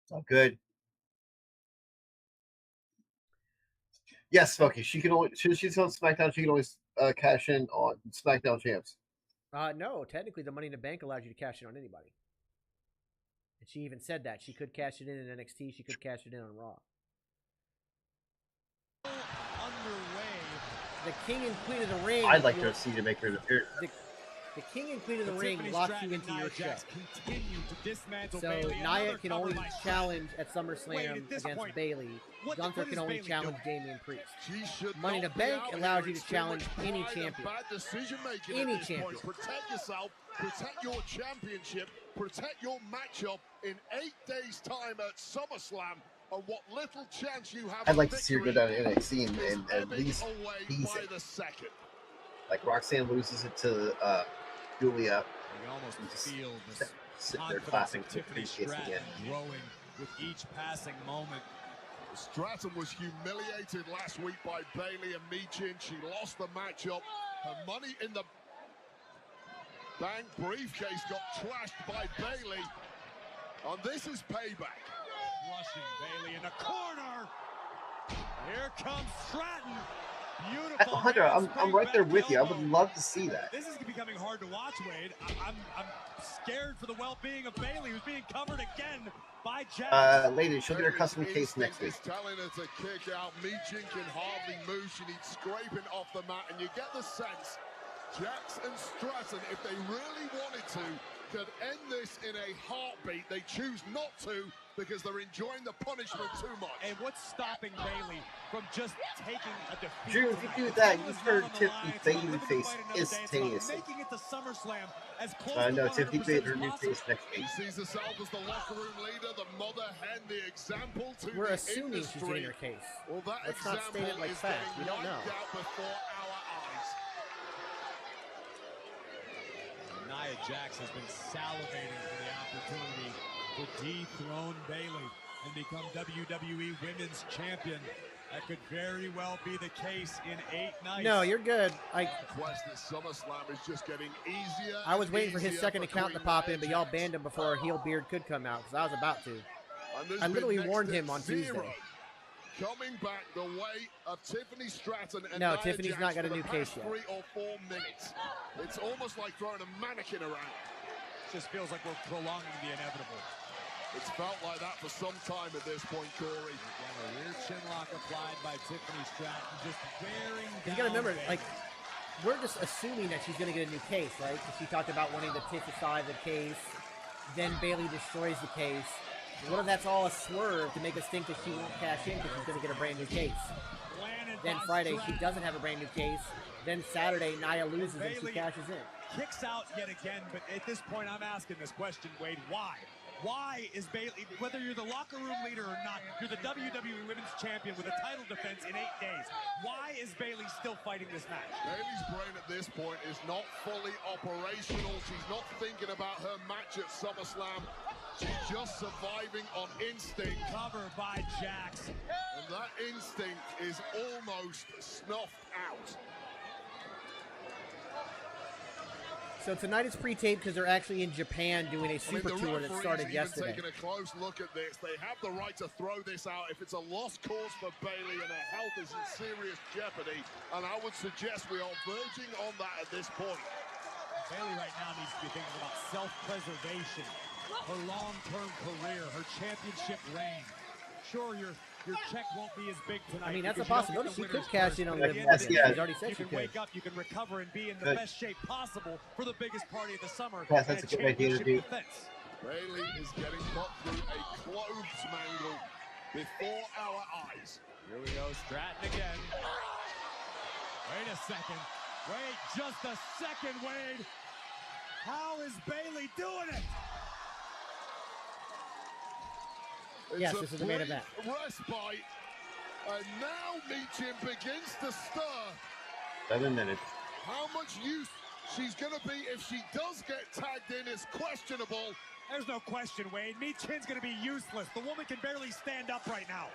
It's all good. Yes, Smokey. She's on SmackDown. She can always cash in on SmackDown champs. No, technically the Money in the Bank allows you to cash in on anybody. And she even said that. She could cash it in NXT. She could cash it in on Raw. The King and Queen of the Ring. I'd like to see to make her appear. The King and Queen of the Ring lock you into your show. So Nia can only challenge at SummerSlam against Bayley. Gunther can only challenge Damian Priest. Money in the Bank allows you to challenge any champion. Any champion. Protect yourself, protect your championship, protect your matchup in 8 days' time at SummerSlam. and what little chance you have. I'd like to see her go down to NXT and at least tease it. Like Roxanne loses it to Julia. You can almost feel the sit there clapping to Tiffany Stratton growing with each passing moment. Stratton was humiliated last week by Bayley and Michin. She lost the matchup. Her Money in the Bank briefcase got trashed by Bayley. And this is payback. Rushing Bayley in the corner. Here comes Stratton. Beautiful. Hunter, I'm right there with you. I would love to see that. This is becoming hard to watch, Wade. I'm scared for the well-being of Bayley, who's being covered again by Jax. Lady, she'll get her custom case next week. Telling her to kick out. Michin can hardly move. She needs scraping off the mat, and you get the sense Jax and Stratton, if they really wanted to, could end this in a heartbeat. They choose not to because they're enjoying the punishment too much. And what's stopping Bayley from just taking a defeat? Drew, if you do that, you turn Tiffany baby face instantaneously. Making it to SummerSlam as close No, Tiffany made her new face next week. She sees herself as the locker room leader, the mother hen, the example to We're the assuming industry. she's getting her case. Well, that Let's not state it like fact. We don't know. Before our eyes. Nia Jax has been salivating for the opportunity to dethrone Bayley and become WWE Women's Champion. That could very well be the case in 8 nights. No, you're good. Quest at SummerSlam is just getting easier. I was waiting for his second account to pop in, but y'all banned him before heel beard could come out because I was about to. I literally warned him on Tuesday. Coming back the way of Tiffany Stratton and No, Nia Tiffany's Jax not got a for the new case past yet. 3 or 4 minutes. It's almost like throwing a mannequin around. Just feels like we're prolonging the inevitable. It's felt like that for some time at this point, Corey. Again, a rear chinlock applied by Tiffany Stratton, just bearing down. You gotta remember, like, we're just assuming that she's gonna get a new case, right? Because she talked about wanting to tip aside the case, then Bayley destroys the case. What if that's all a swerve to make us think that she won't cash in because she's gonna get a brand new case? Then Friday she doesn't have a brand new case. Then Saturday Nia loses and she cashes in. Kicks out yet again, but at this point I'm asking this question, Wade, why? Why is Bayley, whether you're the locker room leader or not, you're the WWE Women's Champion with a title defense in 8 days. Why is Bayley still fighting this match? Bayley's brain at this point is not fully operational. She's not thinking about her match at SummerSlam. She's just surviving on instinct. Cover by Jax. And that instinct is almost snuffed out. So tonight is pre-taped because they're actually in Japan doing a super tour that started yesterday. Taking a close look at this. They have the right to throw this out if it's a lost cause for Bayley and her health is in serious jeopardy. And I would suggest we are verging on that at this point. Bayley right now needs to be thinking about self-preservation, her long-term career, her championship reign. Sure, your check won't be as big tonight. I mean, that's a because you don't possibility. get She the could winner's cash purse, in on but the at the end of the day, She's already said you she can could. wake up, you can recover and be in the Good. best shape possible for the biggest party of the summer. Yes, that's a good idea to do. Defense. Bayley is getting put through a clothes mangle before our eyes. Here we go, Stratton again. Wait a second. Wait just a second, Wade. How is Bayley doing it? It's Yes, this is the main event. Respite, and now Michin begins to stir. 7 minutes. How much use she's going to be if she does get tagged in is questionable. There's no question, Wade. Michin's going to be useless. The woman can barely stand up right now.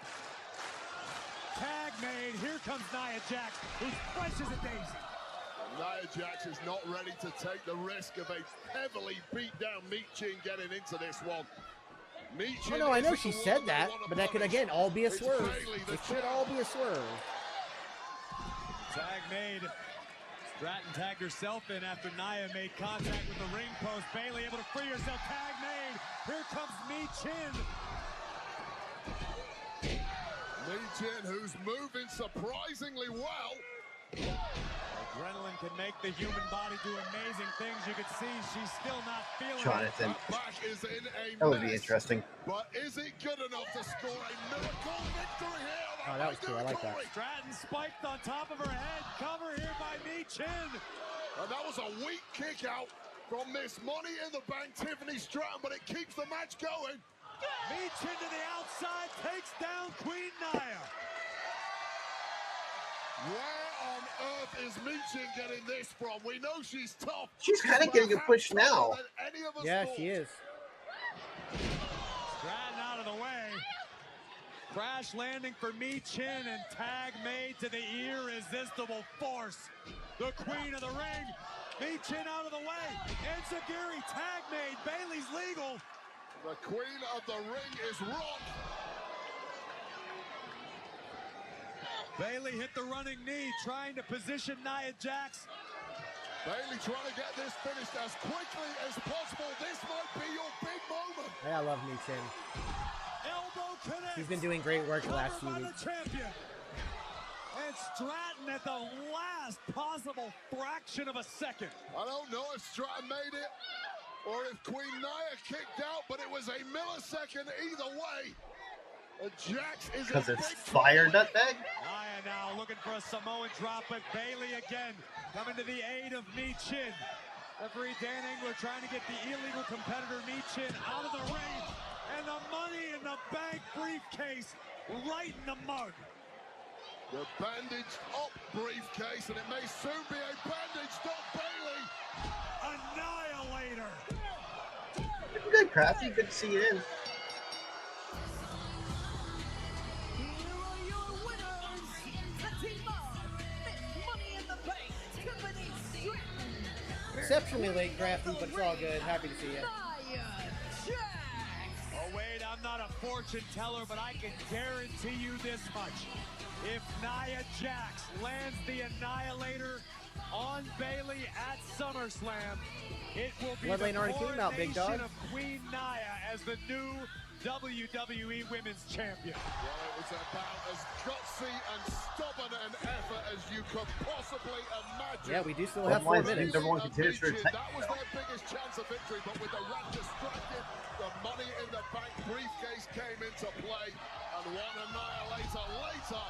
Tag made. Here comes Nia Jax, who's fresh as a daisy. Nia Jax is not ready to take the risk of a heavily beat down Michin getting into this one. Oh no, I know she said that, but that could again all be a swerve. It could all be a swerve. Tag made. Stratton tagged herself in after Nia made contact with the ring post. Bayley able to free herself. Tag made. Here comes Michin. Michin, who's moving surprisingly well. Adrenaline can make the human body do amazing things. You can see she's still not feeling Jonathan. it. Back is in a That would be mess. interesting. But is it good enough to score a miracle victory here? Oh, that was cool. I like that. Stratton spiked on top of her head. Cover here by Michin. And that was a weak kick out from Miss Money in the Bank, Tiffany Stratton, but it keeps the match going. Michin to the outside, takes down Queen Nia. Where on earth is Michin getting this from? We know she's tough. She's kind of getting a push now. Yeah, she is. Stratton out of the way. Crash landing for Michin and tag made to the irresistible force. The queen of the ring. Michin out of the way. Enziguri tag made. Bailey's legal. The queen of the ring is rocked. Bailey hit the running knee, trying to position Nia Jax. Bailey trying to get this finished as quickly as possible. This might be your big moment. Yeah, I love Michin. Elbow connect. He's been doing great work the last few weeks. Champion. And Stratton at the last possible fraction of a second. I don't know if Stratton made it or if Queen Nia kicked out, but it was a millisecond either way. Jax is because it's fire nutbag. Nia now looking for a Samoan drop, but Bailey again coming to the aid of Michin. Referee Dan Engler trying to get the illegal competitor Michin out of the ring, and the Money in the Bank briefcase right in the mug. The bandaged up briefcase, and it may soon be a bandaged up Bailey. Annihilator. Good, Crafty. Good to see you in. Exceptionally late, Crafty, but it's all good. Happy to see you. Oh, wait, I'm not a fortune teller, but I can guarantee you this much. If Nia Jax lands the Annihilator on Bailey at SummerSlam, it will be Bloodline already came out, big dog. of Queen Nia as the new WWE Women's Champion. Well, it was about as gutsy and stubborn an effort as you could possibly imagine. Yeah, we do still have 4 minutes. Number One Contendership. That was their biggest chance of victory, but with the ref distracted, the Money in the Bank briefcase came into play, and one Annihilator later,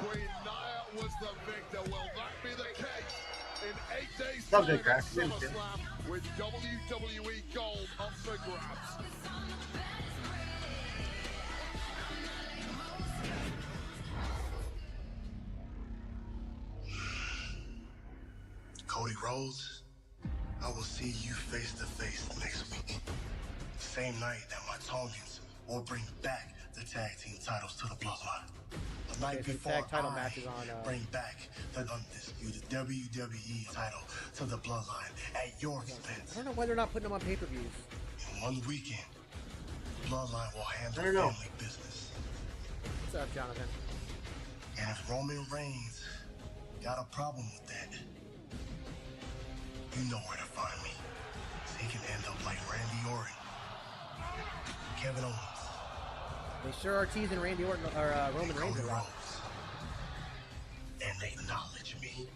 Queen Nia was the victor. Will that be the case in 8 days' time at SummerSlam with WWE Gold up for grabs? Cody Rhodes, I will see you face to face next week. Same night that my Tongans will bring back the tag team titles to the Bloodline. The night before tag title matches on, bring back the undisputed WWE title to the Bloodline at your expense. I don't know why they're not putting them on pay-per-views. In one weekend, Bloodline will handle family business. What's up, Jonathan? And if Roman Reigns got a problem with that, you know where to find me. So he can end up like Randy Orton, Kevin Owens. They sure are teasing Randy Orton or Roman Reigns a lot. And they acknowledge me.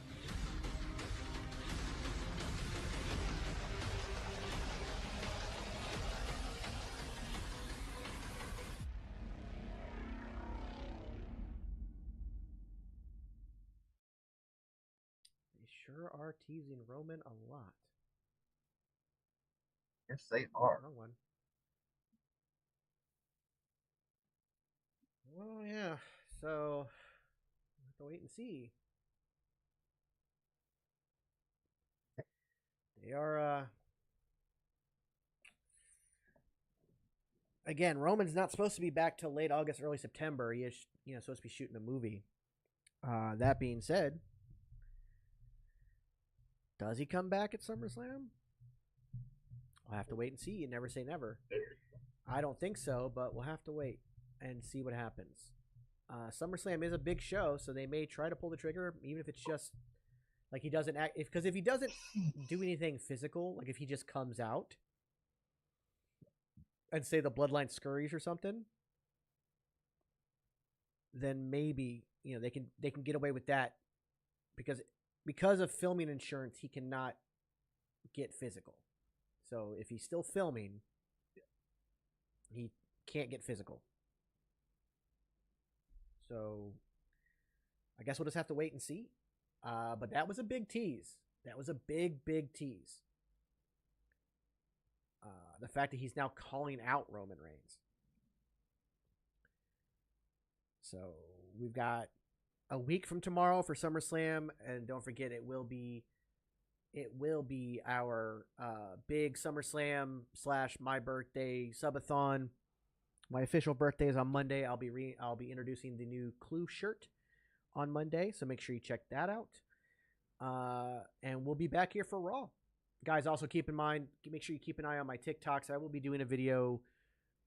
They sure are teasing Roman a lot. Yes, they are. Wrong one. Well, yeah. So we'll have to wait and see. They are. Again, Roman's not supposed to be back till late August, early September. He is, supposed to be shooting a movie. That being said, does he come back at SummerSlam? We'll have to wait and see. You never say never. I don't think so, but we'll have to wait and see what happens. SummerSlam is a big show, so they may try to pull the trigger, even if it's just like he doesn't act. Because if he doesn't do anything physical, like if he just comes out and say the bloodline scurries or something, then maybe they can get away with that because of filming insurance, he cannot get physical. So if he's still filming, he can't get physical. So I guess we'll just have to wait and see. But that was a big tease. That was a big, big tease. The fact that he's now calling out Roman Reigns. So we've got a week from tomorrow for SummerSlam, and don't forget it will be our big SummerSlam / my birthday subathon. My official birthday is on Monday. I'll be introducing the new Clue shirt on Monday, so make sure you check that out. And we'll be back here for Raw. Guys, also make sure you keep an eye on my TikToks. I will be doing a video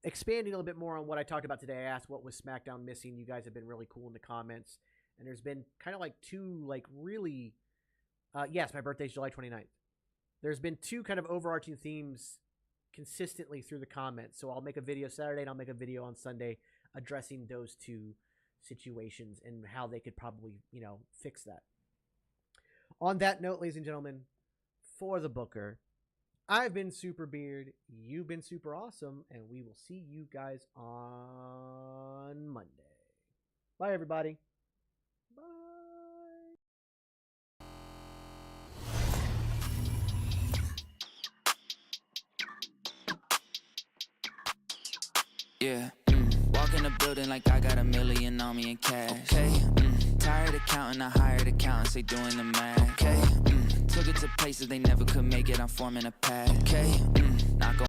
expanding a little bit more on what I talked about today. I asked what was SmackDown missing. You guys have been really cool in the comments. And there's been kind of like two, like really, yes, my birthday's July 29th. There's been two kind of overarching themes consistently through the comments. So I'll make a video Saturday and I'll make a video on Sunday addressing those two situations and how they could probably, fix that. On that note, ladies and gentlemen, for the Booker, I've been Super Beard, you've been super awesome, and we will see you guys on Monday. Bye, everybody. Bye. Yeah, walk in the building like I got $1 million on me in cash. Okay, tired of counting, I hired accountants, they doing the math. Okay, took it to places they never could make it, I'm forming a path. Okay, not gonna